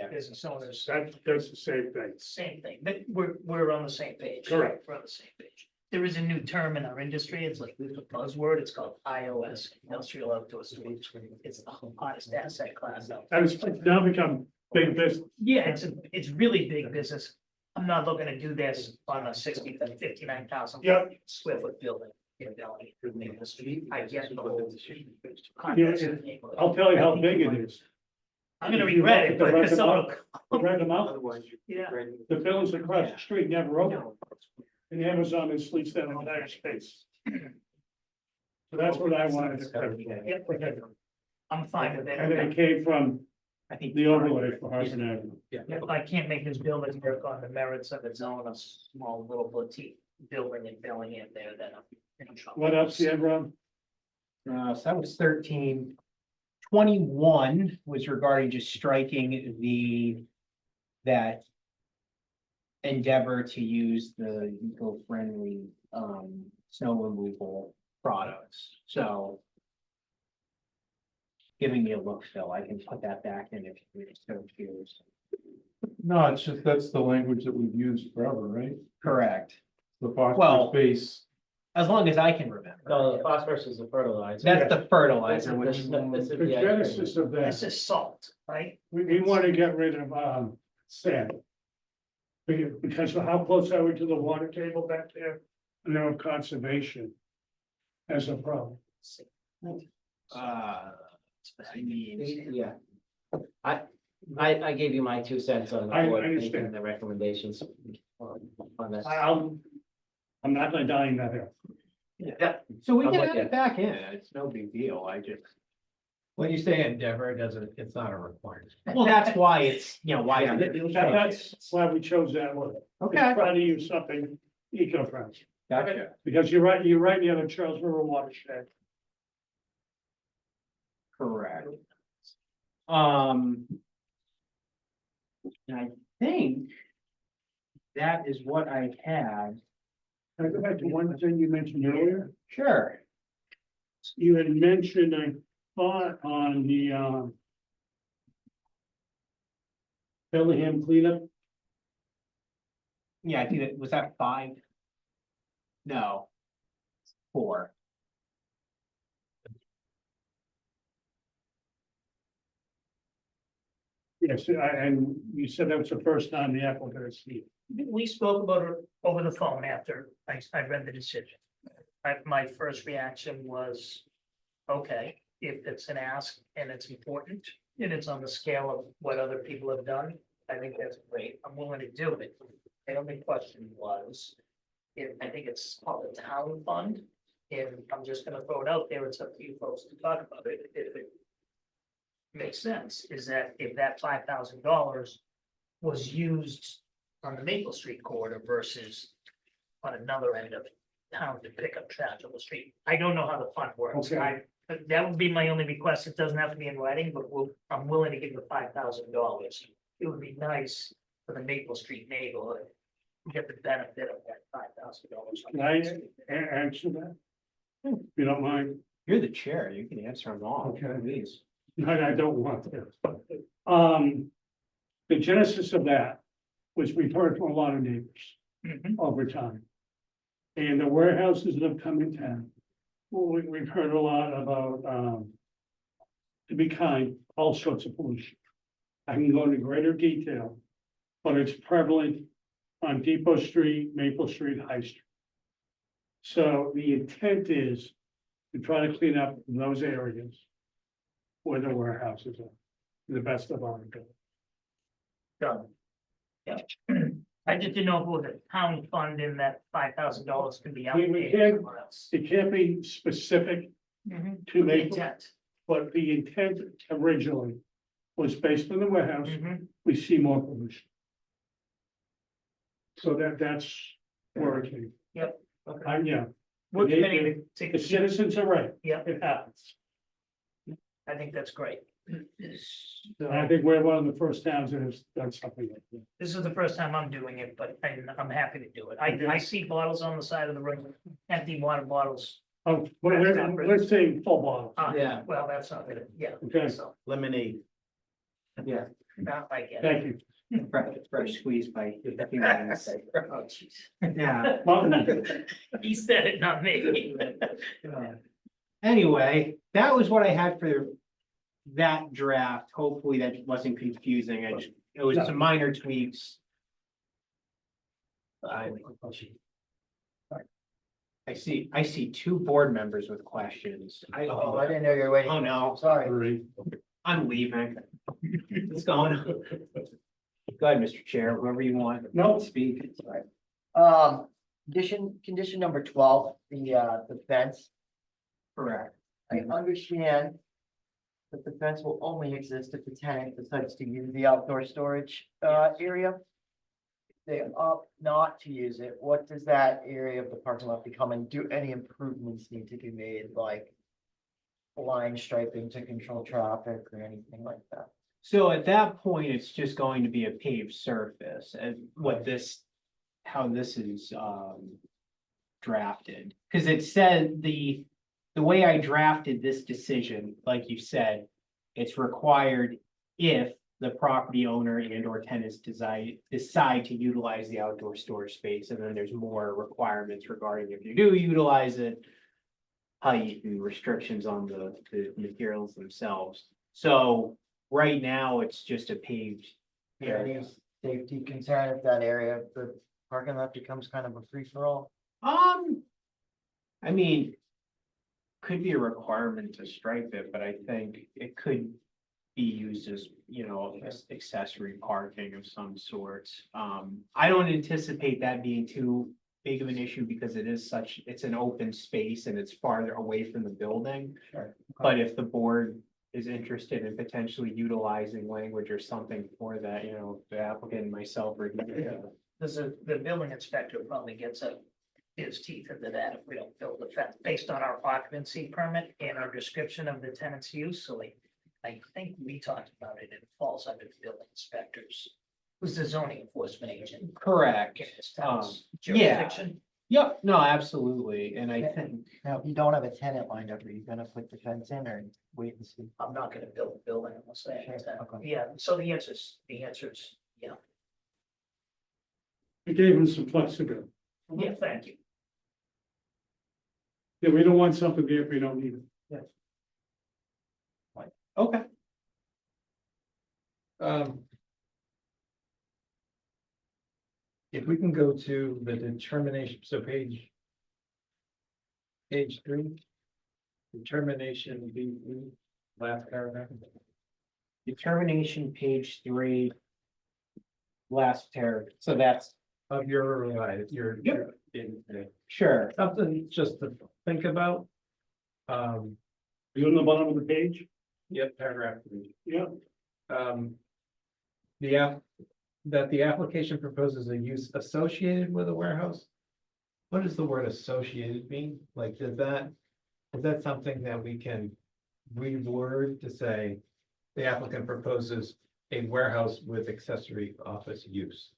S13: business owners,
S2: that does the same thing.
S13: same thing, but we're on the same page.
S2: Correct.
S13: We're on the same page. There is a new term in our industry, it's like a buzzword, it's called IOS, industrial outdoor storage. It's the hottest asset class out there.
S2: And it's now become big business.
S13: Yeah, it's really big business. I'm not looking to do this on a 59,000
S2: Yep.
S13: square foot building. I get the whole.
S2: I'll tell you how big it is.
S13: I'm gonna regret it, but it's all.
S2: Rent them out.
S13: Yeah.
S2: The buildings across the street never open. And Amazon is sleeps that entire space. So that's what I wanted to clarify.
S13: I'm fine with
S2: And then
S13: it.
S2: it came from
S1: I think.
S2: the overlay for Hudson Avenue.
S13: If I can't make this building work on the merits of its own, a small little boutique building in Bellingham there, then I'm in trouble.
S2: What else, you had, Rob?
S1: So that was 13. 21 was regarding just striking that endeavor to use the eco-friendly, snow removal products, so. Giving me a look, Phil, I can put that back in if you're so curious.
S6: No, it's just, that's the language that we've used forever, right?
S1: Correct,
S6: The
S1: Well-
S6: phosphorus base.
S1: as long as I can remember.
S14: No, the phosphorus is the fertilizer.
S1: That's the fertilizer, which,
S14: This is
S2: The
S14: the
S2: genesis of
S13: This
S2: that,
S13: is salt, right?
S2: we want to get rid of, sand. Because of how close are we to the water table back there, and there of conservation as a problem.
S1: I mean,
S14: Yeah. I gave you my 2 cents on the
S2: I
S14: board,
S2: understand.
S14: making the recommendations on this.
S2: I'm not gonna die in that hill.
S14: Yeah,
S1: so we
S14: I'm
S1: can
S14: with
S1: add
S14: you.
S1: it back in, it's no big deal, I just,
S12: When you say endeavor, it doesn't, it's not a requirement.
S1: well, that's why it's, why.
S14: Yeah.
S2: That's why we chose that word.
S1: Okay,
S2: Try to use something eco-friendly,
S1: gotcha.
S2: because you're right near the Charles River watershed.
S1: Correct. And I think that is what I had.
S2: Can I go back to one thing you mentioned earlier?
S1: Sure.
S2: You had mentioned, I thought, on the, Bellingham cleanup,
S1: Yeah, I think that, was that 5? No. 4.
S2: yes, and you said that was the first time the applicant had seen it.
S13: We spoke about it over the phone after I read the decision. My first reaction was, okay, if it's an ask and it's important, and it's on the scale of what other people have done, I think that's great. I'm willing to do it. The only question was, I think it's called a town fund, and I'm just gonna throw it out there, it's up to you folks to talk about it, if it makes sense, is that if that $5,000 was used on the Maple Street corridor versus on another end of town to pick up trash on the street. I don't know how the fund works.
S2: Okay.
S13: That would be my only request. It doesn't have to be in writing, but I'm willing to give the $5,000. It would be nice for the Maple Street neighborhood to get the benefit of that $5,000.
S2: Can I answer that? If you don't mind.
S1: You're the chair, you can answer them all.
S2: Okay.
S1: Please.
S2: I don't want to. The genesis of that was we've heard from a lot of neighbors
S13: Mhm.
S2: over time. And the warehouses that have come in town, well, we've heard a lot about, to be kind, all sorts of pollution. I can go into greater detail, but it's prevalent on Depot Street, Maple Street, High Street. So the intent is to try to clean up those areas where the warehouses are, to the best of our ability.
S13: Done. Yeah. I just didn't know if it was a town fund and that $5,000 could be
S2: We
S13: allocated
S2: can't-
S13: somewhere else.
S2: It can't be specific
S13: Mhm.
S2: to
S13: The
S2: Maple,
S13: intent.
S2: but the intent originally was based on the warehouse,
S13: Mhm.
S2: we see more pollution. So that's where it came.
S13: Yep.
S2: Yeah,
S13: We're
S2: The-
S13: committing to,
S2: the citizens are right,
S13: yeah,
S2: it happens.
S13: I think that's great.
S2: And I think we're one of the first towns that has done something like that.
S13: This is the first time I'm doing it, but I'm happy to do it. I see bottles on the side of the road, empty water bottles.
S2: Oh, but let's say full bottle,
S14: Yeah.
S13: Well, that's not good, yeah.
S2: okay,
S13: So,
S12: Lemonade.
S14: Yeah.
S13: not like it.
S2: thank you.
S1: Fresh squeeze by.
S13: Oh, jeez.
S1: Yeah.
S2: Martin,
S13: He said it, not me.
S1: Anyway, that was what I had for that draft. Hopefully that wasn't confusing. It was some minor tweaks. I see 2 board members with questions.
S14: I didn't know you were waiting.
S1: Oh, no,
S14: Sorry.
S1: I'm leaving. What's going on? Go ahead, Mr. Chair, whoever you want.
S2: No.
S1: to speak.
S14: Condition number 12, the fence.
S1: Correct.
S14: I understand But the fence will only exist if the tenant decides to use the outdoor storage, area. If they opt not to use it, what does that area of the parking lot become, and do any improvements need to be made, like line striping to control traffic or anything like that?
S1: So at that point, it's just going to be a paved surface and what this, how this is, drafted. Cause it said the way I drafted this decision, like you said, it's required if the property owner and or tenants decide to utilize the outdoor storage space. And then there's more requirements regarding if you do utilize it, height and restrictions on the materials themselves. So right now, it's just a paved area.
S14: Any safety concern if that area of the parking lot becomes kind of a free-for-all?
S1: I mean, could be a requirement to stripe it, but I think it could be used as, you know, accessory parking of some sorts. I don't anticipate that being too big of an issue because it's an open space and it's farther away from the building.
S14: Sure.
S1: But if the board is interested in potentially utilizing language or something for that, you know, the applicant and myself or.
S13: The building inspector probably gets his teeth into that if we don't build the fence based on our occupancy permit and our description of the tenant's use. So I think we talked about it. It falls under the building inspectors. Who's the zoning enforcement agent?
S1: Correct.
S13: in this town's
S1: yeah.
S13: jurisdiction.
S1: Yep, no, absolutely. And I think,
S14: Now, if you don't have a tenant lined up, are you gonna put the fence in or wait and see?
S13: I'm not gonna build a building unless I have a tenant.
S14: Okay.
S13: Yeah, so the answer is, yeah.
S2: We gave him some flexibility.
S13: Yeah, thank you.
S2: Yeah, we don't want something there if we don't need it.
S1: okay,
S12: If we can go to the determination, so page 3. Determination B, last paragraph.
S1: determination page 3. Last paragraph, so that's,
S12: Of your,
S1: sure,
S12: something just to think about.
S2: You on the bottom of the page?
S12: Yep, paragraph 3.
S2: Yeah.
S12: That the application proposes a use associated with a warehouse. What does the word associated mean? Like, is that something that we can reword to say the applicant proposes a warehouse with accessory office use?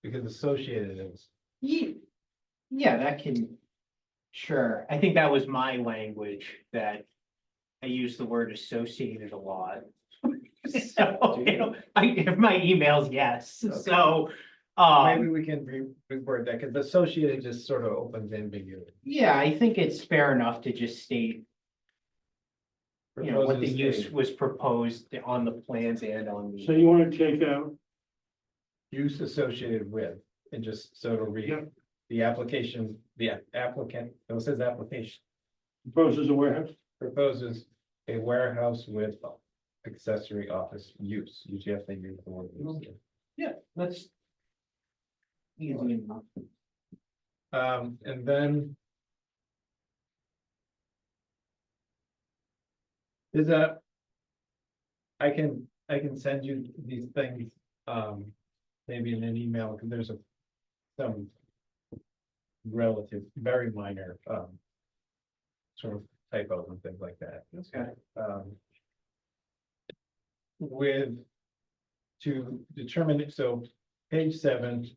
S12: Because associated is,
S1: yeah, that can, sure. I think that was my language that I use the word associated a lot. So, you know, if my emails, yes, so,
S12: maybe we can reword that, because associated just sort of opens ambiguity.
S1: yeah, I think it's fair enough to just state, you know, what the
S12: Proposes
S1: use
S12: a
S1: was proposed on the plans and on
S2: So
S1: the.
S2: you want to take out,
S12: Use associated with, and just so to read,
S2: Yep.
S12: the application, the applicant, it says application,
S2: proposes a warehouse?
S12: proposes a warehouse with accessory office use. Usually have to use the word use.
S1: Yeah, that's. Easy enough.
S12: And then. Is that? I can send you these things, maybe in an email, because there's some relative, very minor, sort of typos and things like that.
S1: Okay.
S12: With, to determine, it, so page 7.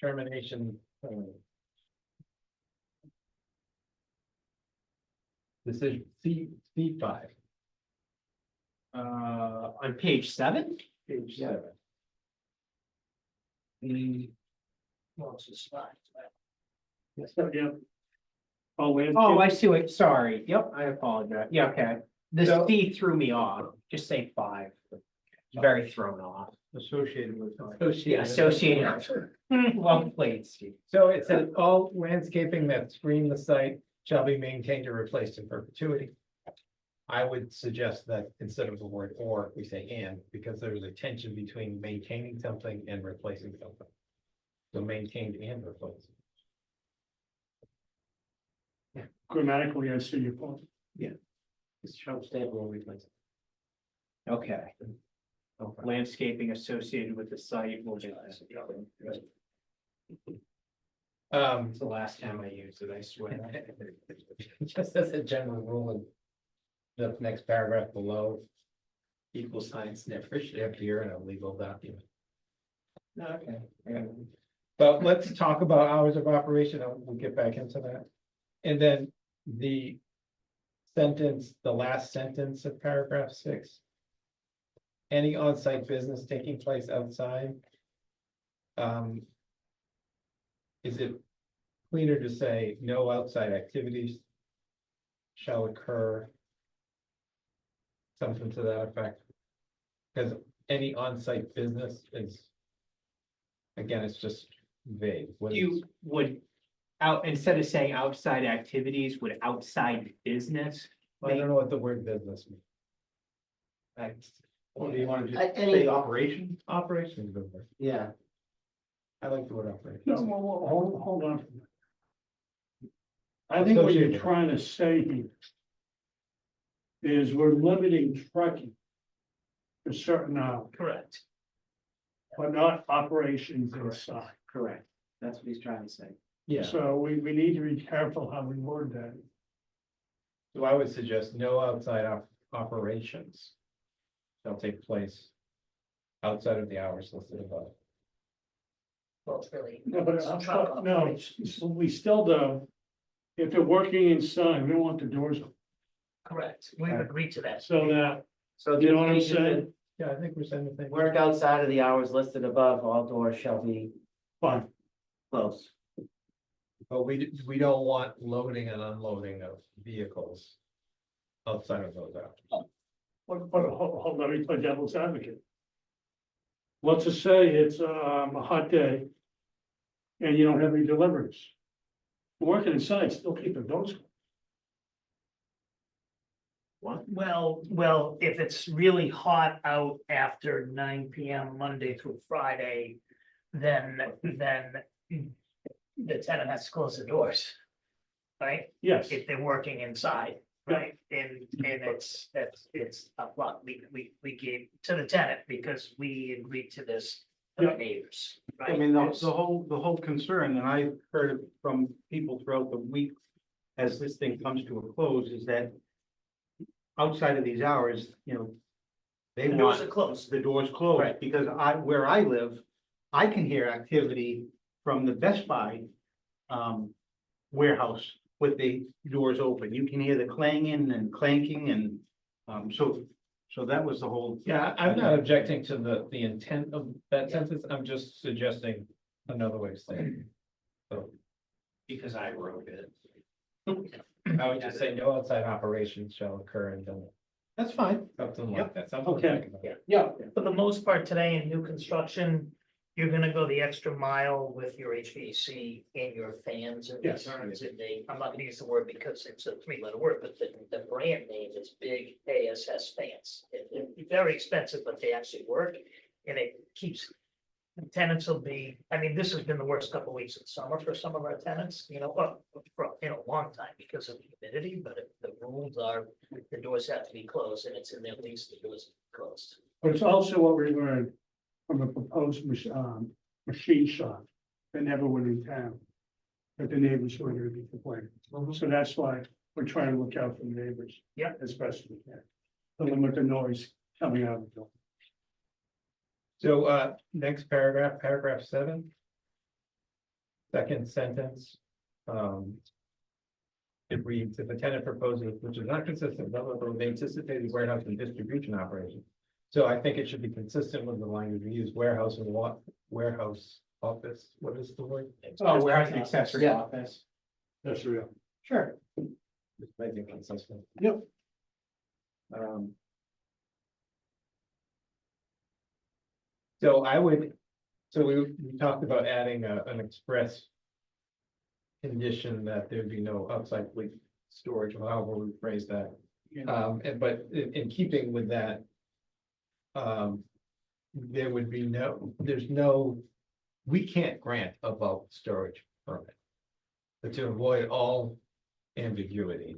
S12: Determination. Decision C5.
S1: On page 7?
S12: Page 7.
S13: Well, it's a slide.
S2: Yeah. Oh, landscape.
S1: Oh, I see what, sorry, yep, I apologize, yeah, okay. The
S12: So-
S1: C threw me off, just say 5. Very thrown off.
S12: Associated with.
S1: Yeah, associated. Well played, Steve.
S12: So it says all landscaping that screen the site shall be maintained or replaced in perpetuity. I would suggest that instead of the word or, we say and, because there's a tension between maintaining something and replacing something. So maintained and replaced.
S2: Grammatically, I see your point.
S14: This Trump stamp will replace.
S1: Okay,
S14: Okay.
S1: landscaping associated with the site will be. It's the last time I used it, I swear.
S12: Just as a general rule, in the next paragraph below, equal signs never should appear in a legal document.
S1: Okay.
S12: But let's talk about hours of operation, and we'll get back into that. And then the sentence, the last sentence of paragraph 6. Any on-site business taking place outside. Is it cleaner to say no outside activities shall occur? Something to that effect. Because any on-site business is, again, it's just vague. What is-
S1: You would, instead of saying outside activities, would outside business?
S12: I don't know what the word business means.
S6: Or do you want to just
S14: Any-
S6: say operation?
S12: Operation is a good word.
S14: Yeah,
S12: I like the word operation.
S2: No, hold on. I think what you're trying to say here is we're limiting trucking to certain hours,
S13: Correct.
S2: but not operations inside.
S1: Correct. That's what he's trying to say.
S12: Yeah,
S2: So we need to be careful how we word that.
S12: so I would suggest no outside operations shall take place outside of the hours listed above.
S13: Well, it's really.
S2: No, but,
S13: truck
S2: no,
S13: operations.
S2: we still do. If they're working inside, we don't want the doors open,
S13: Correct. We've agreed to that.
S2: so that,
S14: so.
S2: you know what I'm
S14: just change it to
S2: saying?
S12: Yeah, I think we're saying the thing.
S14: Work outside of the hours listed above, all doors shall be
S2: Fine.
S14: closed.
S12: But we don't want loading and unloading of vehicles outside of those hours.
S2: But hold, let me play devil's advocate. Let's just say it's a hot day and you don't have any deliveries. Working inside, still keep the doors closed.
S13: Well, if it's really hot out after 9 PM Monday through Friday, then the tenant has to close the doors. Right?
S2: Yes,
S13: If they're working inside, right? And it's a lot, we gave to the tenant because we agreed to this for the neighbors, right?
S11: I mean, the whole concern, and I've heard it from people throughout the week as this thing comes to a close, is that outside of these hours, they
S13: The doors
S11: want
S13: are closed.
S11: the doors closed,
S14: Right.
S11: because where I live, I can hear activity from the Best Buy warehouse with the doors open. You can hear the clanging and clanking and, so that was the whole.
S12: Yeah, I'm not objecting to the intent of that sentence, I'm just suggesting another way to say it. So
S1: Because I wrote it.
S12: I would just say no outside operations shall occur and then
S11: That's fine.
S12: something like
S11: Yep.
S12: that. Something to
S2: Okay.
S12: think about.
S11: Yeah.
S13: For the most part today in new construction, you're gonna go the extra mile with your HVAC and your fans and
S2: Yes.
S13: turns and I'm not gonna use the word because it's a 3-letter word, but the brand name is Big ASS fans. They're very expensive, but they actually work and it keeps. Tenants will be, I mean, this has been the worst couple of weeks of summer for some of our tenants, for a long time because of the humidity, but if the rules are, the doors have to be closed and it's in their lease, the doors are closed.
S2: but it's also what we learned from the proposed machine shop that never went in town. That the neighbors were gonna be complaining. So that's why we're trying to look out for the neighbors.
S13: Yeah.
S2: As best we can. To limit the noise coming out of the building.
S12: So, next paragraph 7. Second sentence. It reads, if a tenant proposes, which is not consistent with the anticipated warehouse and distribution operation. So I think it should be consistent with the language we use, warehouse and warehouse office, what is the word?
S1: Oh, warehouse and accessory
S14: Yeah.
S1: office.
S2: That's real.
S1: Sure.
S12: Just make it consistent.
S2: Yep.
S12: So we talked about adding an express condition that there'd be no outside fleet storage, or however we phrase that. But in keeping with that, there would be we can't grant a bulk storage permit. But to avoid all ambiguity,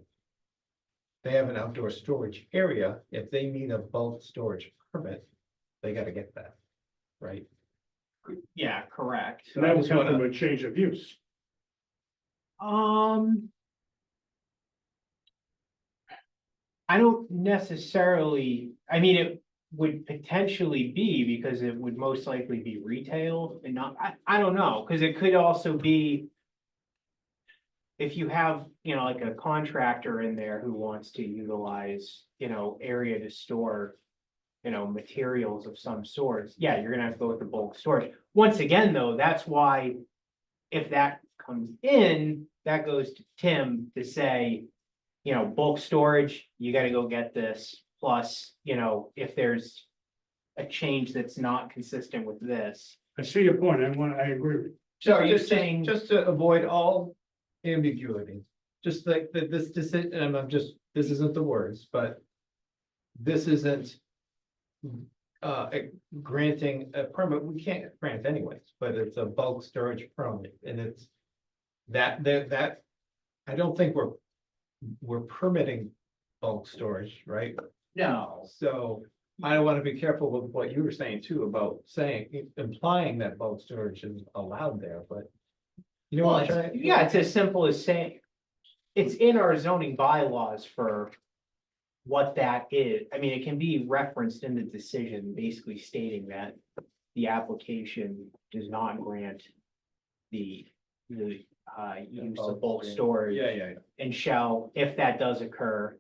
S12: they have an outdoor storage area, if they need a bulk storage permit, they gotta get that, right?
S1: Yeah, correct.
S2: And that would
S12: just
S2: come
S12: wanna-
S2: from a change of use.
S1: I don't necessarily, I mean, it would potentially be because it would most likely be retail and not, I don't know, because it could also be. If you have, like a contractor in there who wants to utilize, area to store. Materials of some sorts, yeah, you're gonna have to go with the bulk storage. Once again, though, that's why. If that comes in, that goes to Tim to say, bulk storage, you gotta go get this. Plus, if there's a change that's not consistent with this.
S2: I see your point, I agree with you.
S1: So are you
S12: Just-
S1: saying,
S12: Just to avoid all ambiguity, just like this decision, and this isn't the words, but this isn't granting a permit, we can't grant anyways, but it's a bulk storage permit, and it's that, I don't think we're permitting bulk storage, right?
S1: no,
S12: So I want to be careful with what you were saying too about implying that bulk storage is allowed there, but you know
S1: well,
S12: what I'm
S1: it's,
S12: trying?
S1: yeah, it's as simple as saying. It's in our zoning bylaws for. What that is, I mean, it can be referenced in the decision, basically stating that. The application does not grant. The use of bulk storage.
S12: Yeah.
S1: And shall, if that does occur.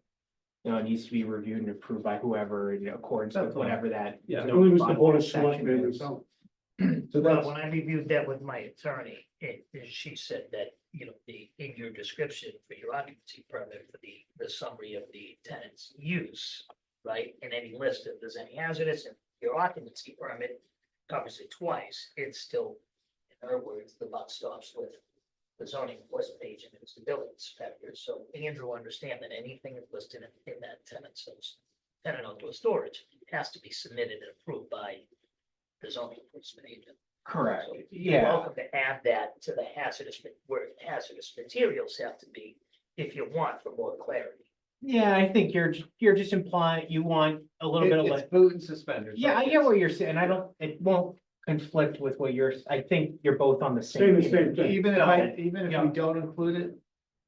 S1: It needs to be reviewed and approved by whoever in accordance with
S12: That's fine.
S1: whatever that.
S12: Yeah.
S2: I believe it's the board of
S1: section
S2: selectmen and
S1: is.
S2: so.
S12: So
S13: Well,
S12: that's,
S13: when I reviewed that with my attorney, she said that, in your description for your occupancy permit for the summary of the tenant's use, right? And any list if there's any hazardous, and your occupancy permit covers it twice, it's still, in her words, the buck stops with the zoning enforcement agent, and it's the building inspector. So Andrew understand that anything listed in that tenant outdoor storage has to be submitted and approved by the zoning enforcement agent.
S1: Correct,
S13: So you're
S1: yeah,
S13: welcome to add that to the where hazardous materials have to be, if you want, for more clarity.
S1: yeah, I think you're just implying you want a little bit of
S12: it's
S1: like,
S12: boot and suspenders.
S1: yeah, I get what you're saying, it won't conflict with what I think you're both on the
S2: Saying
S1: same.
S2: the same
S1: page.
S2: thing.
S12: Even if
S1: Yeah.
S12: we don't include it,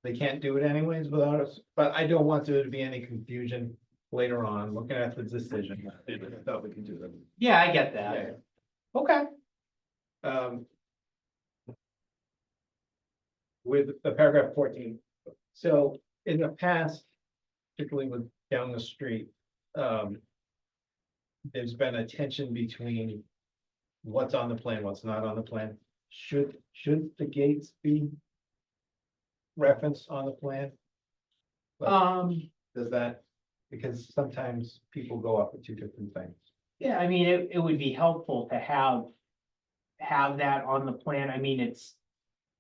S12: they can't do it anyways without us, but I don't want there to be any confusion later on, looking at the decision. I thought we could do that.
S1: Yeah, I get
S12: Yeah.
S1: that, okay.
S12: With the paragraph 14. So in the past, particularly with down the street, there's been a tension between what's on the plan, what's not on the plan. Should the gates be referenced on the plan? Does that, because sometimes people go off with two different things.
S1: Yeah, I mean, it would be helpful to have that on the plan, I mean, it's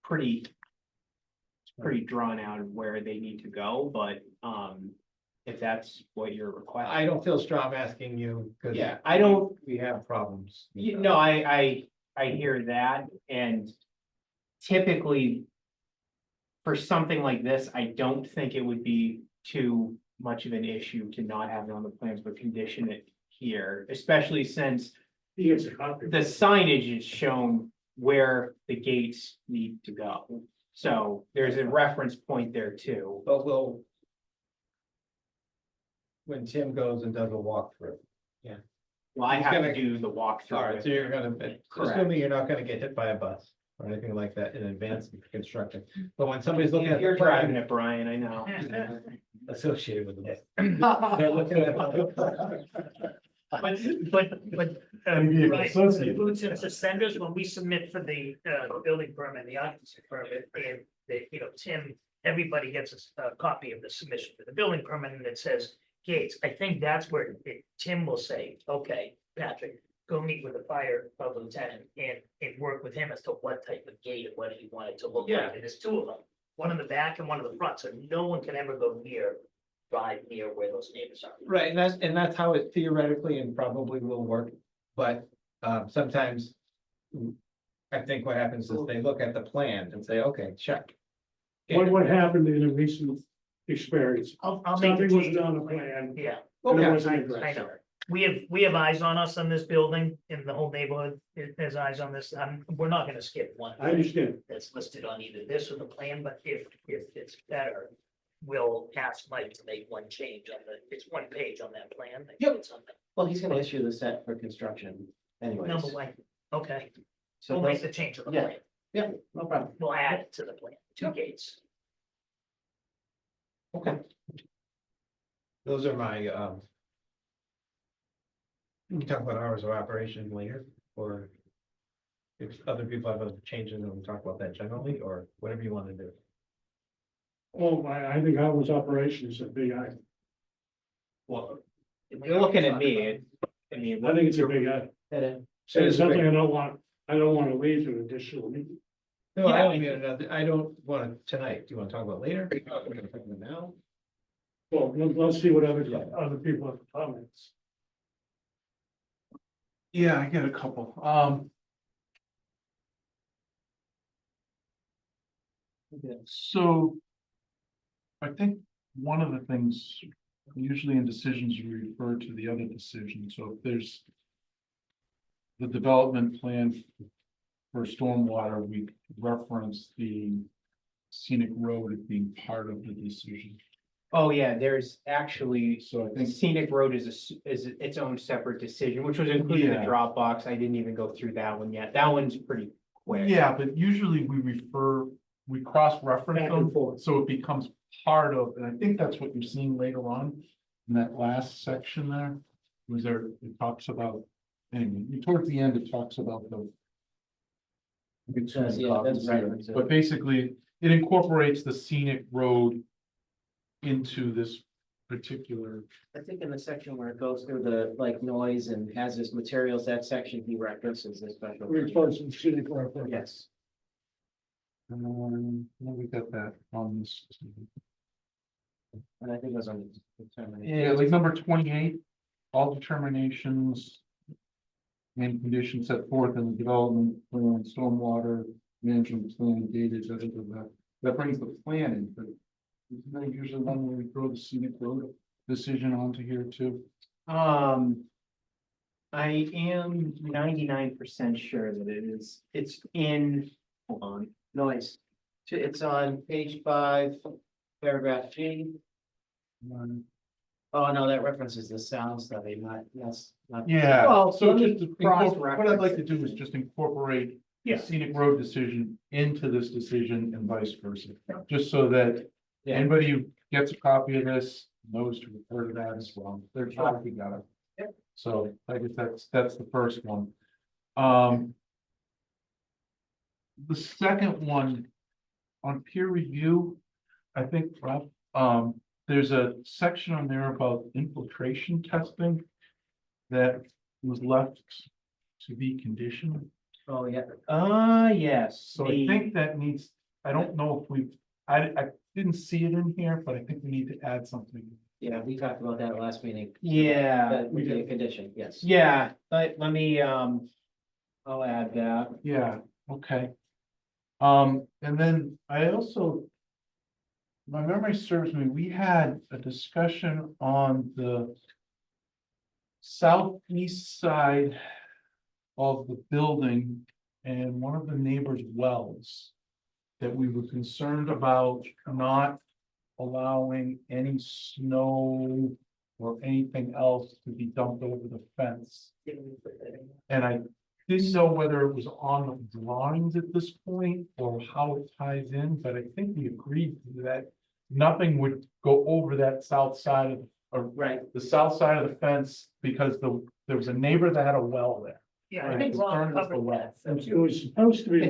S1: pretty drawn out of where they need to go, but, if that's what you're requesting.
S12: I don't feel strong asking you, because
S1: Yeah, I don't,
S12: we have problems.
S1: no, I hear that, and typically. For something like this, I don't think it would be too much of an issue to not have it on the plans, but condition it here, especially since.
S2: He gets a copy.
S1: The signage is shown where the gates need to go. So there's a reference point there too.
S12: But when Tim goes and does a walkthrough.
S1: Well, I
S12: He's
S1: have to
S12: gonna-
S1: do the walkthrough.
S12: All right,
S1: with
S12: so you're
S1: them.
S12: gonna,
S1: Correct.
S12: assuming you're not gonna get hit by a bus or anything like that in advance of construction. But when somebody's looking at
S1: You're
S12: the
S1: driving
S12: plan
S1: it, Brian, I know.
S12: associated with the bus. They're looking at.
S13: But,
S2: Maybe
S13: right,
S2: associated.
S13: boots and suspenders, when we submit for the building permit, the occupancy permit, and Tim, everybody gets a copy of the submission for the building permit, and it says gates. I think that's where Tim will say, okay, Patrick, go meet with the fire lieutenant and work with him as to what type of gate and what he wanted to look
S12: Yeah.
S13: like. And there's two of them, one in the back and one in the front, so no one can ever drive near where those neighbors are.
S12: Right, and that's how it theoretically and probably will work, but sometimes. I think what happens is they look at the plan and say, okay, check.
S2: What happened in a recent experience.
S13: I'll make the
S2: Something was
S13: change.
S2: on the plan,
S13: Yeah,
S2: and it
S1: Okay.
S2: wasn't
S13: I
S2: addressed.
S13: know. We have eyes on us on this building, and the whole neighborhood has eyes on this. We're not gonna skip one.
S2: I understand.
S13: That's listed on either this or the plan, but if it's better, we'll ask Mike to make one change on it's one page on that plan. It's on
S14: Well, he's gonna issue the set for construction anyways.
S13: Number one, okay,
S14: So
S13: we'll make
S14: those-
S13: the change of the
S14: Yeah.
S13: plan.
S14: Yeah, no problem.
S13: We'll add it to the plan, two gates.
S12: Those are my, we can talk about hours of operation later, or if other people have other changes, then we'll talk about that generally, or whatever you want to do.
S2: Well, I think hours operation is a big item.
S12: Well,
S1: You're looking at me, I mean.
S2: I think it's a big item. So it's something I don't want to leave an additional meeting.
S12: no, I
S1: Yeah,
S12: don't mean another, I don't want to tonight. Do you want to talk about later? We're gonna talk about now.
S2: Well, let's see what other people have comments.
S6: Yeah, I get a couple. So I think one of the things, usually in decisions, you refer to the other decision. So if there's the development plan for stormwater, we reference the scenic road as being part of the decision.
S1: Oh, yeah, there's actually,
S6: So I think,
S1: scenic road is its own separate decision, which was included in the
S6: Yeah.
S1: Dropbox. I didn't even go through that one yet. That one's pretty quick.
S6: yeah, but usually we cross-reference
S2: Back and
S6: them,
S2: forth.
S6: so it becomes part of, and I think that's what you're seeing later on in that last section there. Was there, it talks about, anyway, towards the end, it talks about the.
S14: Yeah, that's right.
S6: But basically, it incorporates the scenic road into this particular,
S14: I think in the section where it goes through the like noise and hazardous materials, that section he references this special.
S2: We're close to scenic road.
S14: Yes,
S6: we got that on this.
S14: and I think it was on.
S6: Yeah, like number 28, all determinations. And conditions set forth in the development plan, stormwater management plan dated, that brings the plan in, but. Isn't that usually one where we throw the scenic road decision onto here too?
S1: I am 99% sure that it's in, hold on.
S14: Noise. It's on page 5, paragraph G. Oh, no, that references the sound study, not, yes, not.
S6: Yeah,
S1: Well,
S6: so
S1: let me
S6: just to
S1: cross-reference
S6: what I'd like to do is just incorporate the
S1: Yeah.
S6: scenic road decision into this decision and vice versa. Just so that
S14: Yeah.
S6: anybody who gets a copy of this knows to refer to that as well. They're probably got it. So I guess that's the first one. The second one on peer review, I think, Rob, there's a section on there about infiltration testing that was left to be conditioned.
S14: Oh, yeah.
S1: Yes.
S6: So I think that needs, I don't know if I didn't see it in here, but I think we need to add something.
S14: Yeah, we talked about that last meeting.
S1: Yeah,
S14: That would be a condition, yes.
S1: yeah, let me, I'll add that.
S6: Yeah, okay. And then I also, my memory serves me, we had a discussion on the southeast side of the building and one of the neighbors' wells that we were concerned about not allowing any snow or anything else to be dumped over the fence. And I didn't know whether it was on the drawings at this point or how it ties in, but I think we agreed that nothing would go over that south side of, or
S14: Right.
S6: the south side of the fence because there was a neighbor that had a well there.
S13: Yeah, I think Ron
S6: Concerned with the
S13: covered
S6: well.
S13: that.
S2: It was supposed to be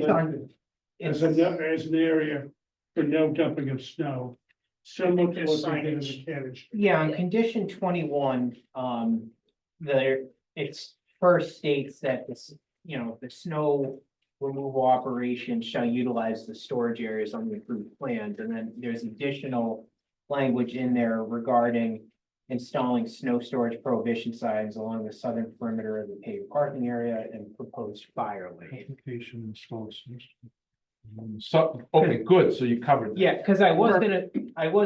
S1: It's
S2: listed as an area for no dumping of snow. Similar to what they did in the carriage.
S1: Yeah, on condition 21, it's first states that this, the snow removal operation shall utilize the storage areas on the approved plans, and then there's additional language in there regarding installing snow storage prohibition signs along the southern perimeter of the paved parking area and proposed fire lane.
S6: Application and source. So, okay, good, so you covered that.
S1: Yeah, because I was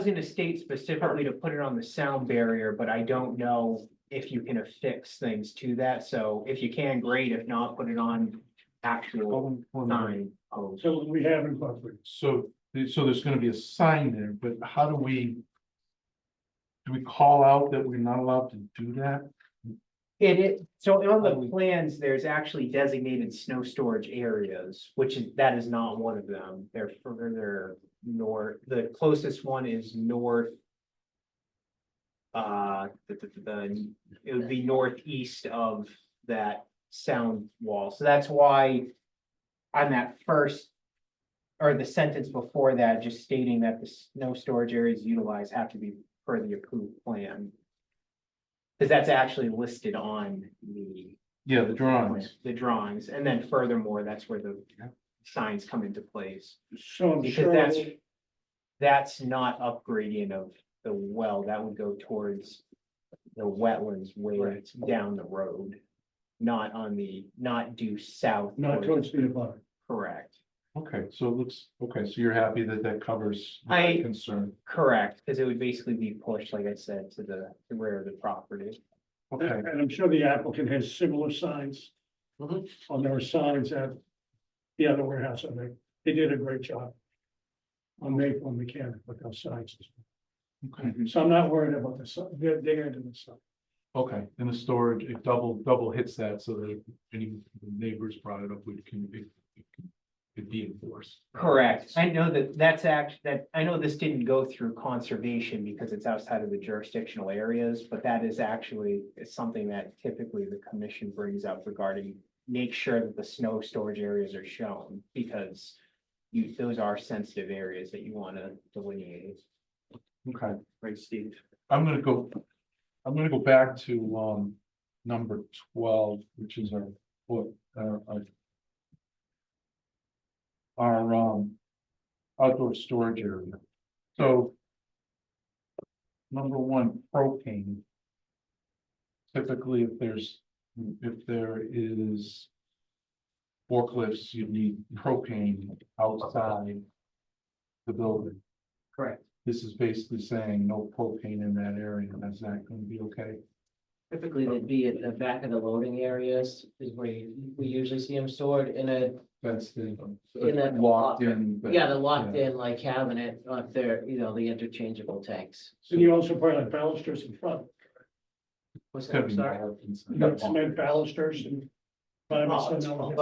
S1: gonna state specifically to put it on the sound barrier, but I don't know if you can affix things to that, so if you can, great, if not, put it on actual sign post.
S2: So we have incorporated.
S6: So there's gonna be a sign there, but how do we? Do we call out that we're not allowed to do that?
S1: So on the plans, there's actually designated snow storage areas, that is not one of them. They're further north, the closest one is north. It would be northeast of that sound wall, so that's why. On that first. Or the sentence before that, just stating that the snow storage areas utilized have to be per the approved plan. Because that's actually listed on
S6: Yeah, the drawings.
S1: the drawings, and then furthermore, that's where the signs come into place.
S2: So I'm
S1: Because
S2: sure.
S1: that's not upgrading of the well, that would go towards the wetlands way down the road. Not due south.
S2: Not towards the above.
S1: Correct,
S6: Okay, so it looks, okay, so you're happy that that covers my concern.
S1: correct, because it would basically be pushed, like I said, to the rear of the property.
S6: Okay,
S2: And I'm sure the applicant has similar signs.
S14: Mhm.
S2: On their signs at the other warehouse, I think, they did a great job. On Maple Mechanic with those signs.
S6: okay,
S2: So I'm not worried about the sign, they're into the sign.
S6: okay, and the storage, it double hits that, so that if any neighbors brought it up, it'd be enforced.
S1: Correct. I know I know this didn't go through conservation because it's outside of the jurisdictional areas, but that is actually something that typically the commission brings up regarding make sure that the snow storage areas are shown because those are sensitive areas that you want to delineate.
S6: Okay,
S1: Right, Steve?
S6: I'm gonna go back to, number 12, which is our outdoor storage area. So number one, propane. Typically, if there is forklifts, you need propane outside the building.
S14: Correct.
S6: This is basically saying no propane in that area. Is that going to be okay?
S14: Typically, they'd be at the back of the loading areas is where we usually see them stored in a,
S6: That's the
S14: In that
S6: locked in. but-
S14: yeah, the locked in like cabinet, if they're, the interchangeable tanks.
S2: And you also put like balusters in front,
S14: What's
S6: It's
S14: that?
S6: gonna
S14: I'm
S6: be
S14: sorry.
S6: more inside.
S2: you know, cement balusters and. But I'm saying no,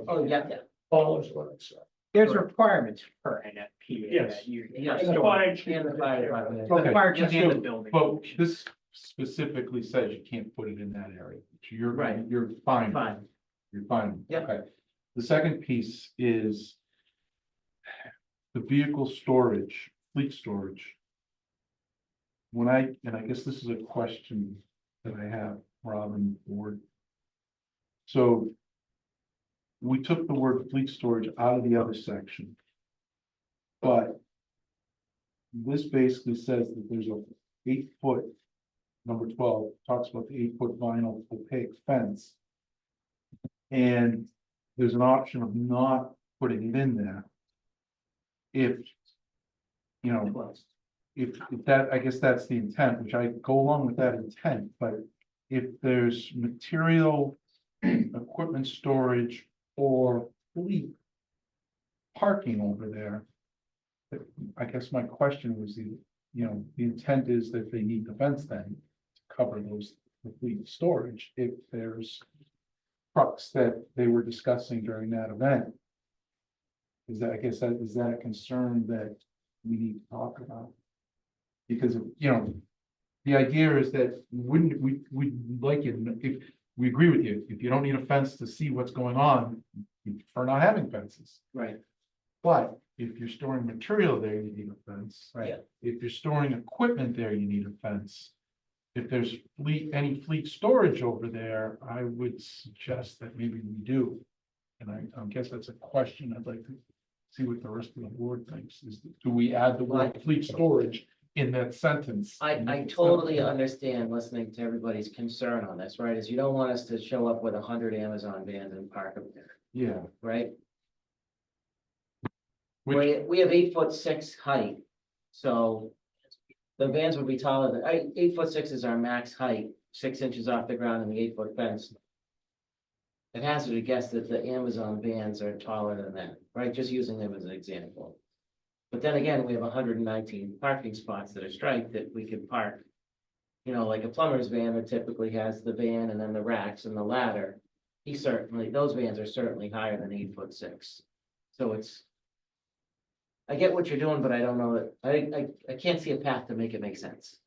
S14: Oh, yeah, yeah.
S2: follows what I said.
S1: There's requirements per NFPA
S2: Yes.
S1: that you.
S14: Yes.
S2: And the fire chief-
S14: And the fire department.
S1: For the
S6: Okay,
S1: fire chief and the
S6: so-
S1: building.
S6: But this specifically says you can't put it in that area. So
S14: Right.
S6: You're fine.
S14: Fine.
S6: You're fine.
S14: Yep.
S6: Okay. The second piece is the vehicle storage, fleet storage. And I guess this is a question that I have, Robin, Ward. So we took the word fleet storage out of the other section. But this basically says that there's a 8-foot, number 12, talks about the 8-foot vinyl opaque fence. And there's an option of not putting it in there. If, if that, I guess that's the intent, which I go along with that intent, but if there's material, equipment storage or fleet parking over there, I guess my question was the intent is that they need the fence then to cover the fleet storage if there's trucks that they were discussing during that event. Is that a concern that we need to talk about? Because, the idea is that we'd like it, if we agree with you, if you don't need a fence to see what's going on, you prefer not having fences.
S14: Right.
S6: But if you're storing material there, you need a fence.
S14: Right.
S6: If you're storing equipment there, you need a fence. If there's any fleet storage over there, I would suggest that maybe we do. And I guess that's a question I'd like to see what the rest of the board thinks, is do we add the word fleet storage in that sentence?
S14: I totally understand listening to everybody's concern on this, right? Is you don't want us to show up with 100 Amazon vans and park them there,
S6: Yeah,
S14: right? We have 8'6" height, so. The vans would be taller than, 8'6" is our max height, 6 inches off the ground in the 8-foot fence. It has to guess that the Amazon vans are taller than that, right? Just using them as an example. But then again, we have 119 parking spots that are striped that we can park. You know, like a plumber's van that typically has the van and then the racks and the ladder. Those vans are certainly higher than 8'6". So it's. I get what you're doing, but I don't know that, I can't see a path to make it make sense.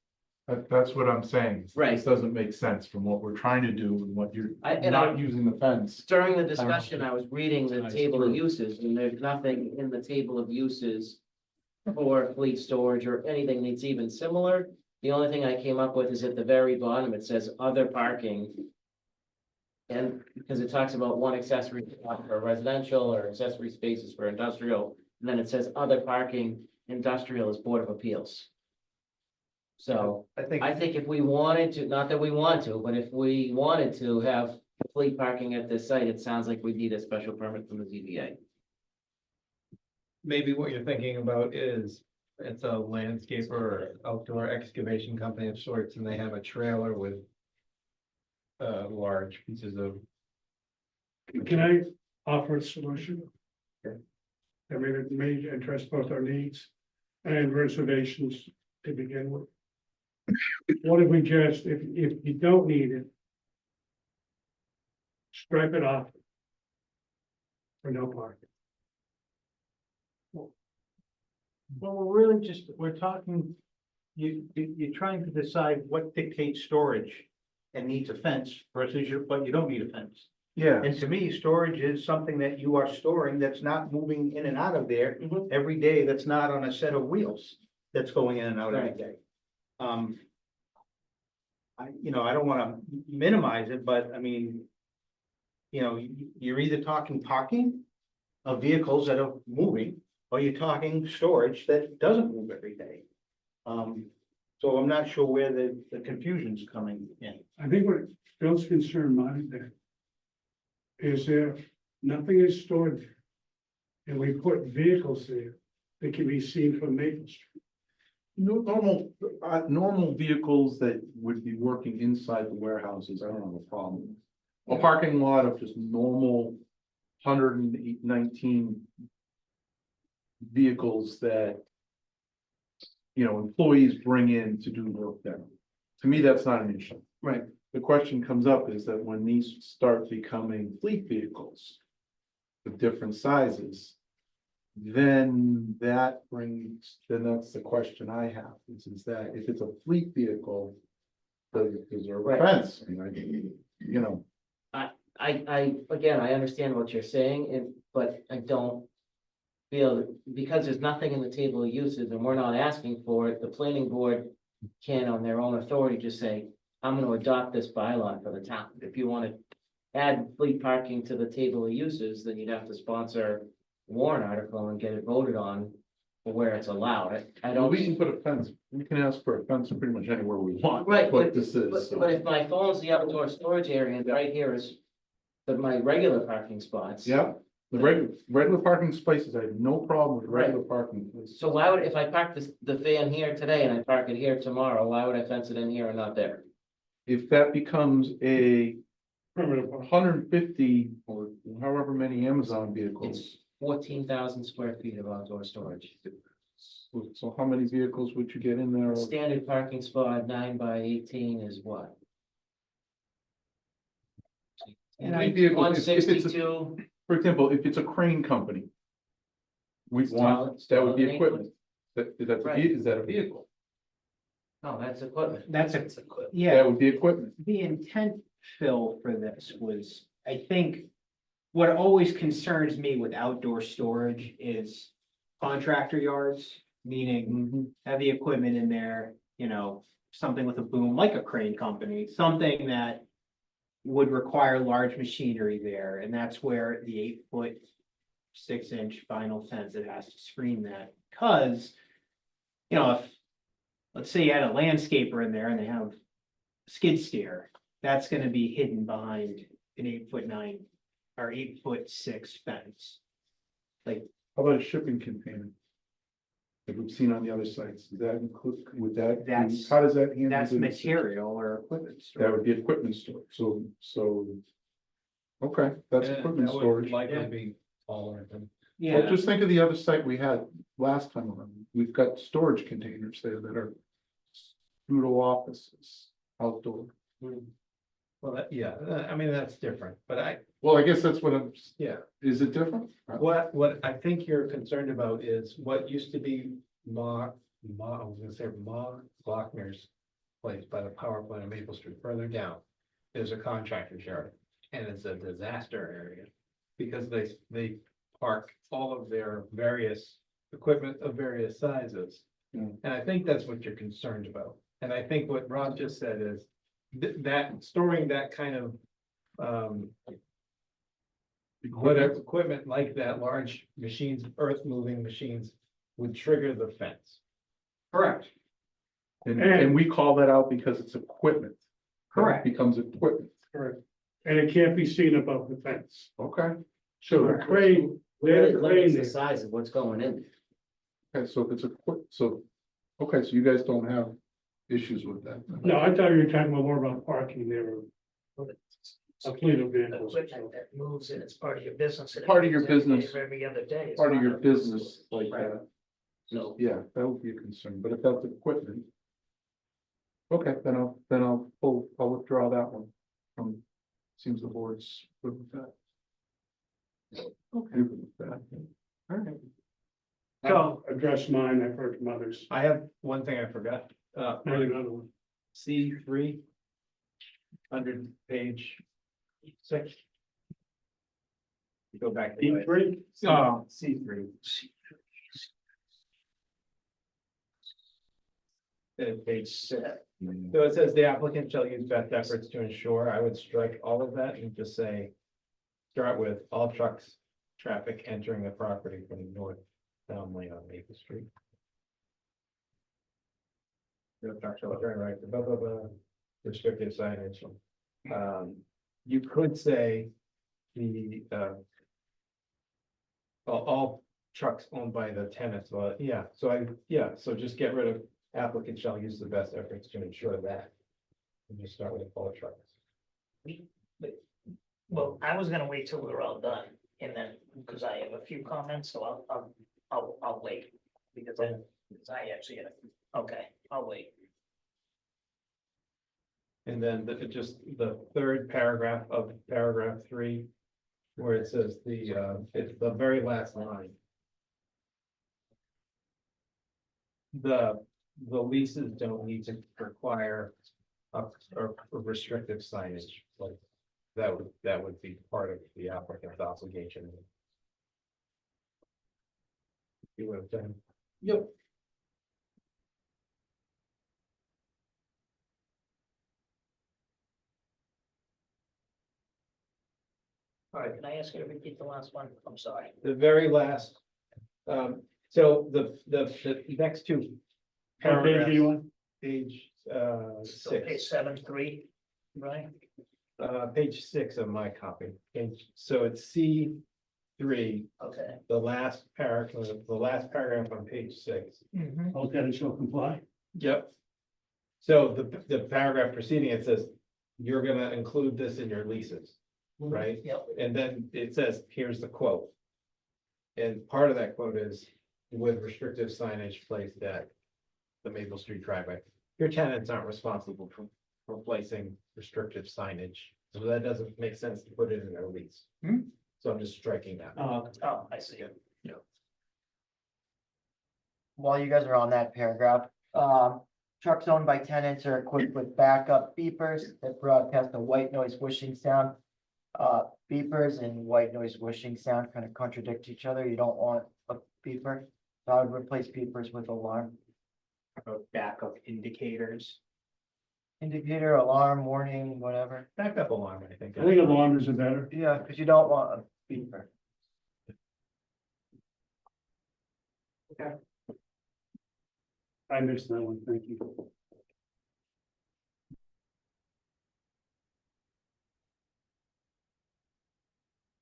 S6: That's what I'm saying.
S14: Right.
S6: This doesn't make sense from what we're trying to do and what you're
S14: And
S6: not using the fence.
S14: During the discussion, I was reading the
S6: Nice
S14: table of
S6: through.
S14: uses, and there's nothing in the table of uses for fleet storage or anything that's even similar. The only thing I came up with is at the very bottom, it says other parking. And because it talks about one accessory spot for residential or accessory spaces for industrial, and then it says other parking, industrial is Board of Appeals. So
S11: I think,
S14: I think if we wanted to, not that we want to, but if we wanted to have fleet parking at this site, it sounds like we need a special permit from the ZBA.
S12: Maybe what you're thinking about is it's a landscaper or outdoor excavation company of sorts, and they have a trailer with large pieces of.
S2: Can I offer a solution? I mean, it may address both our needs and reservations to begin with. What if we just, if you don't need it, stripe it off for no parking?
S11: well, we're really just, we're talking, you're trying to decide what dictates storage and needs a fence versus but you don't need a fence.
S6: Yeah,
S11: And to me, storage is something that you are storing that's not moving in and out of there
S14: Mhm.
S11: every day, that's not on a set of wheels, that's going in and out every
S14: Right.
S11: day. I don't wanna minimize it, but I mean, you're either talking parking of vehicles that are moving, or you're talking storage that doesn't move every day. So I'm not sure where the confusion's coming in.
S2: I think what Phil's concern might be is if nothing is stored there and we put vehicles there that can be seen from Maple Street.
S6: normal vehicles that would be working inside the warehouses, I don't have a problem. A parking lot of just normal 119 vehicles that employees bring in to do work there. To me, that's not an issue.
S14: Right.
S6: The question comes up is that when these start becoming fleet vehicles of different sizes, then that's the question I have, is that if it's a fleet vehicle, is there a
S14: Right.
S6: fence?
S14: Again, I understand what you're saying, but I don't feel that because there's nothing in the table of uses and we're not asking for it, the planning board can on their own authority just say, I'm gonna adopt this bylaw for the town. If you want to add fleet parking to the table of uses, then you'd have to sponsor a warrant article and get it voted on for where it's allowed. I don't.
S6: We can put a fence, we can ask for a fence pretty much anywhere we want.
S14: Right,
S6: That's what
S14: but,
S6: this is.
S14: but if my phone's the outdoor storage area and right here is my regular parking spots.
S6: Yeah, the regular parking spaces, I have no problem with regular parking places.
S14: So why would, if I park the van here today and I park it here tomorrow, why would I fence it in here and not there?
S6: If that becomes a
S2: Primitive parking.
S6: 150 or however many Amazon vehicles,
S14: It's 14,000 square feet of outdoor storage.
S6: so how many vehicles would you get in there?
S14: Standard parking spot 9 by 18 is what?
S6: Three vehicles, if it's a-
S14: 162,
S6: For example, if it's a crane company, we
S14: It's
S6: want,
S14: taller-
S6: that would be
S14: taller than
S6: equipment.
S14: Right.
S6: Is that a vehicle?
S14: no, that's equipment.
S1: That's yeah.
S6: That would be equipment.
S1: The intent, Phil, for this was, I think, what always concerns me with outdoor storage is contractor yards, meaning heavy equipment in there, something with a boom, like a crane company, something that would require large machinery there, and that's where the 8-foot, 6-inch vinyl fence, it has to screen that, because, if, let's say you had a landscaper in there and they have skid steer, that's gonna be hidden behind an 8'9" or 8'6" fence. Like,
S6: How about a shipping container? That we've seen on the other sites, does that include, would that,
S1: That's-
S6: how does that handle?
S1: That's
S6: the-
S1: material or equipment
S6: That would
S1: storage.
S6: be equipment storage, so. Okay, that's equipment storage.
S12: Likely be taller than.
S1: Yeah.
S6: Well, just think of the other site we had last time around. We've got storage containers there that are pseudo offices outdoor.
S12: Well, I mean, that's different, but
S6: Well, I guess that's what I'm,
S12: yeah,
S6: is it different?
S12: what I think you're concerned about is what used to be I was gonna say Glockner's place by the power plant on Maple Street, further down. There's a contractor's yard, and it's a disaster area, because they park all of their various equipment of various sizes.
S6: Yeah.
S12: And I think that's what you're concerned about, and I think what Rob just said is that storing that kind of, whatever equipment like that, large machines, earth moving machines would trigger the fence.
S1: Correct.
S6: And we call that out because it's equipment. That
S1: Correct.
S6: Becomes equipment.
S2: Correct. And it can't be seen above the fence.
S6: Okay.
S2: So the crane, where
S14: Really
S2: the
S14: limits
S2: crane
S14: the
S2: is,
S14: size of what's going in.
S6: Okay, so if it's okay, so you guys don't have issues with that?
S2: no, I thought you were talking more about parking there. A fleet of vehicles.
S13: Equipment that moves and it's part of your business. and it
S6: Part of your
S13: moves every day
S6: business.
S13: of Every other day. It's
S6: Part of
S13: not
S6: your
S13: a-
S6: business like
S1: Right.
S6: that.
S14: So
S6: Yeah, that would be a concern, but if that's equipment. Okay, then I'll withdraw that one. Seems the board's good with that. Okay. Good with that. All right.
S2: I'll address mine, I've heard from others.
S12: I have one thing I forgot,
S2: Maybe another one.
S12: C3. Under page 6. You go back. to
S2: E3?
S12: C3. Page 6. So it says the applicant shall use best efforts to ensure, I would strike all of that and just say. Start with all trucks, traffic entering the property from north down lane on Maple Street. The trucks shall turn right, blah, blah, blah, restrictive signage. You could say the, all trucks owned by the tenants, well, so just get rid of applicant shall use the best efforts to ensure that. And just start with all trucks.
S13: Well, I was gonna wait till we were all done and then, because I have a few comments, so I'll wait. Because I actually, okay, I'll wait.
S12: And then just the third paragraph of paragraph 3, where it says it's the very last line. The leases don't need to require a restrictive signage, like that would be part of the applicant's obligation. You would have done.
S1: Yep.
S13: All right, can I ask you to repeat the last one? I'm sorry.
S12: The very last, so the next two
S2: What page are you
S12: paragraphs,
S2: on?
S12: page,
S13: So page
S12: 6,
S13: 7.3, right?
S12: page 6 of my copy. So it's C3,
S13: Okay.
S12: the last paragraph on page 6.
S2: All tenants shall comply.
S12: Yep. So the paragraph preceding it says, you're gonna include this in your leases, right?
S13: Yep.
S12: And then it says, here's the quote. And part of that quote is with restrictive signage placed at the Maple Street driveway. Your tenants aren't responsible for replacing restrictive signage, so that doesn't make sense to put it in their lease. So I'm just striking that.
S13: Oh, I see.
S15: While you guys are on that paragraph, trucks owned by tenants are equipped with backup beepers that broadcast a white noise whooshing sound. Beepers and white noise whooshing sound kind of contradict each other. You don't want a beeper. So I would replace beepers with alarm.
S1: Backup indicators.
S15: Indicator, alarm, warning, whatever.
S12: Backup alarm, I think.
S2: I think alarms are better.
S15: Yeah, because you don't want a beeper.
S2: I missed that one, thank you.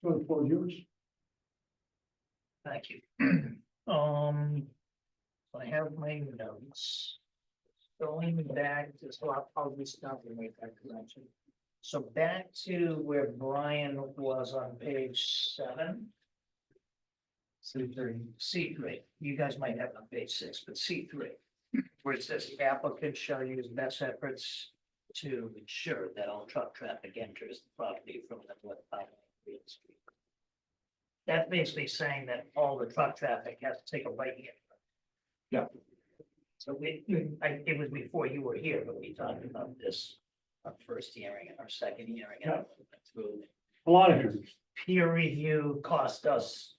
S2: So the floor is yours.
S13: Thank you. I have my notes. Going back to, so I'll restart and make that correction. So back to where Brian was on page 7. C3, you guys might have it on page 6, but C3, where it says the applicant shall use best efforts to ensure that all truck traffic enters the property from the north side of Green Street. That's basically saying that all the truck traffic has to take a right hand.
S6: Yeah.
S13: So it was before you were here, but we talked about this, our first hearing and our second hearing. And
S2: Yeah.
S13: through
S2: A lot of hearings.
S13: peer review cost us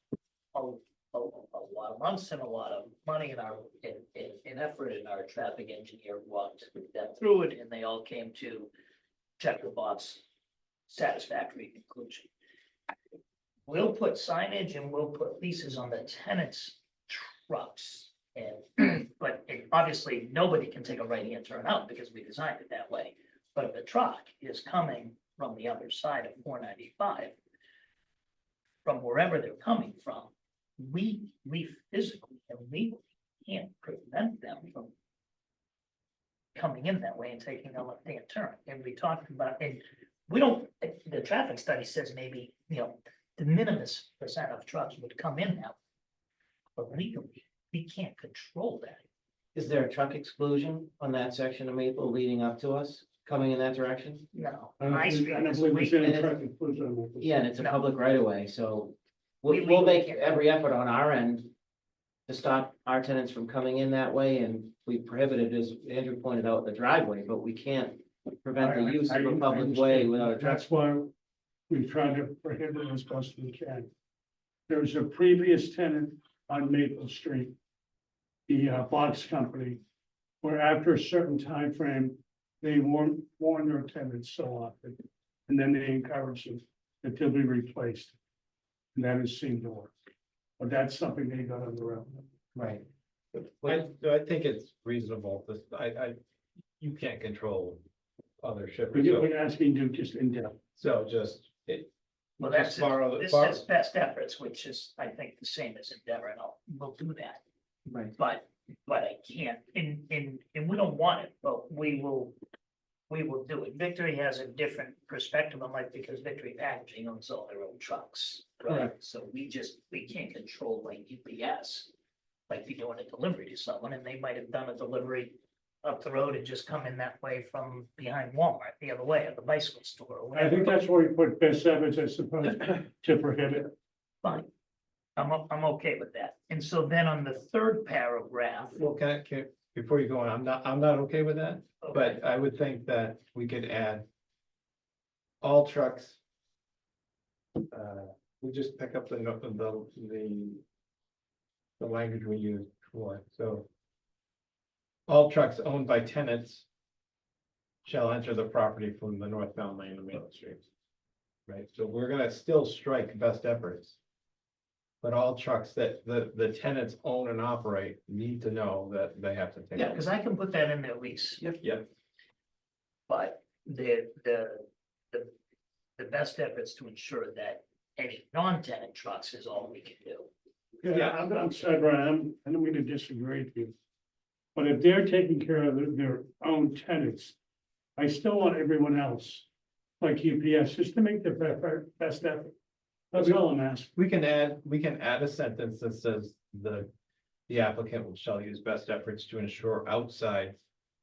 S13: a lot of months and a lot of money in effort, and our traffic engineer walked them through it, and they all came to check the box satisfactory conclusion. We'll put signage and we'll put leases on the tenants' trucks. And, but obviously, nobody can take a right-hand turn out because we designed it that way. But if the truck is coming from the other side of 495, from wherever they're coming from, we physically and legally can't prevent them from coming in that way and taking a left-hand turn. And we talked about, and we don't, the traffic study says maybe, the minimus percent of trucks would come in now. But legally, we can't control that.
S14: Is there a truck exclusion on that section of Maple leading up to us, coming in that direction?
S13: No.
S2: I don't
S13: High
S2: believe-
S13: Street
S2: I don't
S13: is
S2: believe there's any
S14: way-
S2: traffic inclusion on that.
S14: Yeah, and it's a
S13: No.
S14: public right of way, so
S13: We
S14: we'll make
S13: legally can't.
S14: every effort on our end to stop our tenants from coming in that way, and we prohibited, as Andrew pointed out, the driveway, but we can't prevent the use of a public way without a truck.
S2: That's why we try to prohibit it as best we can. There's a previous tenant on Maple Street, the box company, where after a certain time frame, they warn their tenants so often, and then they encourage them that they'll be replaced. And that has seemed to work. But that's something they got on their own.
S14: Right.
S12: I think it's reasonable, this, you can't control other shippers,
S2: We're asking you just in depth.
S12: so just,
S13: Well, that's,
S12: borrow,
S13: this
S12: borrow,
S13: says best efforts, which is, I think, the same as Endeavor, and we'll do that.
S14: Right.
S13: But I can't, and we don't want it, but we will do it. Victory has a different perspective on life because Victory Packaging owns all their own trucks, right?
S14: Correct.
S13: So we can't control like UPS, like be doing a delivery to someone, and they might have done a delivery up the road and just come in that way from behind Walmart, the other way, at the bicycle store or
S2: I think
S13: whatever.
S2: that's where we put best efforts, I suppose, to prohibit.
S13: Fine. I'm okay with that. And so then on the third paragraph.
S12: well, before you go on, I'm not okay with that,
S13: Okay.
S12: but I would think that we could add all trucks. We just pick up the language we used before, so. All trucks owned by tenants shall enter the property from the northbound lane of Main Street. Right, so we're gonna still strike best efforts. But all trucks that the tenants own and operate need to know that they have to take.
S13: Yeah, because I can put that in their lease.
S12: Yep.
S13: But the best efforts to ensure that any non-tenant trucks is all we can do.
S2: Yeah, I'm sorry, Brian, I don't mean to disagree with you. But if they're taking care of their own tenants, I still want everyone else, like UPS, just to make their best effort. That's all I'm asking.
S12: We can add a sentence that says the applicant shall use best efforts to ensure outside.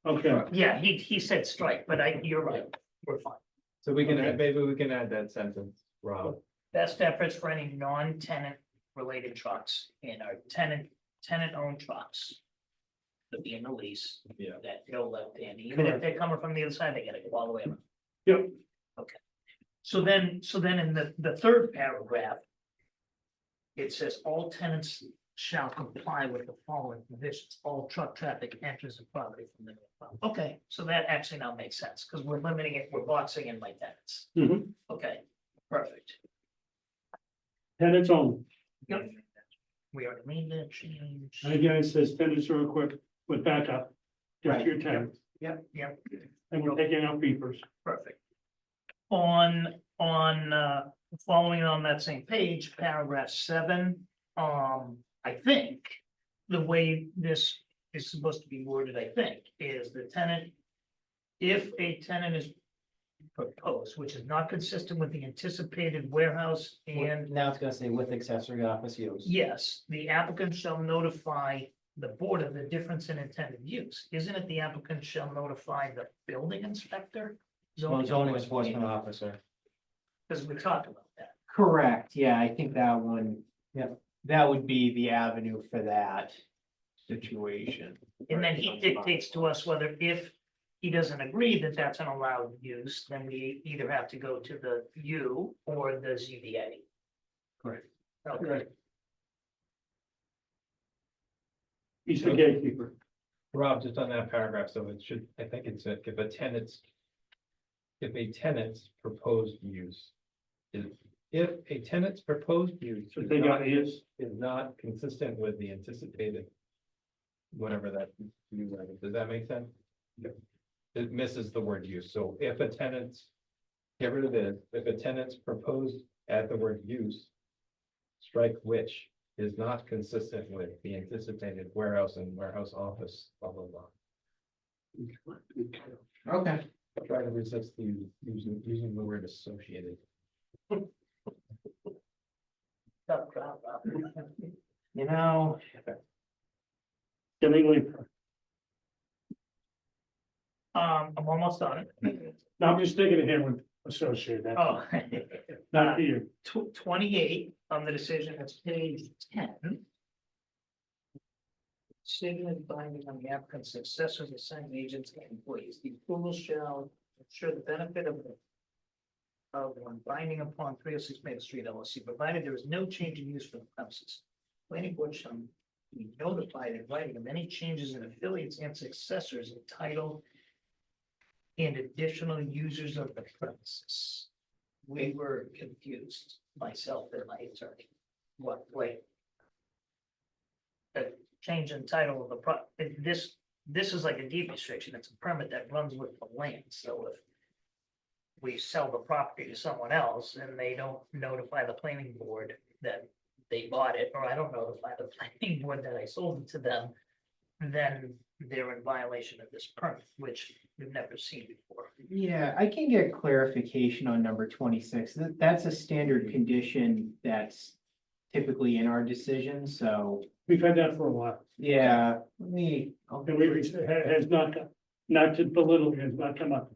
S2: Okay,
S13: Yeah, he said strike, but you're right, we're fine.
S12: So we can
S2: Okay.
S12: add, maybe we can add that sentence, Rob.
S13: Best efforts for any non-tenant related trucks and our tenant-owned trucks. To be in the lease.
S12: Yeah.
S13: That go left hand, even if they're coming from the other side, they gotta go all the way around.
S2: Yep.
S13: Okay. So then in the third paragraph. It says all tenants shall comply with the following conditions. All truck traffic enters the property from the northbound. Okay, so that actually now makes sense, because we're limiting it, we're boxing in by tenants.
S2: Mhm.
S13: Okay, perfect.
S2: tenants only.
S13: Yep. We already made that change.
S2: And again, it says tenants are equipped with backup. Just
S14: Right.
S2: your tenant,
S13: Yep.
S2: and we're taking out beepers.
S13: Perfect. On following on that same page, paragraph 7, I think, the way this is supposed to be worded, I think, is the tenant. If a tenant is proposed, which is not consistent with the anticipated warehouse and.
S14: Now it's gonna say with accessory office use.
S13: Yes, the applicant shall notify the board of the difference in intended use. Isn't it the applicant shall notify the building inspector?
S14: Well, zoning enforcement officer.
S13: Because we talked about that.
S1: Correct, yeah, I think that one.
S14: Yep.
S1: That would be the avenue for that situation.
S13: And then he dictates to us whether if he doesn't agree that that's an allowed use, then we either have to go to the U or the ZBA.
S2: Correct.
S13: Okay,
S2: He's the gatekeeper.
S12: Rob, just on that paragraph, so it should, I think it's if a tenant's. If a tenant's proposed use is, if a tenant's proposed use
S2: So
S12: is
S2: they got
S12: not,
S2: his,
S12: is not consistent with the anticipated. Whatever that, does that make sense? It misses the word use, so if a tenant's. Get rid of it, if a tenant's proposed, add the word use. Strike which is not consistent with the anticipated warehouse and warehouse office, blah, blah, blah.
S1: Okay.
S12: Try to resist the using the word associated.
S13: tough crowd, Rob.
S1: You know,
S2: getting late.
S13: I'm almost done.
S2: Now I'm just thinking of him with associated, that's
S13: Oh.
S2: not here.
S13: 28 on the decision, that's page 10. Statement of binding on the applicant's successors, assigned agents, and employees. The approval shall ensure the benefit of one binding upon 306 Maple Street LLC, provided there is no change in use for the premises. Planning board shall be notified in writing of any changes in affiliates and successors entitled and additional users of the premises. We were confused, myself and my attorney. What, wait. The change in title of the this is like a deed restriction, it's a permit that runs with the land, so if we sell the property to someone else and they don't notify the planning board that they bought it, or I don't notify the planning board that I sold it to them, then they're in violation of this permit, which we've never seen before.
S1: yeah, I can get clarification on number 26. That's a standard condition that's typically in our decision, so,
S2: We've had that for a while.
S1: yeah, let me.
S2: And has not to belittle, has not come up.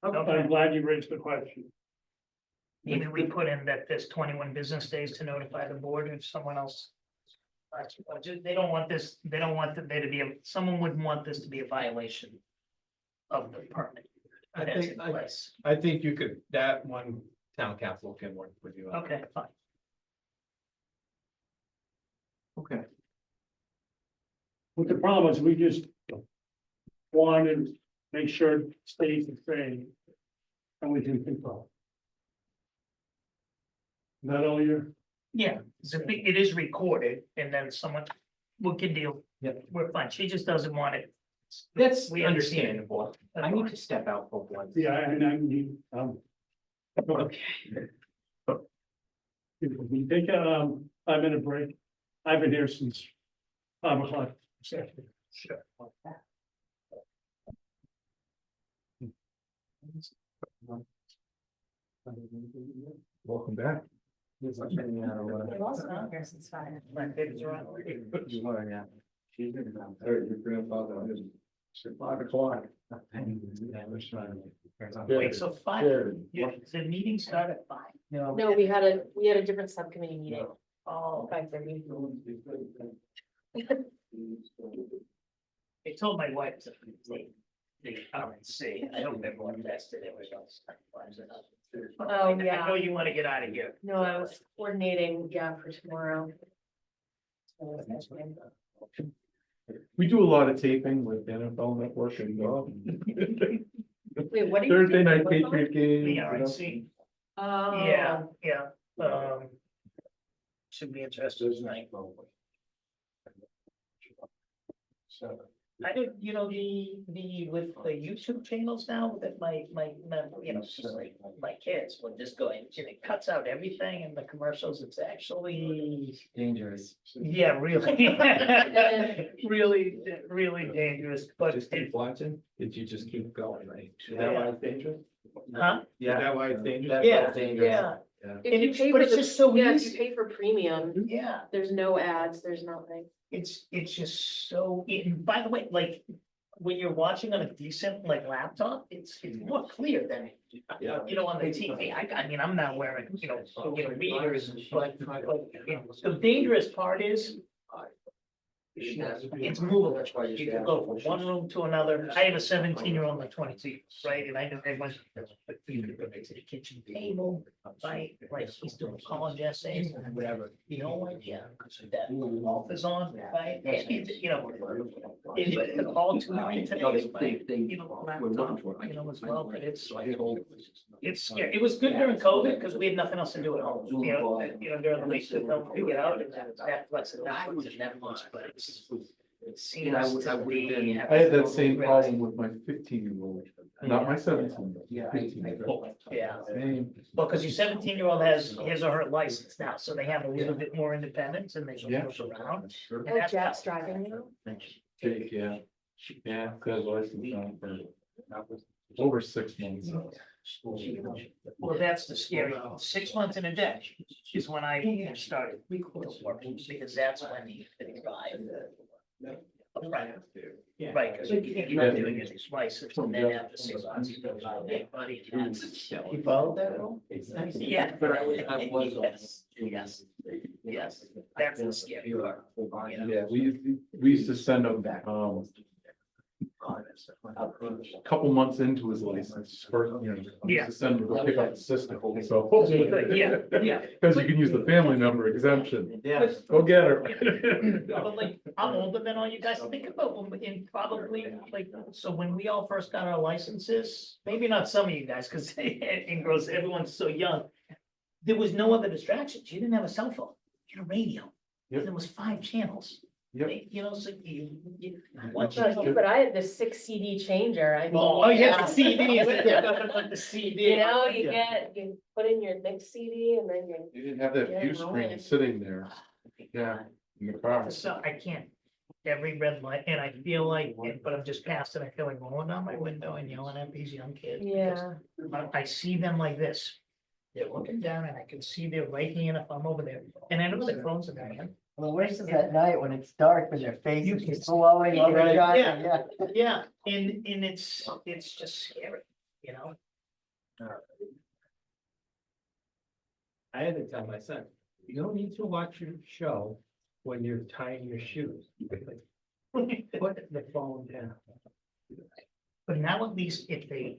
S2: But I'm glad you raised the question.
S13: Maybe we put in that there's 21 business days to notify the board if someone else. They don't want this, they don't want there to be, someone wouldn't want this to be a violation of the permit.
S12: I
S13: That's
S12: think,
S13: in place.
S12: I think you could, that one town council can work with you. on.
S13: Okay, fine.
S1: Okay.
S2: What the problem is, we just wanted to make sure it stays the same. And we can control. Not all your,
S13: Yeah, it is recorded and then someone, we can deal.
S14: Yep.
S13: We're fine. She just doesn't want it.
S1: That's
S13: We understand.
S1: understandable. I need to step out for once.
S2: yeah, and I need,
S1: Okay.
S2: we take a 5-minute break. I've been here since 5 o'clock.
S13: Sure.
S6: Welcome back.
S13: I've also not here since 5. My babies are on.
S6: Your grandfather is 5 o'clock.
S13: Wait, so 5, the meeting started at 5?
S4: No, we had a different subcommittee meeting,
S13: Oh,
S4: 5:30.
S13: I told my wife to take the RNC. I don't remember what invested it was.
S4: Oh, yeah.
S13: I know you want to get out of here.
S4: No, I was coordinating, for tomorrow.
S6: We do a lot of taping with NFL Network and
S4: Wait, what are you?
S6: Thursday
S4: doing?
S6: night
S4: What's on?
S6: Patriot game.
S13: The
S6: you know.
S13: RNC.
S4: Oh.
S13: Yeah. Should be interested tonight. I don't, you know, with the YouTube channels now, that you know, my kids will just go in, it cuts out everything in the commercials, it's actually,
S14: Dangerous.
S13: yeah, really. Really dangerous, but
S12: Just keep watching, did you just keep going, right? Is
S13: Yeah.
S12: that why it's dangerous?
S13: huh?
S12: Is that why it's dangerous?
S13: Yeah,
S14: dangerous.
S13: yeah,
S4: If
S13: And
S4: you
S13: it's-
S4: pay
S13: but
S4: for
S13: it's
S4: the-
S13: just so
S4: yeah, if
S13: easy.
S4: you pay for premium,
S13: yeah,
S4: there's no ads, there's nothing.
S13: it's just so, and by the way, like, when you're watching on a decent, like, laptop, it's more clear than,
S12: Yeah.
S13: you know, on the TV. I mean, I'm not wearing, you know, readers, but the dangerous part is it's movable. You can go from one room to another. I have a 17-year-old and a 22, right? And I know everyone's to the kitchen table, right? Like he's doing college essays or whatever. No idea that golf is on, right? You know, it's all too many today, but, you know, laptop, you know, as well, but it's scary. It was good during COVID because we had nothing else to do at home, you know, during the week to help figure it out. And Netflix and Netflix, but it seems to be.
S6: I had that same problem with my 15-year-old, not my 17.
S14: Yeah.
S6: 15-year-old.
S13: Yeah,
S6: Same.
S13: well, because your 17-year-old has his or her license now, so they have a little bit more independence and they can
S6: Yeah.
S13: move around. And
S4: Oh,
S13: that's-
S4: Jack's driving now?
S6: Jake, yeah. Yeah, got a license on for over 6 months.
S13: Well, that's the scary, 6 months in a day is when I started to work, because that's when you can drive. Right, right, because you have to get his license and then after 6 months, you go, hey, buddy.
S14: You followed that rule? It's nice.
S13: Yeah.
S14: I was.
S13: Yes, yes, that's the scary part.
S6: Yeah, we used to send him a couple months into his license, first, you know, we used to send him to go pick up the system, so.
S13: Yeah, yeah.
S6: Because you can use the family member exemption,
S14: Yeah.
S6: go get her.
S13: But like, I'm older than all you guys, think about when, in probably, like, so when we all first got our licenses, maybe not some of you guys, because it grows, everyone's so young. There was no other distractions, you didn't have a cell phone, you had a radio,
S6: Yep.
S13: there was 5 channels.
S6: Yep.
S13: You know, so you.
S4: But I had this 6 CD changer, I mean.
S13: Oh, yeah, the CDs, the CD.
S4: You know, you put in your next CD and then you.
S6: You didn't have that
S4: Yeah,
S6: view
S4: no
S6: screen
S4: way.
S6: sitting there, yeah, in the car.
S13: So I can't, every red light, and I feel like, but I'm just past it, I feel like rolling down my window and yelling at these young kids.
S4: Yeah.
S13: I see them like this. They're looking down and I can see their right hand if I'm over there, and I know their phones in their hand.
S15: Well, the worst is at night when it's dark and their face
S13: You
S15: is
S13: can
S15: just glowing,
S13: see,
S15: overshot,
S13: right,
S15: yeah.
S13: Yeah, and it's just scary, you know?
S12: I had to tell my son, you don't need to watch your show when you're tying your shoes. Put the phone down.
S13: But now at least if they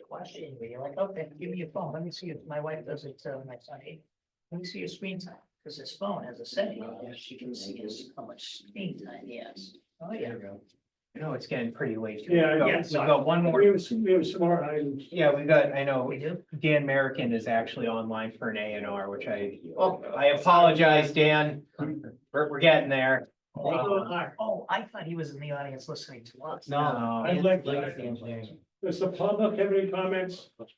S13: question me, you're like, okay, give me your phone, let me see it, my wife does it, my son, hey, let me see your screen time, because his phone has a setting, she can see how much screen time he has. Oh, yeah.
S1: You know, it's getting pretty late.
S2: Yeah,
S13: Yeah,
S1: We've got one more.
S2: We have smart items.
S1: Yeah, we've got, I know
S13: We do?
S1: Dan Merrickin is actually online for an A&R, which I
S13: Oh.
S1: apologize, Dan. We're getting there.
S13: Oh, I thought he was in the audience listening to us.
S1: No,
S2: I'd like,
S14: Legacy engineering.
S2: does the public have any comments?
S6: What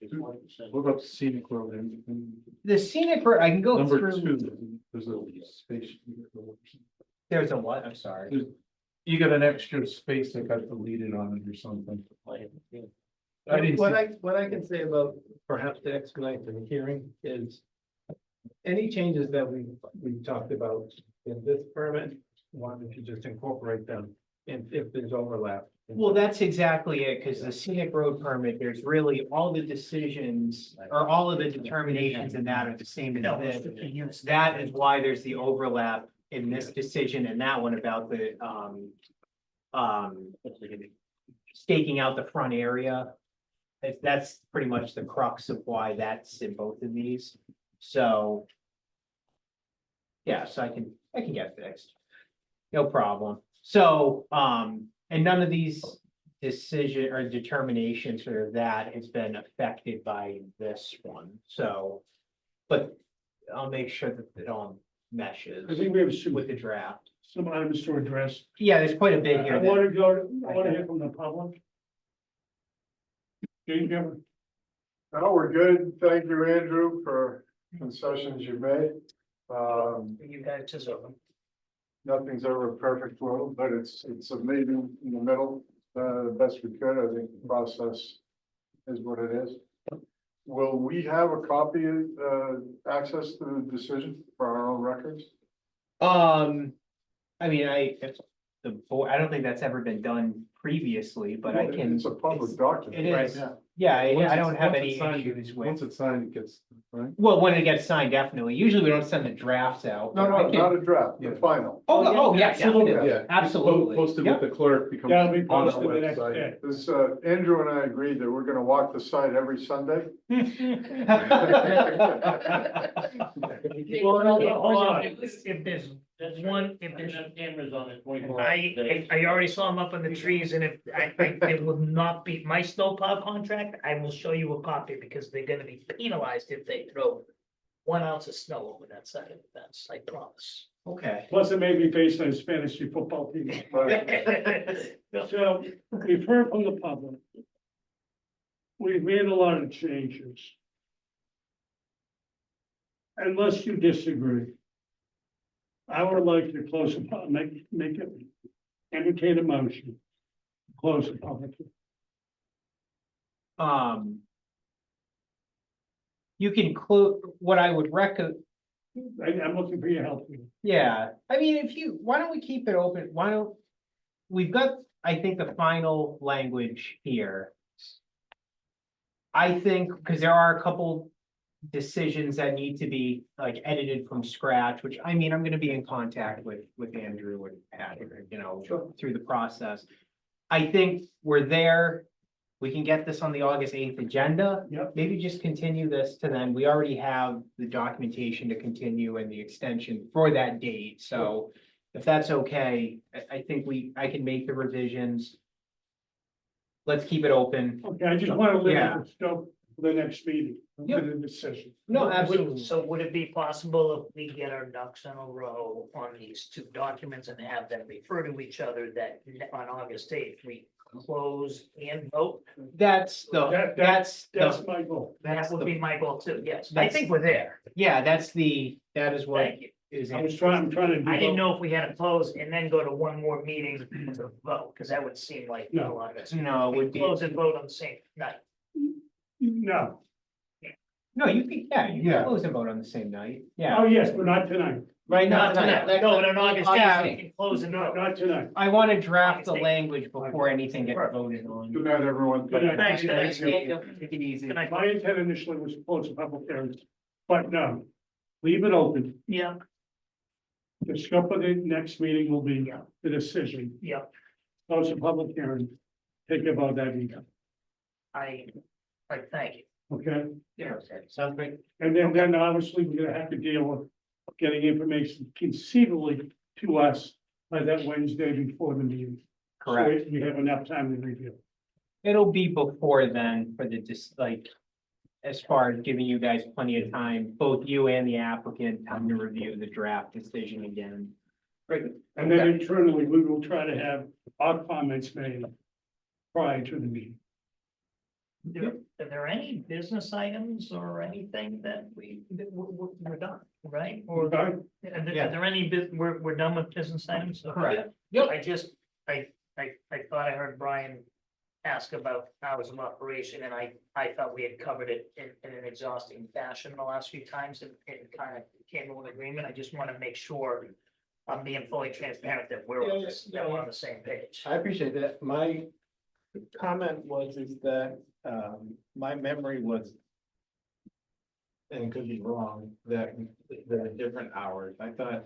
S6: about the scenic road? And
S1: the scenic road, I can go
S6: number
S1: through.
S6: 2, there's a space.
S1: There's a what? I'm sorry.
S6: You got an extra space that got deleted on it or something. I didn't
S12: What
S6: see,
S12: what I can say about perhaps the explanation of the hearing is any changes that we've talked about in this permit, wanted to just incorporate them and if there's overlap.
S1: Well, that's exactly it, because the scenic road permit, there's really all the decisions or all of the determinations in that are the same as
S13: No,
S1: this. That is why there's the overlap in this decision and that one about the, staking out the front area. That's pretty much the crux of why that's in both of these, so. Yeah, so I can get fixed. No problem. So, and none of these decision or determinations or that has been affected by this one, so. But I'll make sure that it all meshes
S2: I think we have,
S1: with the draft.
S2: some items to address.
S1: Yeah, there's quite a bit
S2: I
S1: here.
S2: want to go, I want to hear from the public. James,
S5: No, we're good. Thank you, Andrew, for concessions you made.
S13: You guys deserve them.
S5: Nothing's ever a perfect world, but it's a meeting in the middle, best we could. I think the process is what it is. Will we have a copy, access to the decision for our own records?
S1: I mean, if the board, I don't think that's ever been done previously, but I can.
S5: It's a public document.
S1: It
S5: right?
S1: is,
S5: Yeah.
S1: yeah,
S6: Once
S1: I
S6: it's-
S1: don't have
S6: once
S1: any
S6: it's signed,
S1: issues
S6: Once
S1: with,
S6: it's signed, it gets, right?
S1: well, when it gets signed, definitely. Usually we don't send the drafts out.
S5: No,
S1: but I
S5: no,
S1: can-
S5: not a draft, the
S6: Yeah.
S5: final.
S1: Oh, yeah,
S2: Absolutely.
S1: definitely.
S6: Yeah.
S1: Absolutely.
S6: Posted
S1: Yep.
S6: with the clerk becomes
S2: Yeah, we
S6: on our
S2: posted the next
S6: website.
S2: day.
S5: This, Andrew and I agreed that we're gonna walk the site every Sunday.
S13: Well, no, hold on, if there's one, if there's.
S12: Cameras on it.
S13: I already saw them up in the trees, and if, it will not be, my snowplow contract, I will show you a copy, because they're gonna be penalized if they throw 1 ounce of snow over that side of the fence, I promise.
S1: Okay.
S2: Plus it may be based on his fantasy football team. So we've heard from the public. We've made a lot of changes. Unless you disagree. I would like to close, make it, entertain a motion. Close the public.
S1: You can what I would recommend.
S2: I'm looking for your help here.
S1: Yeah, I mean, why don't we keep it open? We've got, I think, the final language here. I think, because there are a couple decisions that need to be like edited from scratch, which, I mean, I'm gonna be in contact with Andrew and Pat, you know, through the process. I think we're there. We can get this on the August 8th agenda.
S2: Yep.
S1: Maybe just continue this to then. We already have the documentation to continue and the extension for that date. So if that's okay, I think I can make the revisions. Let's keep it open.
S2: Okay, I just want to limit
S1: Yeah.
S2: the scope for the next meeting,
S1: Yep.
S2: for the decision.
S1: No, absolutely.
S13: So would it be possible if we get our ducks in a row on these two documents and have them refer to each other, that on August 8th, we close and vote?
S1: That's
S2: That's
S1: the,
S2: my goal.
S13: That would
S1: the-
S13: be my goal too, yes. I
S1: That's-
S13: think we're there.
S1: yeah, that is what
S13: Thank you.
S1: is.
S2: I'm trying to. do
S13: I didn't
S2: both.
S13: know if we had to close and then go to one more meeting to vote, because that would seem like a
S2: No.
S13: lot of it.
S1: No, it would be,
S13: Close and vote on the same night.
S2: No,
S1: no, you can, you
S6: Yeah.
S1: can close and vote on the same night. Yeah,
S2: oh, yes, but not tonight,
S1: right now,
S13: Not tonight, no, but on August
S1: Yeah.
S13: 8th, we can close and
S2: not,
S13: vote.
S2: not tonight.
S1: I want to draft the
S13: August 8th.
S1: language before anything gets voted on.
S5: Good night, everyone.
S2: Good night.
S13: Thanks, guys.
S1: Take it easy.
S13: Good night.
S2: My intent initially was to close the public hearing, but no, leave it open.
S13: Yeah,
S2: The scope of the next meeting will be
S13: Yeah.
S2: the decision,
S13: yeah,
S2: close the public hearing, take about that meeting,
S13: I thank you.
S2: okay?
S13: Yeah.
S14: Sounds great.
S2: And then obviously we're gonna have to deal with getting information conceivably to us by that Wednesday before the meeting. So
S1: Correct.
S2: we have enough time to review.
S1: It'll be before then for the as far as giving you guys plenty of time, both you and the applicant, time to review the draft decision again.
S2: And then internally, we will try to have our comments made prior to the meeting.
S13: Are there any business items or anything that we're done, right? Or
S2: Okay?
S13: are there any, we're done with business items? Okay.
S1: Correct.
S13: I thought I heard Brian ask about hours of operation, and I thought we had covered it in an exhausting fashion the last few times, and kind of came to an agreement. I just want to make sure I'm being fully transparent that we're on this, that we're on the same page.
S12: I appreciate that. My comment is that, my memory was, and could be wrong, that there are different hours. I thought,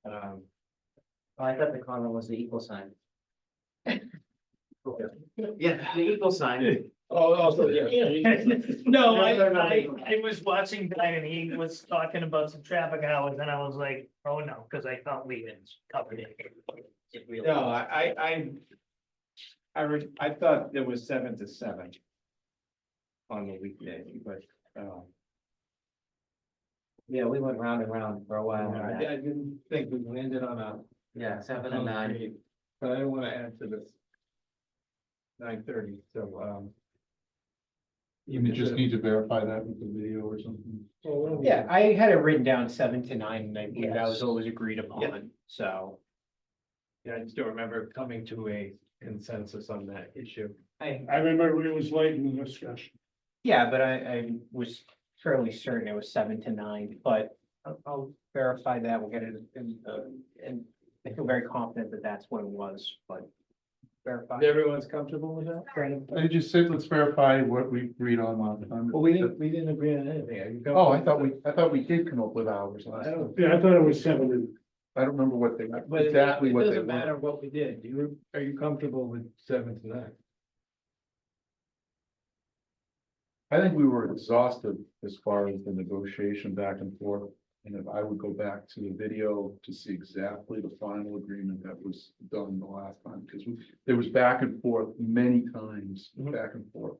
S14: I thought the comment was the equal sign.
S12: okay.
S14: Yeah, the equal sign.
S12: Oh, also, yeah.
S13: No, I was watching Brian and he was talking about some traffic hours and I was like, oh no, because I thought we had covered it. It really-
S12: No, I thought there was 7 to 7 on the weekday, but,
S14: Yeah, we went round and round for a while. on
S12: I
S14: that.
S12: I didn't think we landed on a.
S14: Yeah, 7 and 9.
S12: concrete, But I don't wanna add to this. 9:30, so,
S6: You just need to verify that with the video or something.
S1: Yeah, I had it written down 7 to 9, and I believe that was
S13: Yes.
S1: always agreed upon, so.
S12: Yeah, I just don't remember coming to a consensus on that issue.
S1: I,
S2: I remember it was late in the discussion.
S1: yeah, but I was fairly certain it was 7 to 9, but I'll verify that, we'll get it, and I feel very confident that that's what it was, but verify.
S12: Everyone's comfortable with that?
S6: I just said, let's verify what we agreed on last time.
S12: Well, we didn't agree on anything. Are you
S6: Oh,
S12: comfortable?
S6: I thought we did come up with hours last
S12: I
S6: time.
S12: don't,
S2: Yeah, I thought it was 7 and
S6: I don't remember what they,
S12: but
S6: exactly
S12: it
S6: what they
S12: doesn't matter
S6: were.
S12: what we did. Are you comfortable with 7 to 9?
S6: I think we were exhausted as far as the negotiation back and forth. And if I would go back to the video to see exactly the final agreement that was done the last time, because there was back and forth many times, back and forth.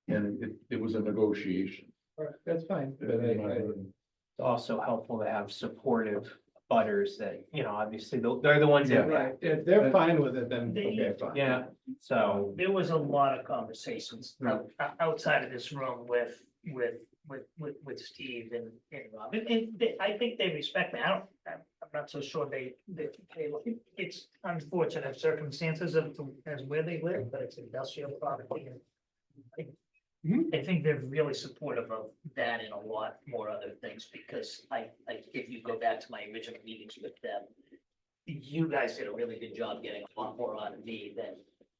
S6: And it was a negotiation.
S12: All right, that's fine, but
S1: It's also helpful to have supportive butters that, obviously, they're the ones that.
S12: right, if they're fine with it, then, okay, fine.
S1: Yeah, so,
S13: There was a lot of conversations outside of this room with Steve and Rob, and I think they respect me. I'm not so sure they, it's unfortunate circumstances as where they live, but it's industrial property. And I think they're really supportive of that and a lot more other things, because if you go back to my original meetings with them, you guys did a really good job getting a lot more out of me than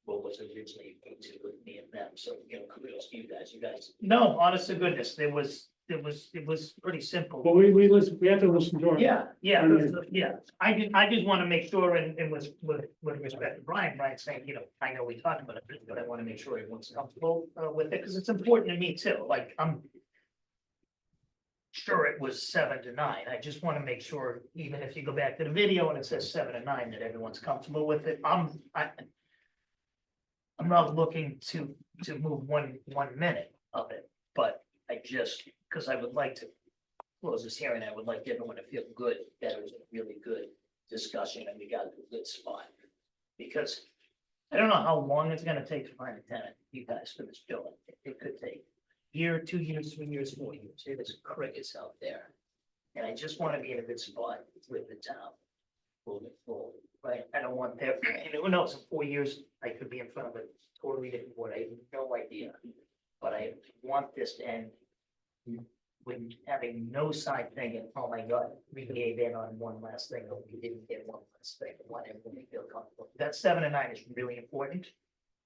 S13: what was originally agreed to with me and them. So, kudos to you guys. No, honest to goodness, it was pretty simple.
S2: but we listen, we have to listen to our.
S13: Yeah. I just want to make sure, and with respect to Brian saying, I know we talked about it, but I want to make sure everyone's comfortable with it, because it's important to me too. Like, I'm sure it was 7 to 9. I just want to make sure, even if you go back to the video and it says 7 to 9, that everyone's comfortable with it. I'm not looking to move one minute of it, but I just, because I would like to close this hearing, I would like everyone to feel good that it was a really good discussion and we got to a good spot. Because I don't know how long it's gonna take to find a tenant, you guys, for this building. It could take a year, 2 years, 3 years, 4 years. It is crickets out there. And I just want to be in a good spot with the town moving forward, right? I don't want there, and who knows, in 4 years, I could be in front of a totally different board. I have no idea. But I want this to end with having no side thinking, oh my God, we gave in on one last thing, but we didn't get one last thing. I want everyone to feel comfortable. That 7 and 9 is really important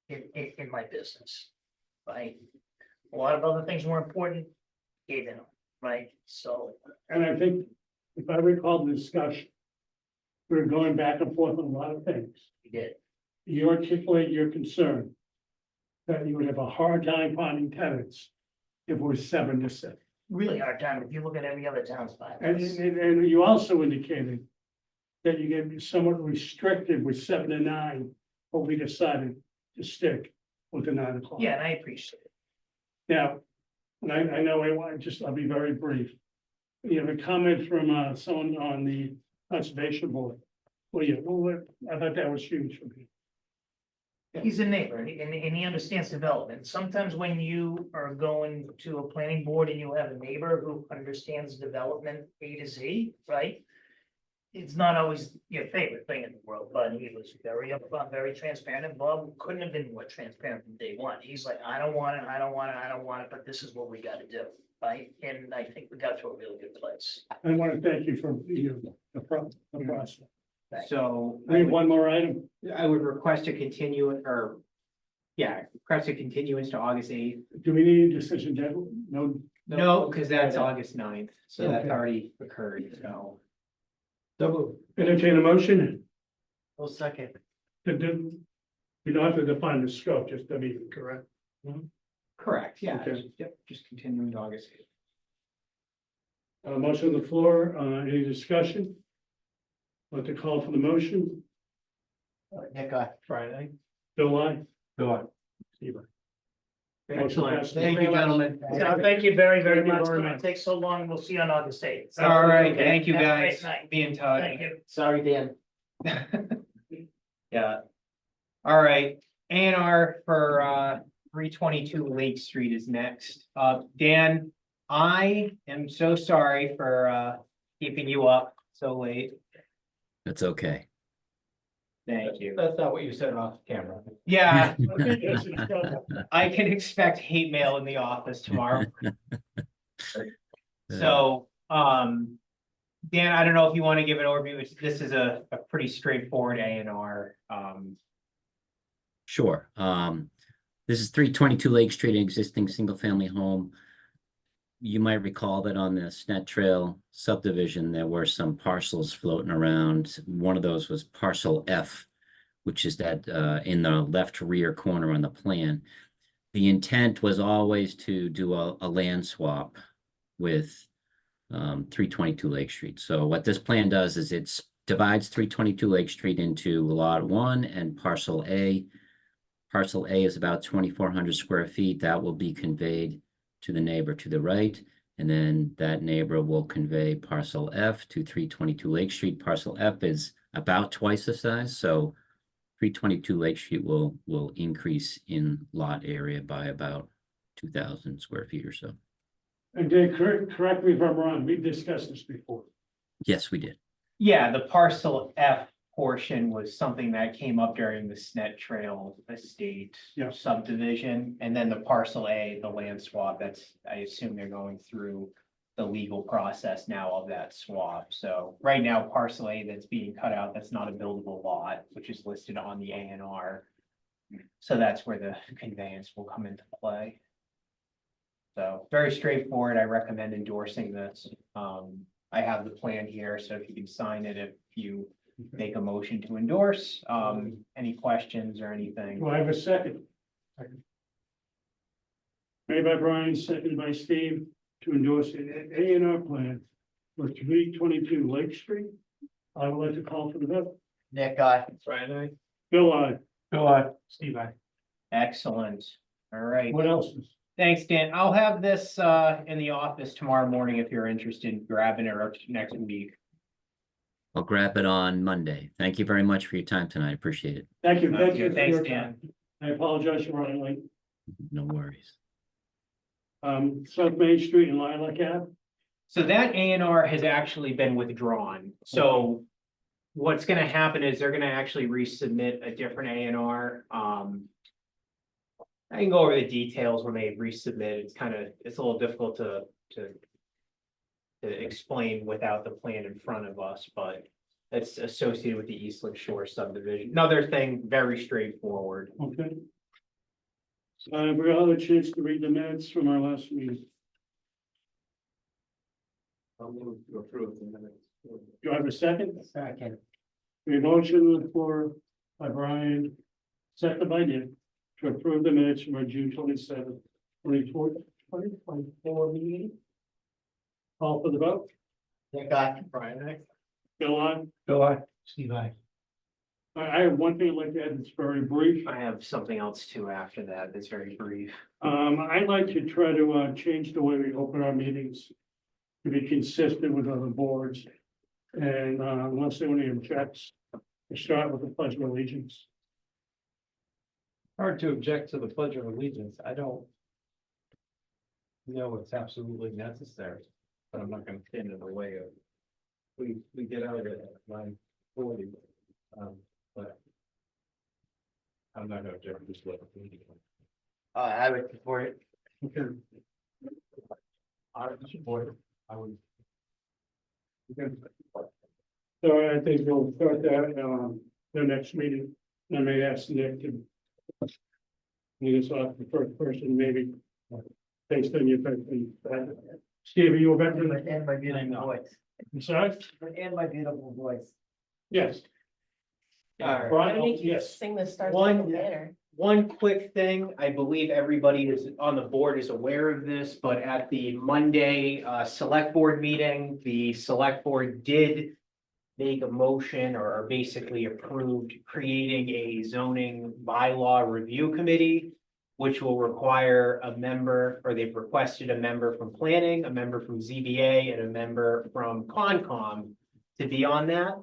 S13: in my business, right? A lot of other things were important, gave in on, right? So,
S2: And I think, if I recall the discussion, we were going back and forth on a lot of things.
S13: we did.
S2: You articulate your concern that you would have a hard time finding tenants if it was 7 to 6.
S13: Really hard time if you look at every other town's
S2: And,
S13: bylaws.
S2: and you also indicated that you get somewhat restricted with 7 to 9, but we decided to stick with the 9 o'clock.
S13: Yeah, and I appreciate it.
S2: Now, and I know I'll be very brief. You have a comment from, someone on the conservation board. I thought that was huge for me.
S13: He's a neighbor and he understands development. Sometimes when you are going to a planning board and you have a neighbor who understands development A to Z, right? It's not always your favorite thing in the world, but he was very upfront, very transparent, and Bob couldn't have been more transparent from day one. He's like, I don't want it, but this is what we gotta do, right? And I think we got to a really good place.
S2: I want to thank you for the process.
S1: so.
S2: We have one more item.
S1: I would request a request a continuance to August 8th.
S2: Do we need a decision, Deb? No,
S1: No, because that's August 9th, so that's
S2: Okay.
S1: already occurred, so.
S2: entertain a motion.
S14: Well, second.
S2: We don't have to define the scope, just to be correct.
S1: Correct, yeah,
S2: Okay.
S1: just continuing to August 8th.
S2: Motion on the floor, any discussion? Want to call for the motion?
S15: Nick, I.
S2: Friday. Bill, I.
S6: Bill,
S2: Steve,
S1: Excellent.
S2: Motion
S1: Thank you, gentlemen.
S13: So thank you very, very
S2: Thank you
S13: much.
S2: very
S13: It
S2: much.
S13: takes so long. We'll see you on August 8th.
S1: All right,
S13: Okay.
S1: thank you,
S13: Have a great
S1: guys.
S13: night.
S1: Be in touch.
S13: Thank you.
S14: Sorry, Dan.
S1: Yeah. All right, A&R for 322 Lake Street is next. Dan, I am so sorry for keeping you up so late.
S16: That's okay.
S1: Thank you.
S12: That's not what you said off camera.
S1: Yeah,
S2: Yes, it's done.
S1: I can expect hate mail in the office tomorrow. So, Dan, I don't know if you want to give an overview. This is a pretty straightforward A&R.
S16: Sure. This is 322 Lake Street, an existing single-family home. You might recall that on the Snet Trail subdivision, there were some parcels floating around. One of those was parcel F, which is that in the left rear corner on the plan. The intent was always to do a land swap with 322 Lake Street. So what this plan does is it divides 322 Lake Street into Lot 1 and Parcel A. Parcel A is about 2,400 square feet. That will be conveyed to the neighbor to the right. And then that neighbor will convey Parcel F to 322 Lake Street. Parcel F is about twice the size. So 322 Lake Street will increase in lot area by about 2,000 square feet or so.
S2: And Dave, correct me if I'm wrong, we've discussed this before.
S16: Yes, we did.
S1: Yeah, the parcel F portion was something that came up during the Snet Trail Estate
S2: Yeah.
S1: subdivision. And then the parcel A, the land swap, I assume they're going through the legal process now of that swap. So right now, parcel A that's being cut out, that's not a buildable lot, which is listed on the A&R. So that's where the conveyance will come into play. So very straightforward. I recommend endorsing this. I have the plan here, so if you can sign it, if you make a motion to endorse, any questions or anything.
S2: Do I have a second? Made by Brian, seconded by Steve, to endorse an A&R plan for 322 Lake Street. I would like to call for the vote.
S15: Nick, I.
S12: Brian, I.
S2: Bill, I.
S1: Steve, excellent. All right.
S2: What else is?
S1: Thanks, Dan. I'll have this in the office tomorrow morning if you're interested in grabbing it or next week.
S16: I'll grab it on Monday. Thank you very much for your time tonight. Appreciate it.
S2: Thank you. Thank you. for
S1: Thanks,
S2: your
S1: Dan.
S2: time. I apologize for running late.
S16: No worries.
S2: South Main Street and Lilac Ave.
S1: So that A&R has actually been withdrawn. So what's gonna happen is they're gonna actually resubmit a different A&R. I can go over the details when they resubmit. It's a little difficult to explain without the plan in front of us, but it's associated with the Eastland Shore subdivision. Another thing, very straightforward.
S2: Okay. We all had a chance to read the minutes from our last meeting.
S12: I'll move to approve the minutes.
S2: Do I have a second?
S15: Second.
S2: A motion on the floor by Brian, second by Nick, to approve the minutes from our June 27th, 2024 meeting. Call for the vote.
S15: Nick, I.
S12: Brian, I.
S2: Bill, on.
S11: Steve, I.
S2: I have one thing I'd like to add that's very brief.
S1: I have something else too after that. That's very brief.
S2: I'd like to try to change the way we open our meetings to be consistent with other boards. And unless anyone objects, we start with the Pledge of Allegiance.
S12: Hard to object to the Pledge of Allegiance. I don't know it's absolutely necessary, but I'm not gonna stand in the way of. We get out of it at 9:40. But I'm not gonna object to this level.
S15: I would support it.
S2: Okay.
S12: I support it. I would.
S2: Okay. So I think we'll start that, the next meeting. I may ask Nick to lead us off the first person, maybe, based on your question. Steve, are you a veteran?
S15: And my beautiful voice.
S2: I'm sorry?
S15: And my beautiful voice.
S2: Yes.
S1: All right.
S2: Brian,
S4: Make you
S2: yes.
S4: Sing the stars.
S1: One-
S4: Banner.
S1: One quick thing, I believe everybody is on the board is aware of this, but at the Monday select board meeting, the select board did make a motion or basically approved creating a zoning bylaw review committee. which will require a member, or they've requested a member from planning, a member from ZBA, and a member from Concom to be on that.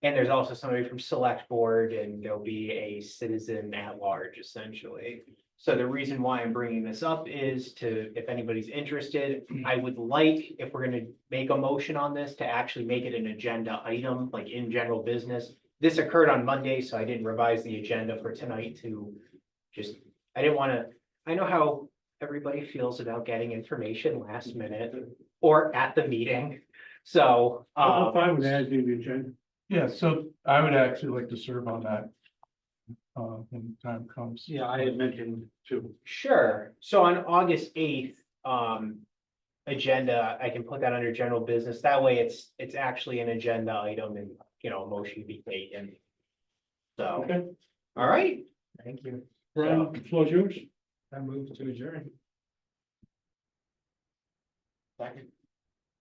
S1: And there's also somebody from select board, and there'll be a citizen at large, essentially. So the reason why I'm bringing this up is to, if anybody's interested, I would like, if we're gonna make a motion on this, to actually make it an agenda item, like in general business. This occurred on Monday, so I didn't revise the agenda for tonight to just, I didn't wanna, I know how everybody feels about getting information last minute or at the meeting. So,
S2: I'm fine with adding the agenda.
S6: Yeah, so I would actually like to serve on that. When the time comes.
S11: Yeah, I had mentioned too.
S1: sure. So on August 8th, agenda, I can put that under general business. That way it's actually an agenda item and, you know, a motion to be taken. So,
S2: Okay,
S1: all right, thank you.
S2: Brian, the floor's yours.
S12: I move to adjourn.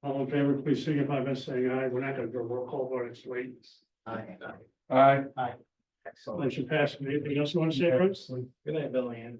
S2: All in favor, please signify by saying aye. We're not gonna go roll call vote, it's late.
S6: Aye.
S1: Excellent.
S2: Motion passed. Anything else you want to say, Bruce?
S12: Good night, Bellingham.